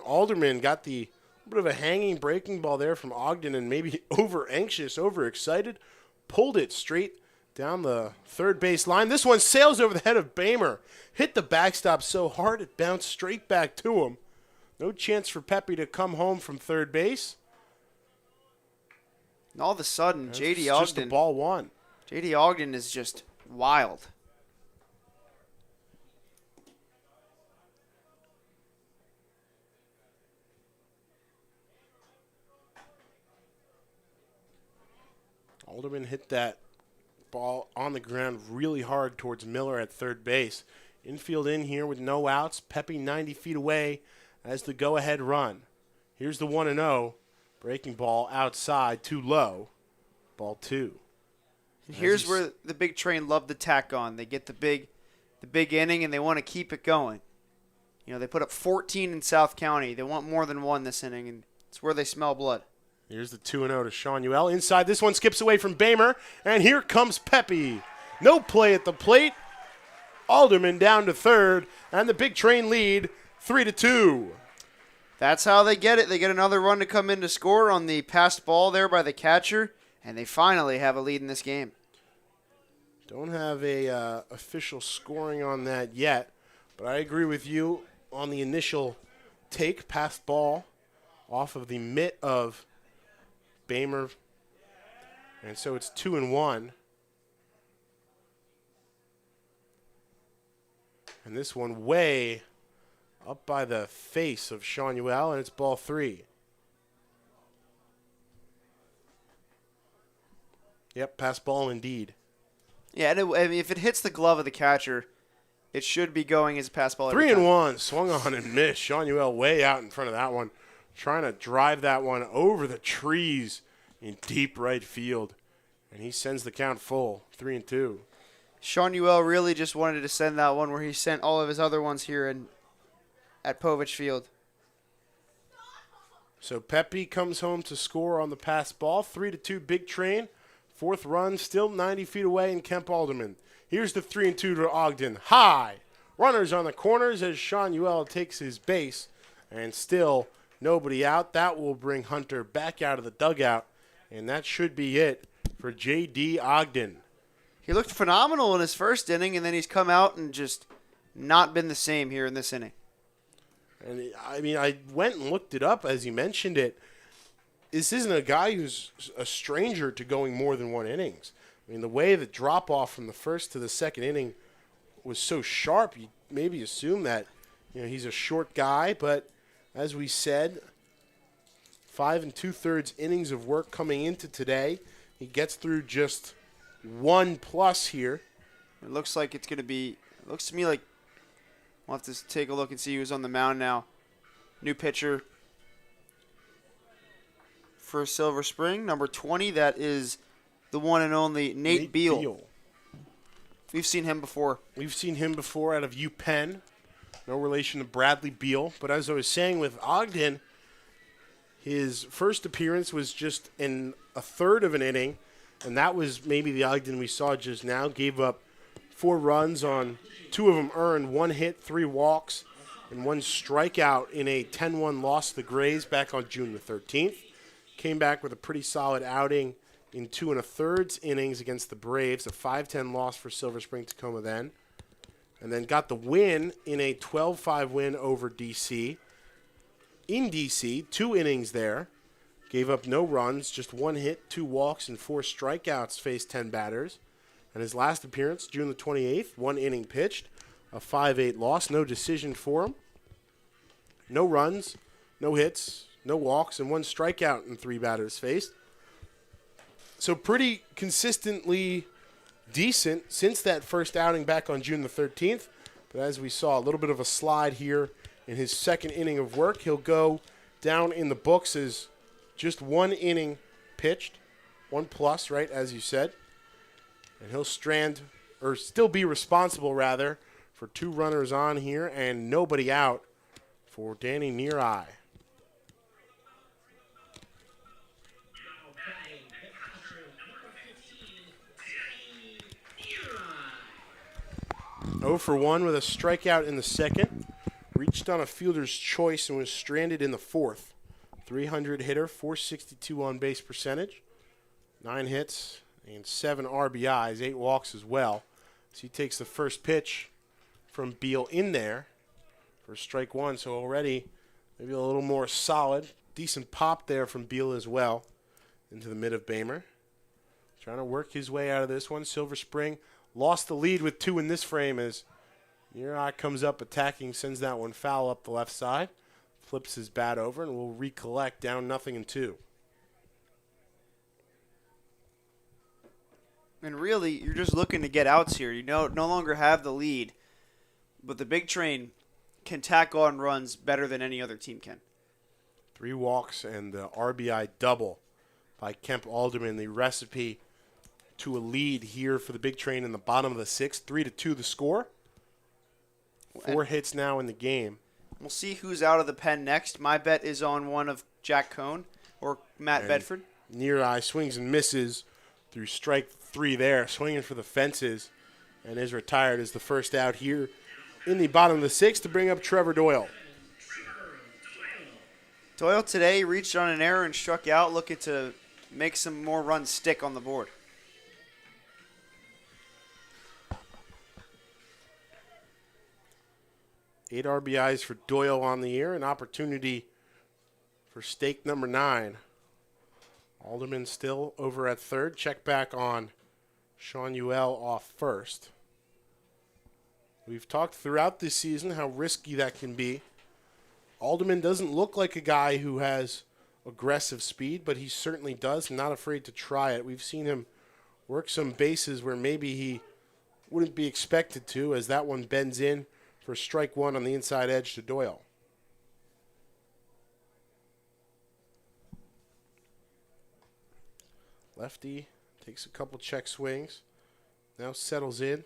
Alderman got the bit of a hanging breaking ball there from Ogden and maybe over-anxious, over-excited. Pulled it straight down the third base line. This one sails over the head of Bamer. Hit the backstop so hard it bounced straight back to him. No chance for Pepe to come home from third base. And all of a sudden, J.D. Just the Ogden. ball 1. J.D. Ogden is just wild. Alderman hit that ball on the ground really hard towards Miller at third base. Infield in here with no outs. Pepe 90 feet away as the go-ahead run. Here's the 1-0. Breaking ball outside, too low. Ball 2. Here's where the big train love to tack on. They get the big inning and they want to keep it going. You know, they put up 14 in South County. They want more than 1 this inning, and it's where they smell blood. Here's the 2-0 to Shanuel. Inside, this one skips away from Bamer, and here comes Pepe. No play at the plate. Alderman down to third, and the big train lead 3-2. That's how they get it. They get another run to come in to score on the passed ball there by the catcher, and they finally have a lead in this game. Don't have a official scoring on that yet, but I agree with you on the initial take, passed ball off of the mitt of Bamer, and so it's 2-1. And this one way up by the face of Sean Uell, and it's ball 3. Yep, pass ball indeed. Yeah, and I mean, if it hits the glove of the catcher, it should be going as a pass ball. 3-1, swung on and missed. Sean Uell way out in front of that one, trying to drive that one over the trees in deep right field. And he sends the count full, 3-2. Sean Uell really just wanted to send that one where he sent all of his other ones here at Povich Field. So Pepe comes home to score on the pass ball, 3-2 Big Train. Fourth run, still 90 feet away in Kemp Alderman. Here's the 3-2 to Ogden. High. Runners on the corners as Sean Uell takes his base. And still nobody out. That will bring Hunter back out of the dugout. And that should be it for J.D. Ogden. He looked phenomenal in his first inning, and then he's come out and just not been the same here in this inning. And I mean, I went and looked it up as you mentioned it. This isn't a guy who's a stranger to going more than one innings. I mean, the way the drop-off from the first to the second inning was so sharp, you maybe assume that, he's a short guy. But as we said, 5 2/3 innings of work coming into today. He gets through just 1+ here. It looks like it's going to be – it looks to me like we'll have to take a look and see who's on the mound now. New pitcher for Silver Spring, number 20. That is the one and only Nate Beal. We've seen him before. We've seen him before out of UPenn. No relation to Bradley Beal. But as I was saying with Ogden, his first appearance was just in a third of an inning, and that was maybe the Ogden we saw just now. Gave up 4 runs on 2 of them earned, 1 hit, 3 walks, and 1 strikeout in a 10-1 loss to the Grays back on June the 13th. Came back with a pretty solid outing in 2 1/3 innings against the Braves, a 5-10 loss for Silver Spring-Takoma then. And then got the win in a 12-5 win over D.C. In D.C., 2 innings there. Gave up no runs, just 1 hit, 2 walks, and 4 strikeouts, faced 10 batters. And his last appearance, June the 28th, 1 inning pitched, a 5-8 loss, no decision for him. No runs, no hits, no walks, and 1 strikeout in 3 batters faced. So pretty consistently decent since that first outing back on June the 13th. But as we saw, a little bit of a slide here in his second inning of work. He'll go down in the books as just 1 inning pitched, 1+, right, as you said. And he'll still be responsible, rather, for 2 runners on here and nobody out for Danny Neareye. Oh for 1 with a strikeout in the second. Reached on a fielder's choice and was stranded in the fourth. 300 hitter, 462 on base percentage, 9 hits and 7 RBIs, 8 walks as well. So he takes the first pitch from Beal in there for strike 1. So already maybe a little more solid. Decent pop there from Beal as well into the mid of Bamer. Trying to work his way out of this one. Silver Spring lost the lead with 2 in this frame as Neareye comes up attacking, sends that one foul up the left side. Flips his bat over and will recollect down 0-2. And really, you're just looking to get outs here. You no longer have the lead, but the Big Train can tack on runs better than any other team can. 3 walks and the RBI double by Kemp Alderman, the recipe to a lead here for the Big Train in the bottom of the 6th. 3-2 the score. 4 hits now in the game. We'll see who's out of the pen next. My bet is on one of Jack Cohn or Matt Bedford. Neareye swings and misses through strike 3 there, swinging for the fences, and is retired as the first out here in the bottom of the 6th to bring up Trevor Doyle. Doyle today reached on an error and struck out, looking to make some more runs stick on the board. Eight RBIs for Doyle on the year, an opportunity for stake number 9. Alderman still over at third. Check back on Sean Uell off first. We've talked throughout this season how risky that can be Alderman doesn't look like a guy who has aggressive speed, but he certainly does. Not afraid to try it. We've seen him work some bases where maybe he wouldn't be expected to, as that one bends in for strike one on the inside edge to Doyle. Lefty takes a couple check swings. Now settles in.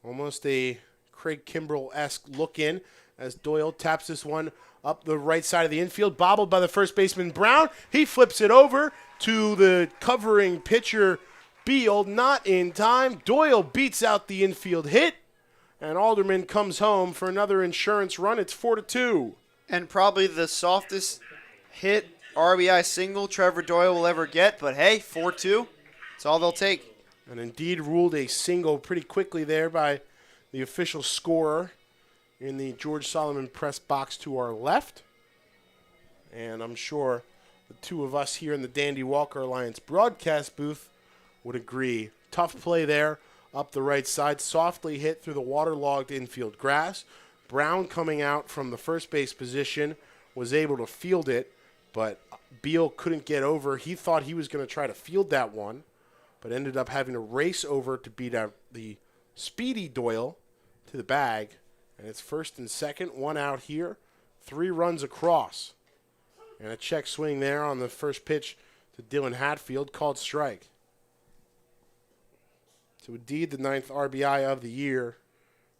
Almost a Craig Kimbrell-esque look in as Doyle taps this one up the right side of the infield, bobbled by the first baseman Brown. He flips it over to the covering pitcher Beal, not in time. Doyle beats out the infield hit, and Alderman comes home for another insurance run. It's 4-2. And probably the softest hit RBI single Trevor Doyle will ever get, but hey, 4-2. That's all they'll take. And indeed ruled a single pretty quickly there by the official scorer in the George Solomon press box to our left. And I'm sure the two of us here in the Dandy Walker Alliance broadcast booth would agree. Tough play there up the right side, softly hit through the waterlogged infield grass. Brown, coming out from the first base position, was able to field it, but Beal couldn't get over. He thought he was going to try to field that one, but ended up having to race over to beat out the speedy Doyle to the bag. And it's first and second, one out here, 3 runs across. And a check swing there on the first pitch to Dylan Hatfield, called strike. So indeed the 9th RBI of the year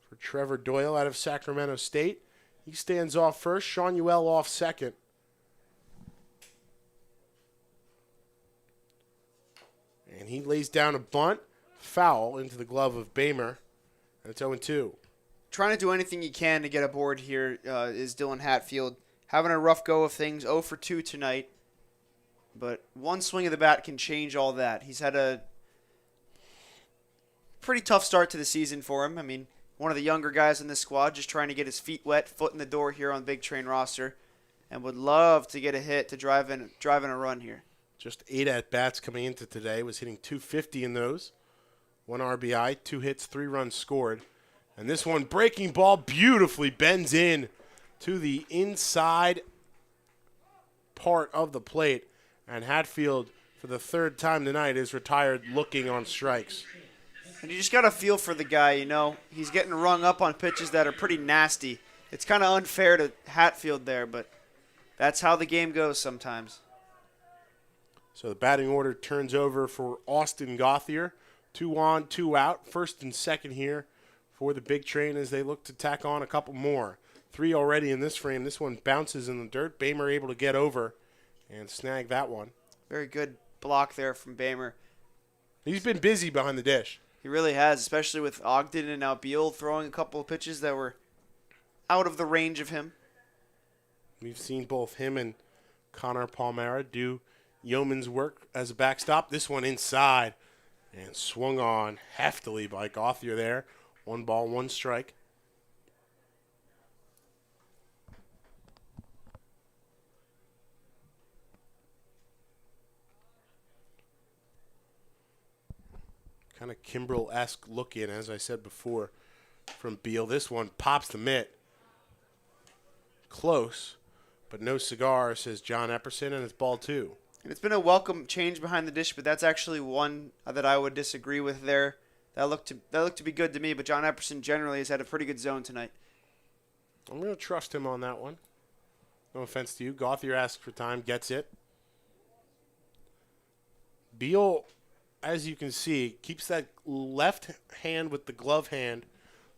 for Trevor Doyle out of Sacramento State. He stands off first, Sean Ewell off second. And he lays down a bunt, foul into the glove of Bamer, and it's 0-2. Trying to do anything he can to get aboard here is Dylan Hatfield. Having a rough go of things, 0 for 2 tonight. But one swing of the bat can change all that. He's had a pretty tough start to the season for him. I mean, one of the younger guys in this squad, just trying to get his feet wet, foot in the door here on Big Train roster, and would love to get a hit to drive in a run here. Just 8 at-bats coming into today, was hitting .250 in those. 1 RBI, 2 hits, 3 runs scored. And this one, breaking ball, beautifully bends in to the inside part of the plate. And Hatfield, for the 3rd time tonight, is retired looking on strikes. And you just got to feel for the guy, you know. He's getting rung up on pitches that are pretty nasty. It's kind of unfair to Hatfield there, but that's how the game goes sometimes. So the batting order turns over for Austin Gauthier. 2 on, 2 out. First and second here for the Big Train as they look to tack on a couple more. 3 already in this frame. This one bounces in the dirt. Bamer able to get over and snag that one. Very good block there from Bamer. He's been busy behind the dish. He really has, especially with Ogden and now Beal throwing a couple of pitches that were out of the range of him. We've seen both him and Connor Palmera do yeoman's work as a backstop. This one inside and swung on heftily by Gauthier there. 1 ball, 1 strike. Kind of Kimbrell-esque look in, as I said before, from Beal. This one pops the mitt. Close, but no cigar, says John Epperson, and it's ball 2. And it's been a welcome change behind the dish, but that's actually one that I would disagree with there. That looked to be good to me, but John Epperson generally has had a pretty good zone tonight. I'm going to trust him on that one. No offense to you. Gauthier asks for time, gets it. Beal, as you can see, keeps that left hand with the glove hand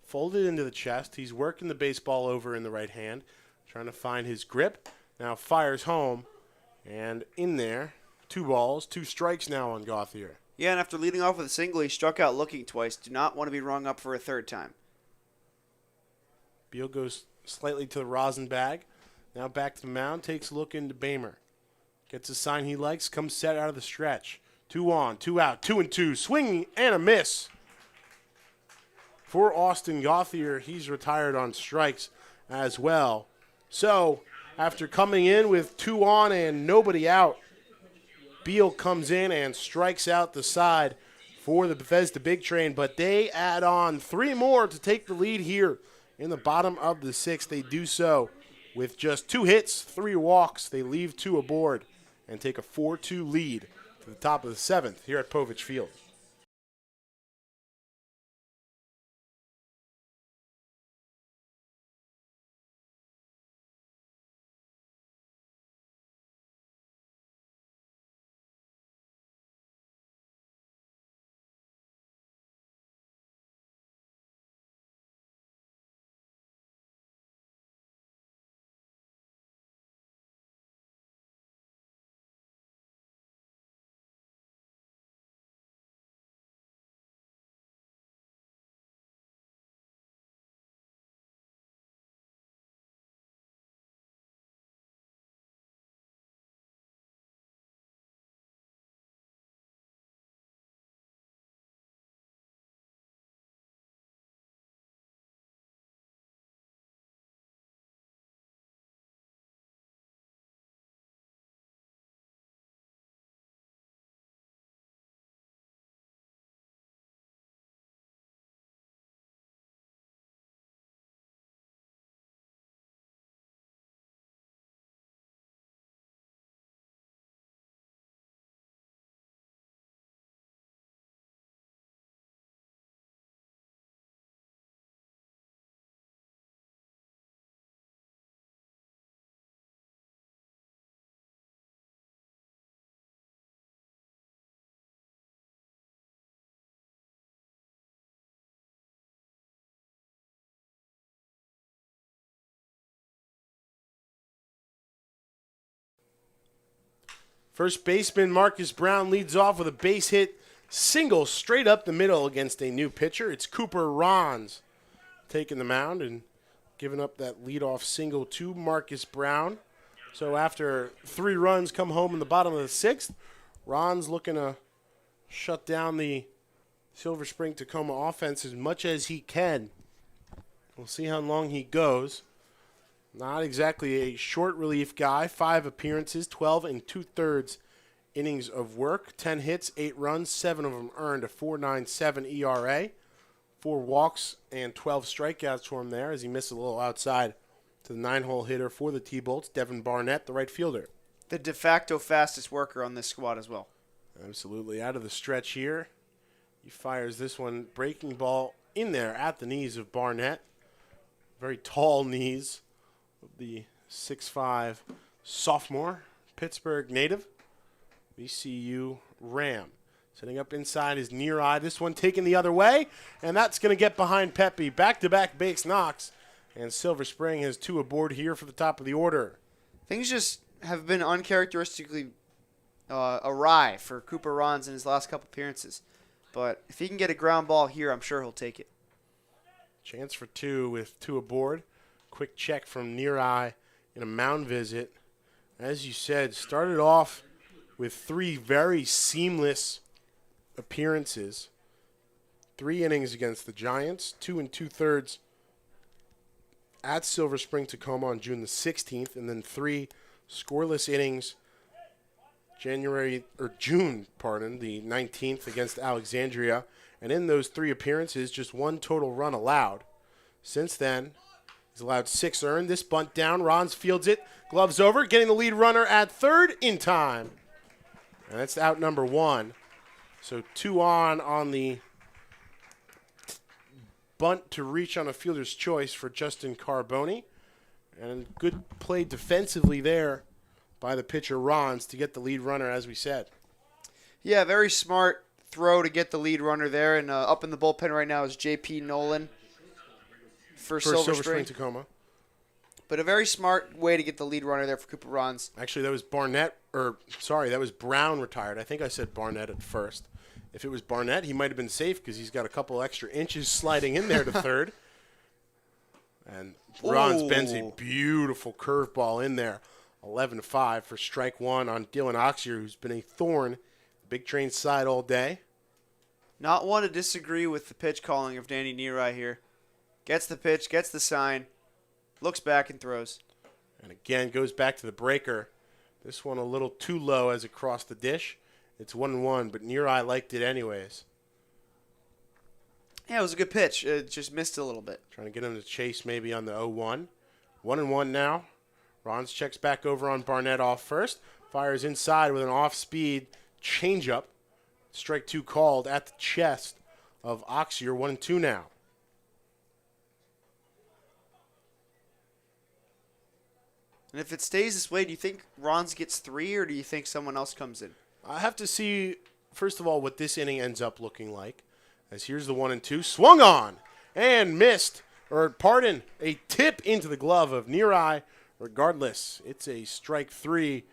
folded into the chest. He's working the baseball over in the right hand, trying to find his grip. Now fires home, and in there, 2 balls, 2 strikes now on Gauthier. Yeah, and after leading off with a single, he struck out looking twice. Do not want to be rung up for a 3rd time. Beal goes slightly to the rosin bag. Now back to the mound, takes a look into Bamer. Gets a sign he likes, comes set out of the stretch. 2 on, 2 out, 2-2. Swing and a miss for Austin Gauthier. He's retired on strikes as well. So, after coming in with 2 on and nobody out, Beal comes in and strikes out the side for the Bethesda Big Train, but they add on 3 more to take the lead here in the bottom of the 6th. They do so With just 2 hits, 3 walks, they leave 2 aboard and take a 4-2 lead to the top of the 7th here at Povich Field. First baseman Marcus Brown leads off with a base hit single straight up the middle against a new pitcher. It's Cooper Rons taking the mound and giving up that leadoff single to Marcus Brown. So after 3 runs come home in the bottom of the 6th, Rons looking to shut down the Silver Spring-Takoma offense as much as he can. We'll see how long he goes. Not exactly a short relief guy. 5 appearances, 12 2/3 innings of work, 10 hits, 8 runs, 7 of them earned, a 4.97 ERA, 4 walks and 12 strikeouts for him there as he missed a little outside to the 9-hole hitter for the T-Bolts, Devin Barnett, the right fielder. The de facto fastest worker on this squad as well. Absolutely. Out of the stretch here. He fires this one, breaking ball in there at the knees of Barnett. Very tall knees. The 6'5" sophomore, Pittsburgh native, VCU Ram. Setting up inside is near eye. This one taken the other way, and that's going to get behind Pepe. Back-to-back base knocks, and Silver Spring has 2 aboard here for the top of the order. Things just have been uncharacteristically awry for Cooper Rons in his last couple appearances. But if he can get a ground ball here, I'm sure he'll take it. Chance for 2 with 2 aboard. Quick check from Near Eye in a mound visit. As you said, started off with 3 very seamless appearances. 3 innings against the Giants, 2 2/3 at Silver Spring-Takoma on June the 16th, and then 3 scoreless innings June, the 19th against Alexandria. And in those 3 appearances, just 1 total run allowed. Since then, he's allowed 6 earned. This bunt down. Rons fields it. Gloves over. Getting the lead runner at third in time. And that's out number 1. So 2 on the bunt to reach on a fielder's choice for Justin Carboni. And good play defensively there by the pitcher Rons to get the lead runner, as we said. Yeah, very smart throw to get the lead runner there. And up in the bullpen right now is J.P. Nolan for Silver Spring-Takoma. But a very smart way to get the lead runner there for Cooper Rons. Actually, that was Brown retired. I think I said Barnett at first. If it was Barnett, he might have been safe because he's got a couple extra inches sliding in there to third. And Rons bends a beautiful curveball in there. 11-5 for strike 1 on Dylan Oxier, who's been a thorn Big Train side all day. Not one to disagree with the pitch calling of Danny Neary here. Gets the pitch, gets the sign, looks back and throws. And again, goes back to the breaker. This one a little too low as it crossed the dish. It's 1-1, but Neary liked it anyways. Yeah, it was a good pitch. It just missed a little bit. Trying to get him to chase maybe on the 0-1. 1-1 now Rons checks back over on Barnett off first. Fires inside with an off-speed changeup. Strike 2 called at the chest of Oxier. 1-2 now. And if it stays this way, do you think Rons gets 3, or do you think someone else comes in? I have to see, first of all, what this inning ends up looking like. As here's the 1-2. Swung on and missed. A tip into the glove of Neareye. Regardless, it's a strike 3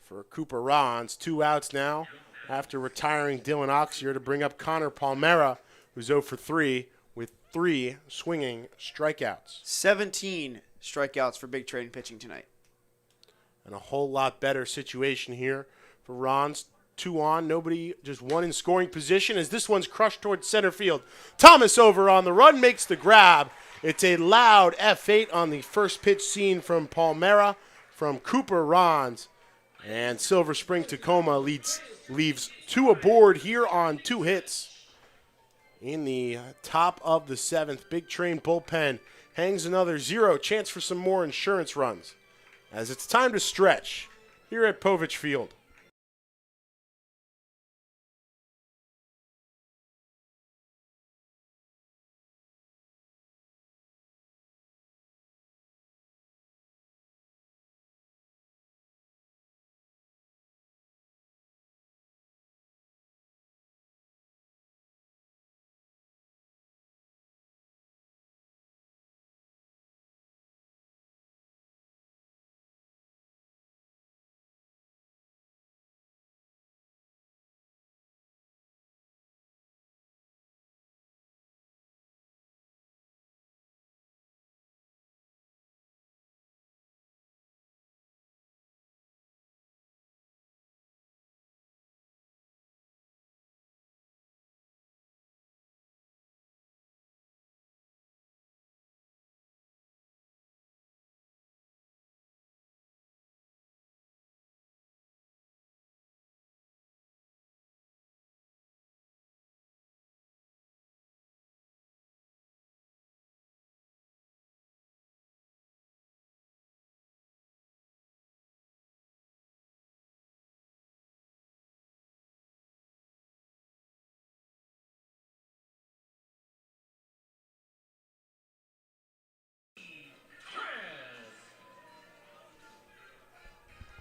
for Cooper Rons. 2 outs now after retiring Dylan Oxier to bring up Connor Palmera, who's 0 for 3 with 3 swinging strikeouts. 17 strikeouts for Big Train pitching tonight. And a whole lot better situation here for Rons. 2 on, nobody, just 1 in scoring position as this one's crushed towards center field. Thomas over on the run, makes the grab. It's a loud F8 on the first pitch seen from Palmera from Cooper Rons. And Silver Spring-Takoma leaves 2 aboard here on 2 hits. In the top of the 7th, Big Train bullpen hangs another 0. Chance for some more insurance runs as it's time to stretch here at Povich Field.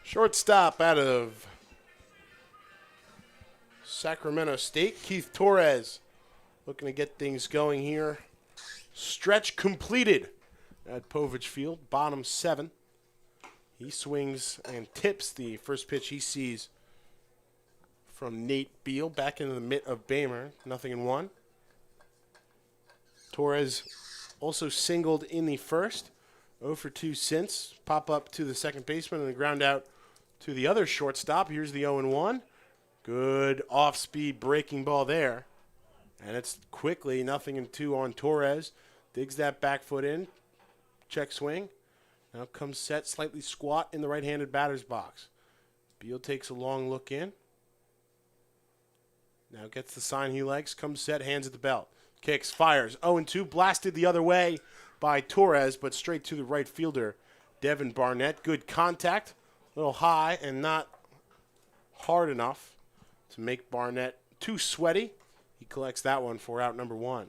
Shortstop out of Sacramento State, Keith Torres, looking to get things going here. Stretch completed at Povich Field, bottom 7. He swings and tips the first pitch he sees from Nate Beal back into the mitt of Bamer, 0-1. Torres also singled in the first, 0 for 2 since. Pop up to the second baseman and a ground out to the other shortstop. Here's the 0-1. Good off-speed breaking ball there. And it's quickly 0-2 on Torres. Digs that back foot in. Check swing. Now comes set, slightly squat in the right-handed batter's box. Beal takes a long look in. Now gets the sign he likes. Comes set, hands at the belt. Kicks, fires. 0-2, blasted the other way by Torres, but straight to the right fielder, Devin Barnett. Good contact. A little high and not hard enough to make Barnett too sweaty. He collects that one for out number 1.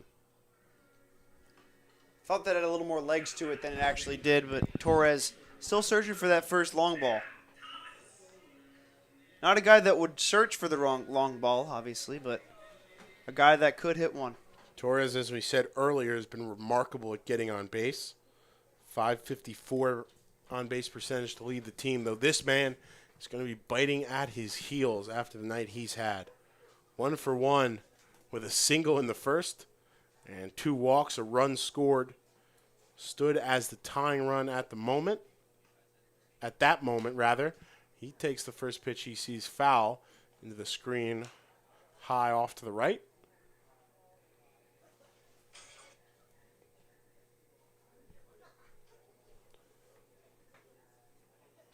Thought that had a little more legs to it than it actually did, but Torres still searching for that first long ball. Not a guy that would search for the long ball, obviously, but a guy that could hit one. Torres, as we said earlier, has been remarkable at getting on base. .554 on-base percentage to lead the team, though this man is going to be biting at his heels after the night he's had. 1 for 1 with a single in the first and 2 walks, a run scored. Stood as the tying run at that moment. He takes the first pitch he sees foul into the screen high off to the right.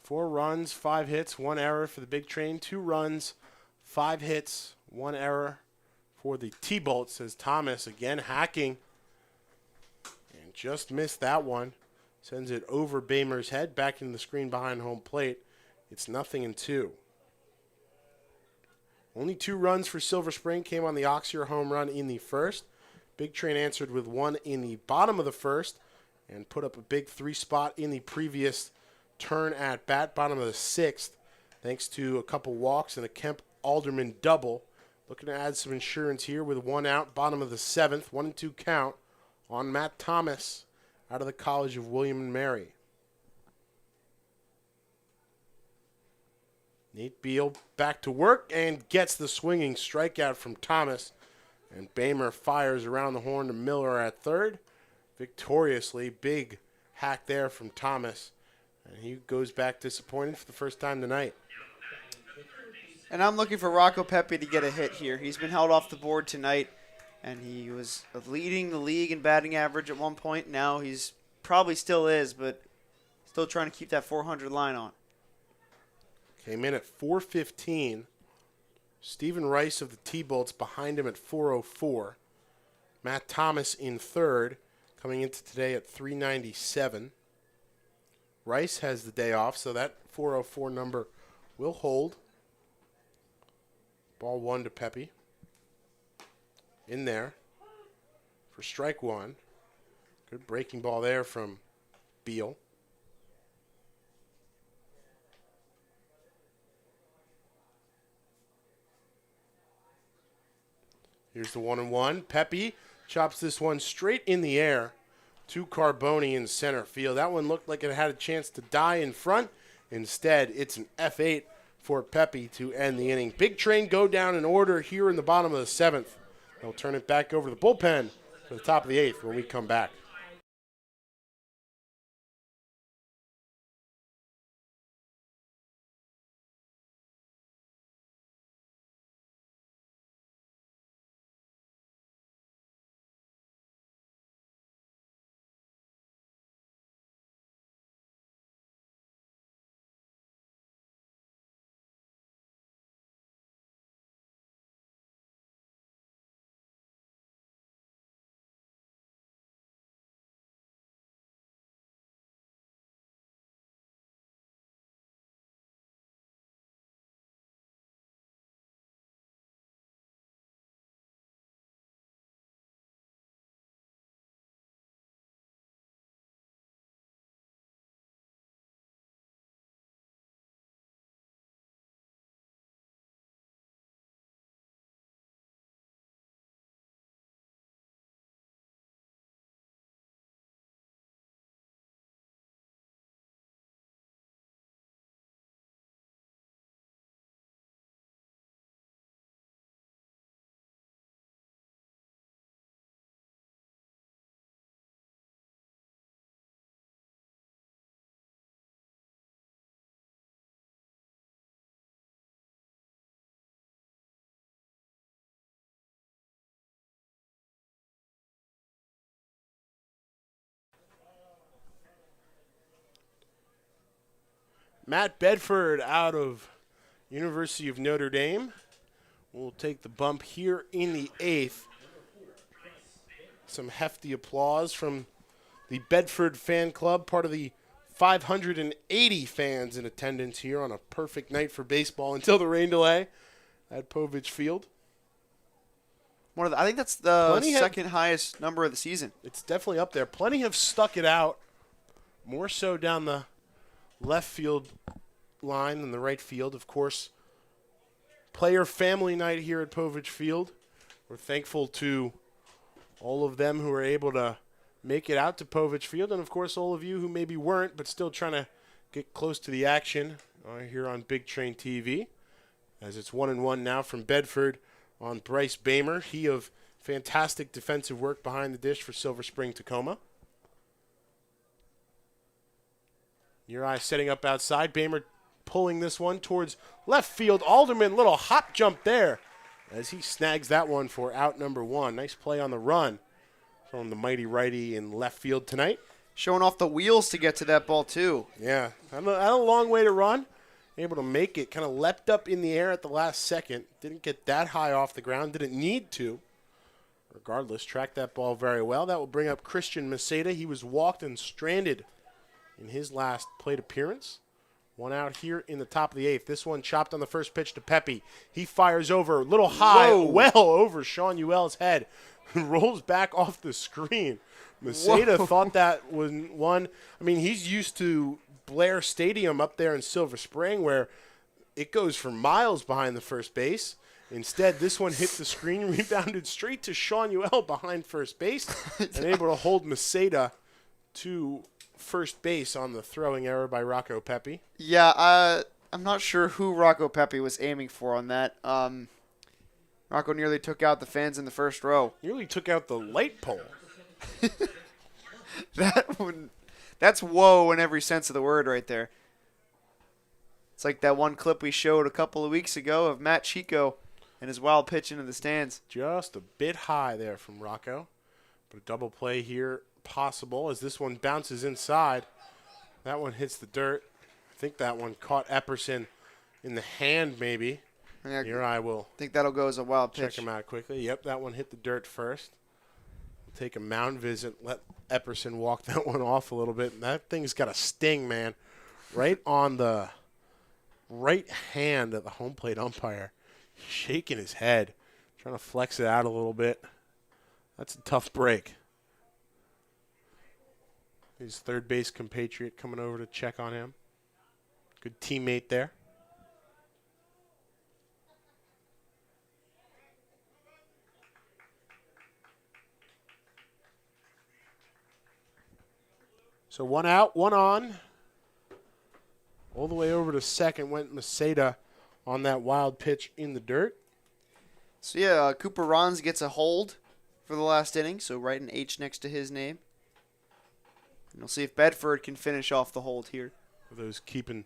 Four runs, 5 hits, 1 error for the Big Train. 2 runs, 5 hits, 1 error for the T-Bolts, says Thomas, again hacking. And just missed that one. Sends it over Bamer's head, back into the screen behind home plate. It's 0-2. Only 2 runs for Silver Spring came on the Oxier home run in the first. Big Train answered with 1 in the bottom of the first and put up a big 3 spot in the previous turn at bat, bottom of the 6th, thanks to a couple walks and a Kemp Alderman double. Looking to add some insurance here with 1 out, bottom of the 7th, 1-2 count on Matt Thomas out of the College of William and Mary. Nate Beal back to work and gets the swinging strikeout from Thomas. And Bamer fires around the horn to Miller at third. Victoriously, big hack there from Thomas. And he goes back disappointed for the first time tonight. And I'm looking for Rocco Pepe to get a hit here. He's been held off the board tonight, and he was leading the league in batting average at one point. Now he's probably still is, but still trying to keep that 400 line on. Came in at 415. Stephen Rice of the T-Bolts behind him at 404. Matt Thomas in third, coming into today at 397. Rice has the day off, so that 404 number will hold. Ball 1 to Pepe. In there for strike 1. Good breaking ball there from Beal. Here's the 1-1. Pepe chops this one straight in the air to Carboni in center field. That one looked like it had a chance to die in front. Instead, it's an F8 for Pepe to end the inning. Big Train go down in order here in the bottom of the 7th. They'll turn it back over to the bullpen for the top of the 8th when we come back. Matt Bedford out of University of Notre Dame will take the bump here in the 8th. Some hefty applause from the Bedford fan club, part of the 580 fans in attendance here on a perfect night for baseball until the rain delay at Povich Field. I think that's the second highest number of the season. It's definitely up there. Plenty have stuck it out, more so down the left field line than the right field. Of course, player family night here at Povich Field. We're thankful to all of them who were able to make it out to Povich Field, and of course all of you who maybe weren't but still trying to get close to the action here on Big Train TV, as it's 1-1 now from Bedford on Bryce Bamer. He of fantastic defensive work behind the dish for Silver Spring-Takoma. Uri setting up outside. Bamer pulling this one towards left field. Alderman, little hop jump there as he snags that one for out number 1. Nice play on the run from the mighty righty in left field tonight. Showing off the wheels to get to that ball, too. Yeah, had a long way to run. Able to make it. Kind of leapt up in the air at the last second. Didn't get that high off the ground. Didn't need to. Regardless, tracked that ball very well. That will bring up Christian Maceda. He was walked and stranded in his last plate appearance. One out here in the top of the 8th. This one chopped on the first pitch to Pepe. He fires over, a little high, well over Sean Uell's head. Rolls back off the screen. Maceda thought that was one. I mean, he's used to Blair Stadium up there in Silver Spring where it goes for miles behind the first base. Instead, this one hit the screen, rebounded straight to Sean Uell behind first base, and able to hold Maceda to first base on the throwing error by Rocco Pepe. Yeah, I'm not sure who Rocco Pepe was aiming for on that. Rocco nearly took out the fans in the first row. Nearly took out the light pole. That's whoa in every sense of the word right there. It's like that one clip we showed a couple of weeks ago of Matt Chico and his wild pitch into the stands. Just a bit high there from Rocco. But a double play here possible as this one bounces inside. That one hits the dirt. I think that one caught Epperson in the hand maybe. Yeah, Here I will think that'll go as a wild check pitch. him out quickly. Yep, that one hit the dirt first. We'll take a mound visit, let Epperson walk that one off a little bit. And that thing's got a sting, man. Right on the right hand of the home plate umpire. Shaking his head, trying to flex it out a little bit. That's a tough break. His third base compatriot coming over to check on him. Good teammate there. So one out, one on. All the way over to second went Maceda on that wild pitch in the dirt. So yeah, Cooper Rons gets a hold for the last inning, so write an H next to his name. And we'll see if Bedford can finish off the hold here. For those keeping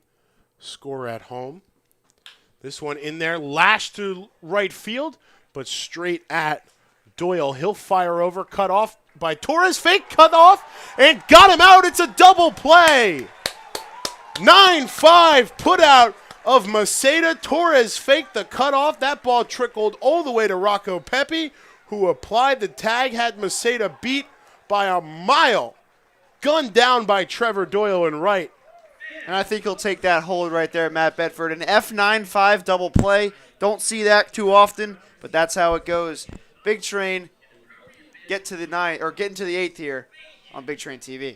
score at home. This one in there, lashed to right field, but straight at Doyle. He'll fire over, cut off by Torres. Fake cut off, and got him out. It's a double play. 9-5 put out of Maceda. Torres faked the cutoff. That ball trickled all the way to Rocco Pepe, who applied the tag, had Maceda beat by a mile. Gunned down by Trevor Doyle in right. And I think he'll take that hold right there, Matt Bedford. An F9-5 double play. Don't see that too often, but that's how it goes. Big Train get into the 8th here on Big Train TV.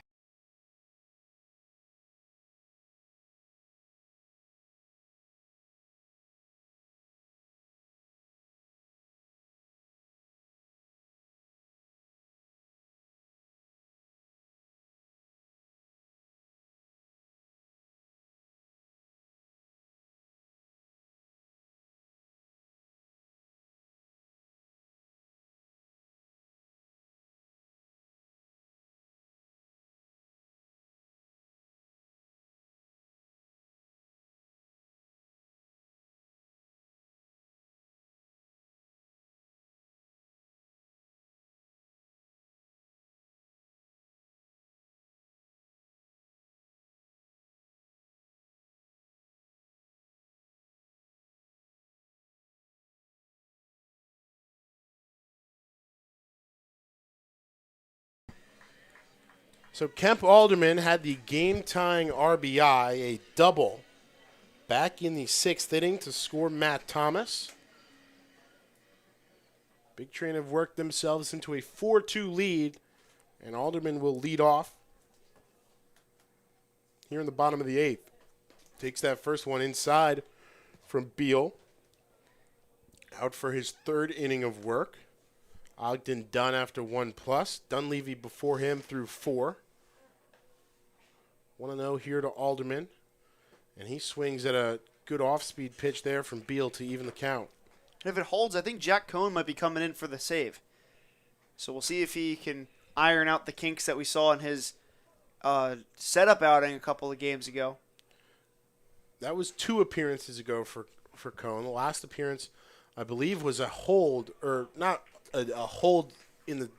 So Kemp Alderman had the game-tying RBI, a double, back in the 6th inning to score Matt Thomas. Big Train have worked themselves into a 4-2 lead, and Alderman will lead off here in the bottom of the 8th. Takes that first one inside from Beal. Out for his 3rd inning of work. Ogden done after 1+. Dunleavy before him through 4. 1-0 here to Alderman. And he swings at a good off-speed pitch there from Beal to even the count. And if it holds, I think Jack Cohn might be coming in for the save. So we'll see if he can iron out the kinks that we saw in his setup outing a couple of games ago. That was 2 appearances ago for Cohn. The last appearance, I believe, was a hold, or not a hold in the,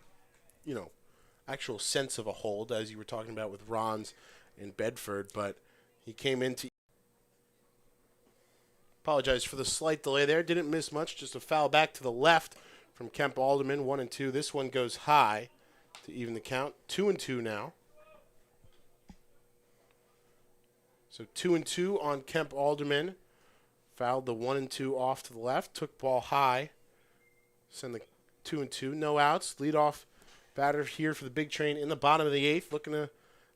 actual sense of a hold, as you were talking about with Rons and Bedford, but he came into. Apologize for the slight delay there. Didn't miss much. Just a foul back to the left from Kemp Alderman. 1-2. This one goes high to even the count. 2-2 now. So 2-2 on Kemp Alderman. Fouled the 1-2 off to the left. Took ball high. Send the 2-2. No outs. Lead off batter here for the Big Train in the bottom of the 8th. Looking to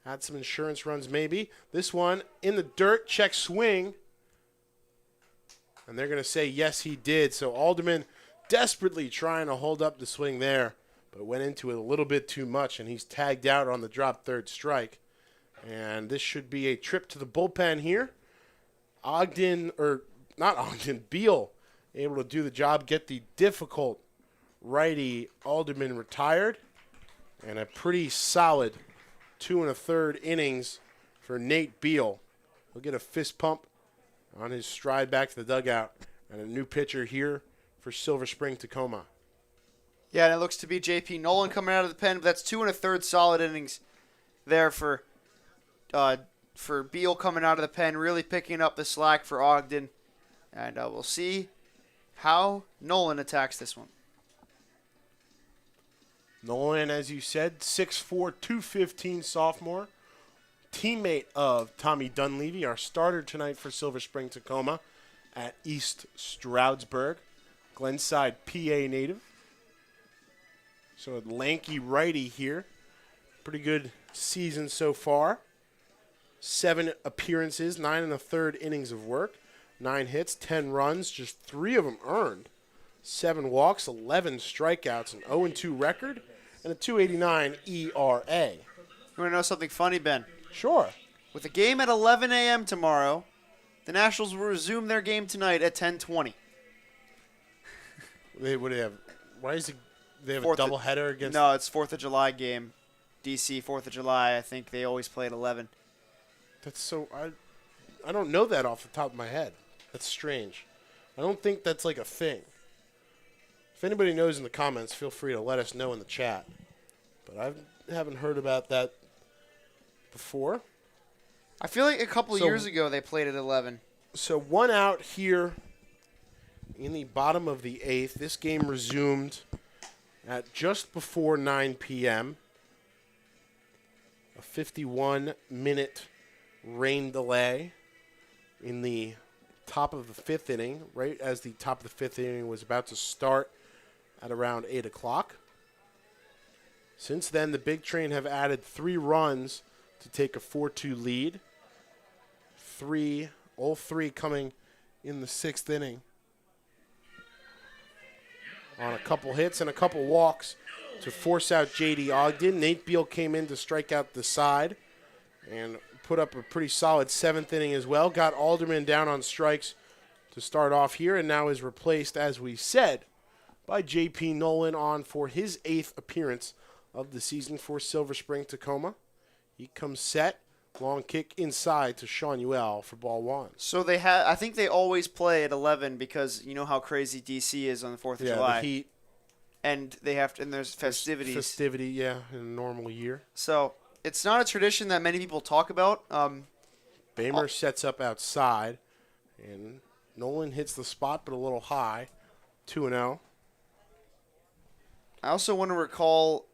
add some insurance runs maybe. This one in the dirt. Check swing. And they're going to say yes he did. So Alderman desperately trying to hold up the swing there. But went into it a little bit too much. And he's tagged out on the drop third strike. And this should be a trip to the bullpen here. Beal able to do the job, get the difficult righty Alderman retired. And a pretty solid 2 1/3 innings for Nate Beal. He'll get a fist pump on his stride back to the dugout. And a new pitcher here for Silver Spring-Takoma. Yeah, and it looks to be J.P. Nolan coming out of the pen, but that's 2 1/3 solid innings there for Beal coming out of the pen, really picking up the slack for Ogden. And we'll see how Nolan attacks this one. Nolan, as you said, 6'4", 215 sophomore. Teammate of Tommy Dunleavy, our starter tonight for Silver Spring-Takoma at East Stroudsburg. Glenside, PA native. So a lanky righty here. Pretty good season so far. 7 appearances, 9 1/3 innings of work, 9 hits, 10 runs, just 3 of them earned. 7 walks, 11 strikeouts, an 0-2 record, and a 2.89 ERA. You want to know something funny, Ben? Sure. With a game at 11 a.m. tomorrow, the Nationals will resume their game tonight at 10:20. They would have. Why is it? They have a Fourth of- doubleheader against. No, it's 4th of July game. DC, 4th of July. I think they always play at 11. That's so. I don't know that off the top of my head. That's strange. I don't think that's like a thing. If anybody knows in the comments, feel free to let us know in the chat. But I haven't heard about that before. I feel like a couple So- years ago they played at 11. So 1 out here in the bottom of the 8th. This game resumed at just before 9 p.m. A 51-minute rain delay in the top of the 5th inning, right as the top of the 5th inning was about to start at around 8 o'clock. Since then, the Big Train have added 3 runs to take a 4-2 lead. All three coming in the 6th inning on a couple hits and a couple walks to force out J.D. Ogden. Nate Beal came in to strike out the side and put up a pretty solid 7th inning as well. Got Alderman down on strikes to start off here and now is replaced, as we said, by J.P. Nolan on for his 8th appearance of the season for Silver Spring-Takoma. He comes set. Long kick inside to Sean Ewell for ball 1. So they I think they always play at 11 because you know how crazy DC is on the 4th of July. The heat. And they have to, and there's festivities. Festivity, yeah, in a normal year. So it's not a tradition that many people talk about. Bamer sets up outside, and Nolan hits the spot, but a little high. 2-0. I also want to recall,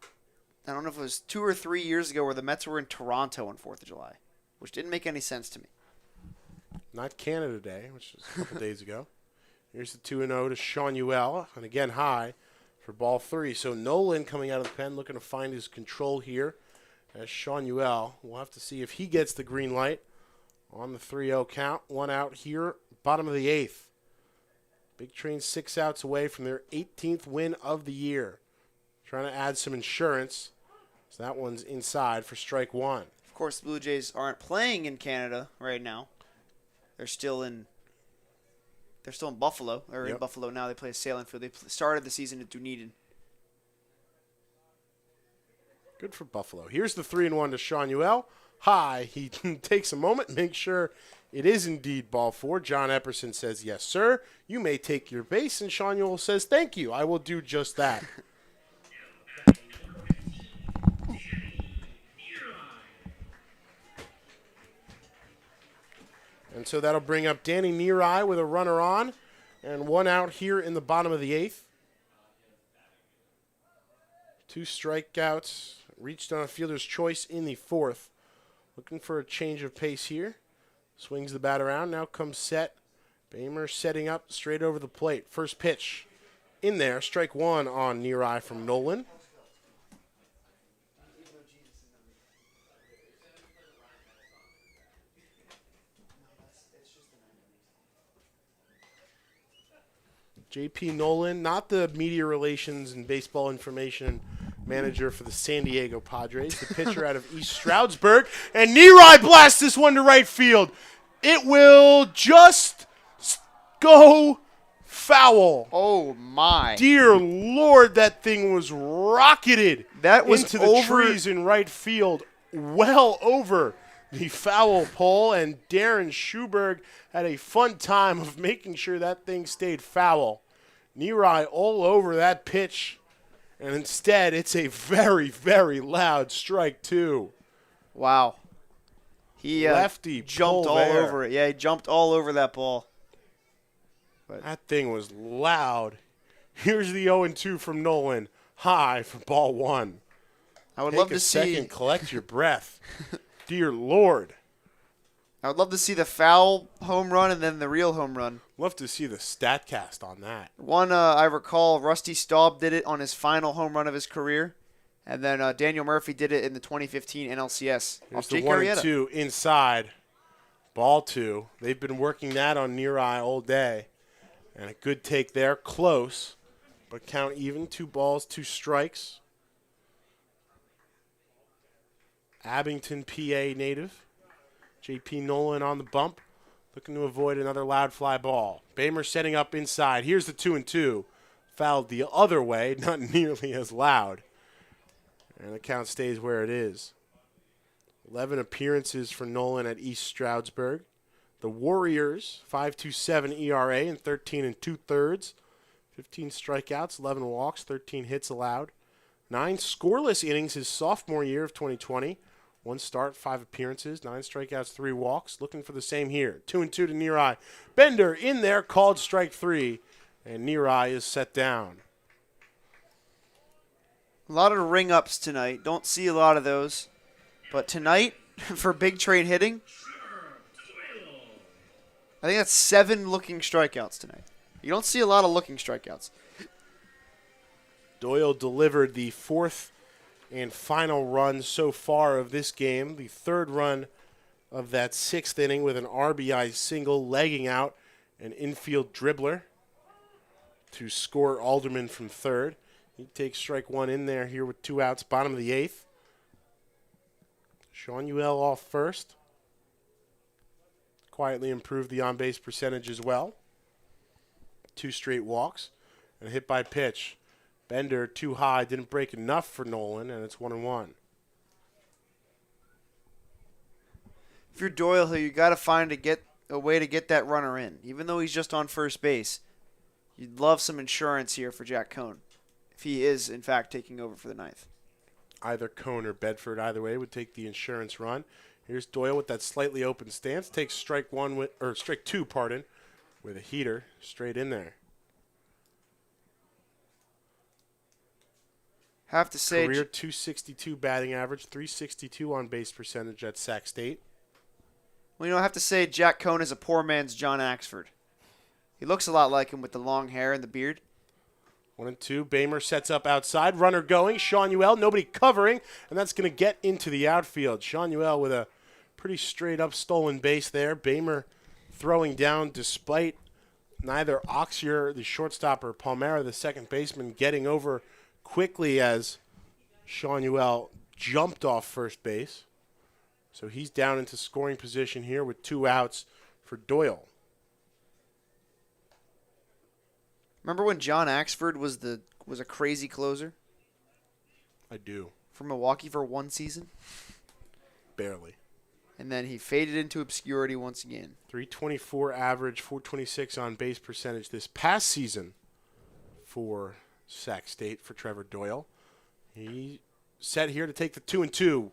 I don't know if it was 2 or 3 years ago, where the Mets were in Toronto on 4th of July, which didn't make any sense to me. Not Canada Day, which was a couple days ago. Here's the 2-0 to Sean Ewell, and again high for ball 3. So Nolan coming out of the pen looking to find his control here as Sean Ewell. We'll have to see if he gets the green light on the 3-0 count. 1 out here, bottom of the 8th. Big Train 6 outs away from their 18th win of the year. Trying to add some insurance. So that one's inside for strike 1. Of course, the Blue Jays aren't playing in Canada right now. They're still in Buffalo. They're in Yep. Buffalo now. They play at Salem Field. They started the season at Dunedin. Good for Buffalo. Here's the 3-1 to Sean Ewell. High. He takes a moment, makes sure it is indeed ball 4. John Epperson says, yes, sir. You may take your base. And Sean Ewell says, thank you. I will do just that. And so that'll bring up Danny Neary with a runner on and 1 out here in the bottom of the 8th. 2 strikeouts, reached on a fielder's choice in the 4th. Looking for a change of pace here. Swings the bat around. Now comes set. Bamer setting up straight over the plate. First pitch in there. Strike one on near eye from Nolan. J.P. Nolan, not the media relations and baseball information manager for the San Diego Padres, the pitcher out of East Stroudsburg. And Nerai blasts this one to right field. It will just go foul. Oh, my. Dear Lord, that thing was rocketed That was into the over. trees in right field, well over the foul pole. And Darren Schuberg had a fun time of making sure that thing stayed foul. Nerai all over that pitch, and instead it's a very, very loud strike two. Wow. He Lefty jumped pull all there. over it. Yeah, he jumped all over that ball. That thing was loud. Here's the 0-2 from Nolan. High for ball one. I would Take love a to see. second, collect your breath. Dear Lord. I would love to see the foul home run and then the real home run. Love to see the StatCast on that. One, I recall, Rusty Staub did it on his final home run of his career. And then Daniel Murphy did it in the 2015 NLCS. Here's Off the Jake 1-2 inside. Ball two. They've been working that on near eye all day. And a good take there. Close. But count even. 2 balls, 2 strikes. Abington, PA native. J.P. Nolan on the bump. Looking to avoid another loud fly ball. Bamer setting up inside. Here's the 2-2. Fouled the other way. Not nearly as loud. And the count stays where it is. 11 appearances for Nolan at East Stroudsburg. The Warriors, 5.27 ERA and 13 2/3. 15 strikeouts, 11 walks, 13 hits allowed. 9 scoreless innings his sophomore year of 2020. 1 start, 5 appearances, 9 strikeouts, 3 walks. Looking for the same here. 2-2 to Nerai. Bender in there, called strike 3. And Nerai is set down. A lot of ring ups tonight. Don't see a lot of those. But tonight, for big train hitting, I think that's 7 looking strikeouts tonight. You don't see a lot of looking strikeouts. Doyle delivered the 4th and final run so far of this game. The 3rd run of that 6th inning with an RBI single, legging out an infield dribbler to score Alderman from 3rd. He takes strike 1 in there here with 2 outs, bottom of the 8th. Sean Uell off first. Quietly improved the on-base percentage as well. 2 straight walks and a hit by pitch. Bender too high, didn't break enough for Nolan, and it's 1-1. If you're Doyle Hill, you got to find a way to get that runner in. Even though he's just on first base, you'd love some insurance here for Jack Cohn, if he is, in fact, taking over for the 9th. Either Cohn or Bedford, either way, would take the insurance run. Here's Doyle with that slightly open stance. Takes strike 2, with a heater straight in there. Have to say, Career 262 batting average, 362 on base percentage at Sac State. I have to say Jack Cohn is a poor man's John Axford. He looks a lot like him with the long hair and the beard. 1-2. Bamer sets up outside. Runner going. Sean Uell, nobody covering, and that's going to get into the outfield. Sean Uell with a pretty straight up stolen base there. Bamer throwing down despite neither Oxier, the shortstop, or Palmera, the second baseman, getting over quickly as Sean Uell jumped off first base. So he's down into scoring position here with 2 outs for Doyle. Remember when John Axford was a crazy closer I do. for Milwaukee for 1 season? Barely. And then he faded into obscurity once again. 324 average, 426 on base percentage this past season for Sac State for Trevor Doyle. He set here to take the 2-2.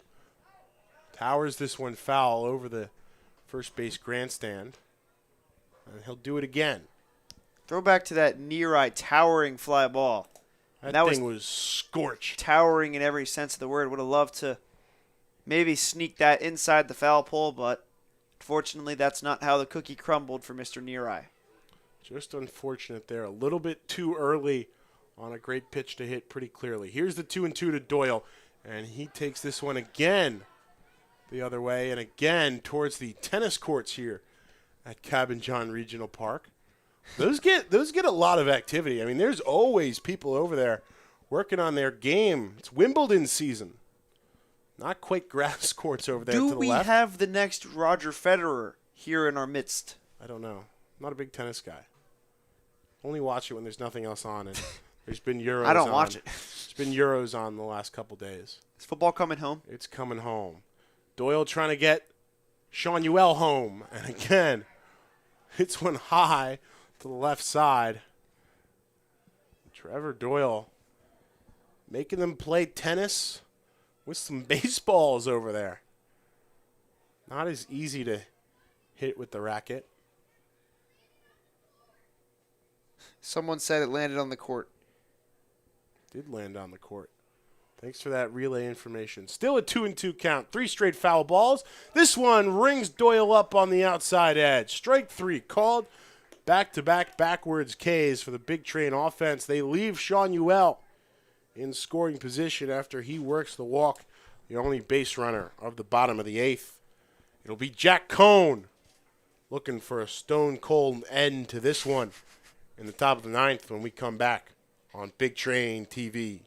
Towers this one foul over the first base grandstand. And he'll do it again. Throw back to that near-eye towering fly ball. That thing was scorched. Towering in every sense of the word. Would have loved to maybe sneak that inside the foul pole, but Unfortunately, that's not how the cookie crumbled for Mr. Neareye. Just unfortunate there. A little bit too early on a great pitch to hit pretty clearly. Here's the 2-2 to Doyle, and he takes this one again the other way and again towards the tennis courts here at Cabin John Regional Park. Those get a lot of activity. I mean, there's always people over there working on their game. It's Wimbledon season. Not quite grass courts over there to the left. Do we have the next Roger Federer here in our midst? I don't know. I'm not a big tennis guy. Only watch it when there's nothing else on, and there's been Euros. I don't watch it. There's been Euros on the last couple days. Is football coming home? It's coming home. Doyle trying to get Sean Ewell home, and again, hits one high to the left side. Trevor Doyle making them play tennis with some baseballs over there. Not as easy to hit with the racket. Someone said it landed on the court. Did land on the court. Thanks for that relay information. Still a 2-2 count. 3 straight foul balls. This one rings Doyle up on the outside edge. Strike 3 called. Back-to-back backwards Ks for the Big Train offense. They leave Sean Ewell in scoring position after he works the walk, the only base runner of the bottom of the 8th. It'll be Jack Cohn looking for a stone-cold end to this one in the top of the 9th when we come back on Big Train TV.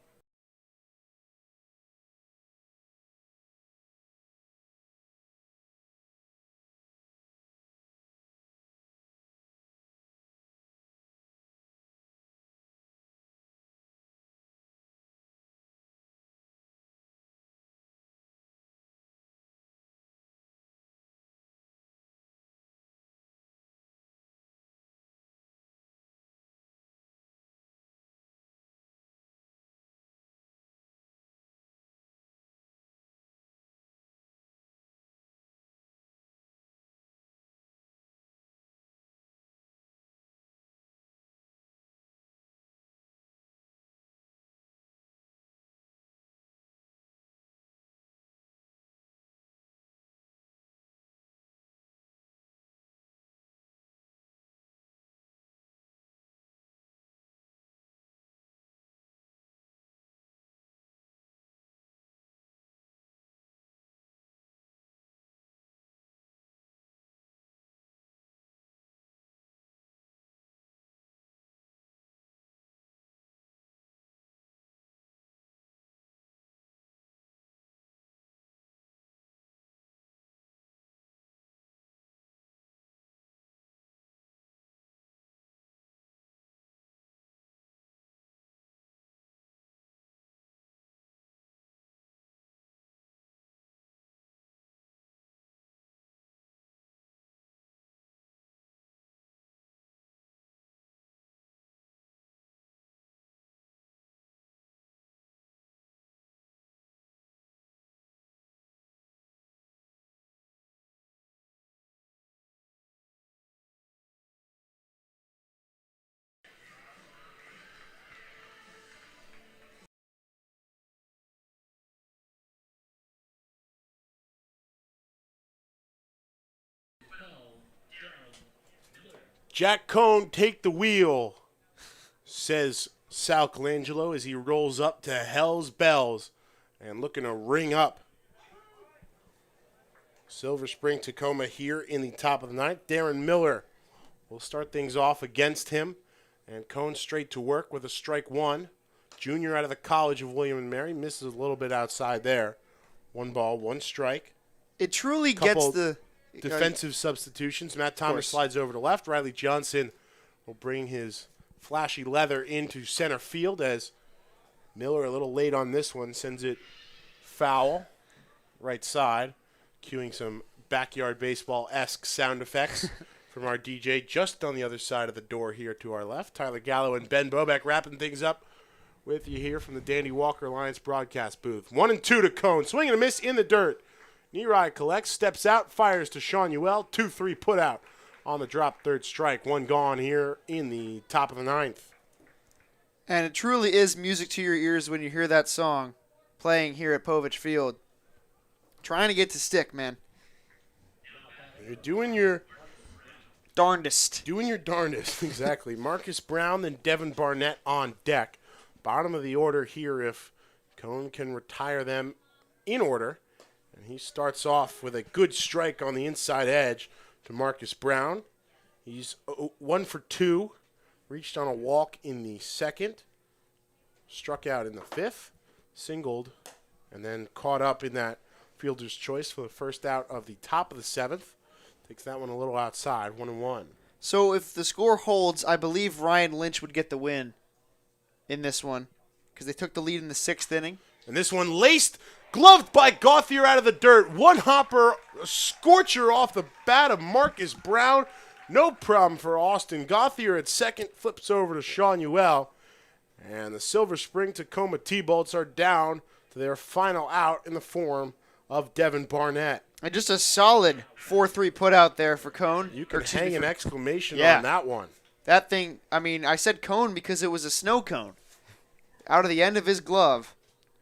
Jack Cohn, take the wheel, says Sal Colangelo as he rolls up to Hell's Bells and looking to ring up Silver Spring-Takoma here in the top of the 9th. Darren Miller will start things off against him, and Cohn straight to work with a strike 1. Junior out of the College of William & Mary misses a little bit outside there. 1 ball, 1 strike. It truly gets the defensive substitutions. Matt Thomas slides over to left. Riley Johnson will bring his flashy leather into center field as Miller, a little late on this one, sends it foul right side, cueing some backyard baseball-esque sound effects from our DJ just on the other side of the door here to our left. Tyler Gallo and Ben Bobek wrapping things up with you here from the Dandy Walker Alliance broadcast booth. 1-2 to Cohn. Swing and a miss in the dirt. Neareye collects, steps out, fires to Sean Ewell. 2-3 put out on the drop, 3rd strike. 1 gone here in the top of the 9th. And it truly is music to your ears when you hear that song playing here at Povich Field. Trying to get to stick, man. You're doing your Darndest. darndest, exactly. Marcus Brown, then Devin Barnett on deck. Bottom of the order here if Cone can retire them in order. And he starts off with a good strike on the inside edge to Marcus Brown. He's 1 for 2. Reached on a walk in the second. Struck out in the fifth. Singled. And then caught up in that fielder's choice for the first out of the top of the seventh. Takes that one a little outside, 1-1. So if the score holds, I believe Ryan Lynch would get the win in this one because they took the lead in the sixth inning. And this one laced, gloved by Gauthier out of the dirt. One hopper, a scorcher off the bat of Marcus Brown. No problem for Austin. Gauthier at second, flips over to Sean Ewell. And the Silver Spring-Takoma T-Bolts are down to their final out in the form of Devin Barnett. And just a solid 4-3 put out there for Cone. You can hang an exclamation Yeah. on that one. That thing, I mean, I said cone because it was a snow cone. Out of the end of his glove.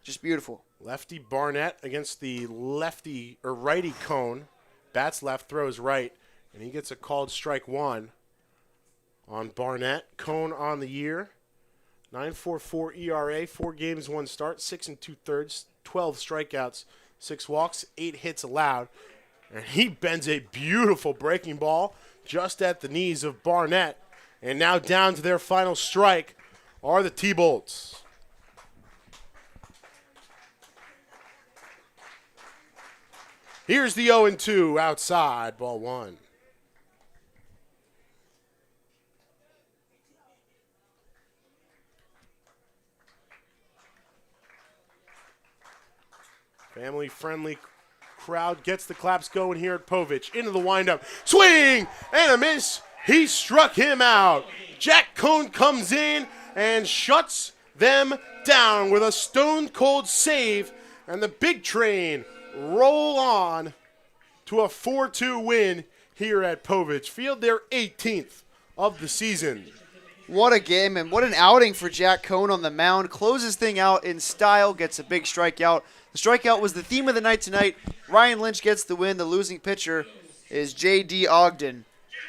Just beautiful. Lefty Barnett against the lefty or righty Cone. Bats left, throws right, and he gets a called strike one on Barnett. Cone on the year. 9.44 ERA, 4 games, 1 start, 6 2/3, 12 strikeouts, 6 walks, 8 hits allowed. And he bends a beautiful breaking ball just at the knees of Barnett. And now down to their final strike are the T-Bolts. Here's the 0-2 outside, ball 1. Family-friendly crowd gets the claps going here at Povich. Into the windup. Swing and a miss. He struck him out. Jack Cone comes in and shuts them down with a stone-cold save. And the Big Train roll on to a 4-2 win here at Povich Field. Their 18th of the season. What a game and what an outing for Jack Cone on the mound. Closes thing out in style, gets a big strikeout. The strikeout was the theme of the night tonight. Ryan Lynch gets the win. The losing pitcher is J.D. Ogden.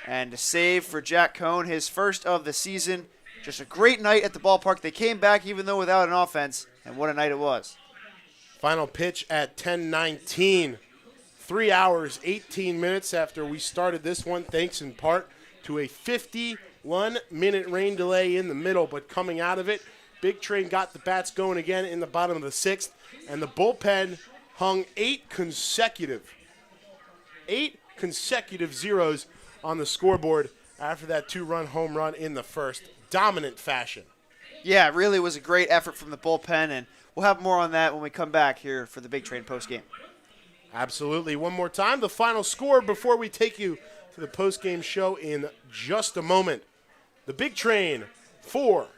And a save for Jack Cone, his first of the season. Just a great night at the ballpark. They came back even though without an offense, and what a night it was. Final pitch at 10:19. 3 hours, 18 minutes after we started this one, thanks in part to a 51-minute rain delay in the middle, but coming out of it, Big Train got the bats going again in the bottom of the sixth, and the bullpen hung 8 consecutive zeros on the scoreboard after that 2-run home run in the first. Dominant fashion. Yeah, it really was a great effort from the bullpen, and we'll have more on that when we come back here for the Big Train postgame. Absolutely. One more time, the final score before we take you to the postgame show in just a moment. The Big Train 4,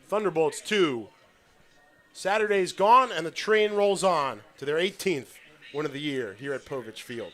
Thunderbolts 2. Saturday's gone, and the train rolls on to their 18th win of the year here at Povich Field.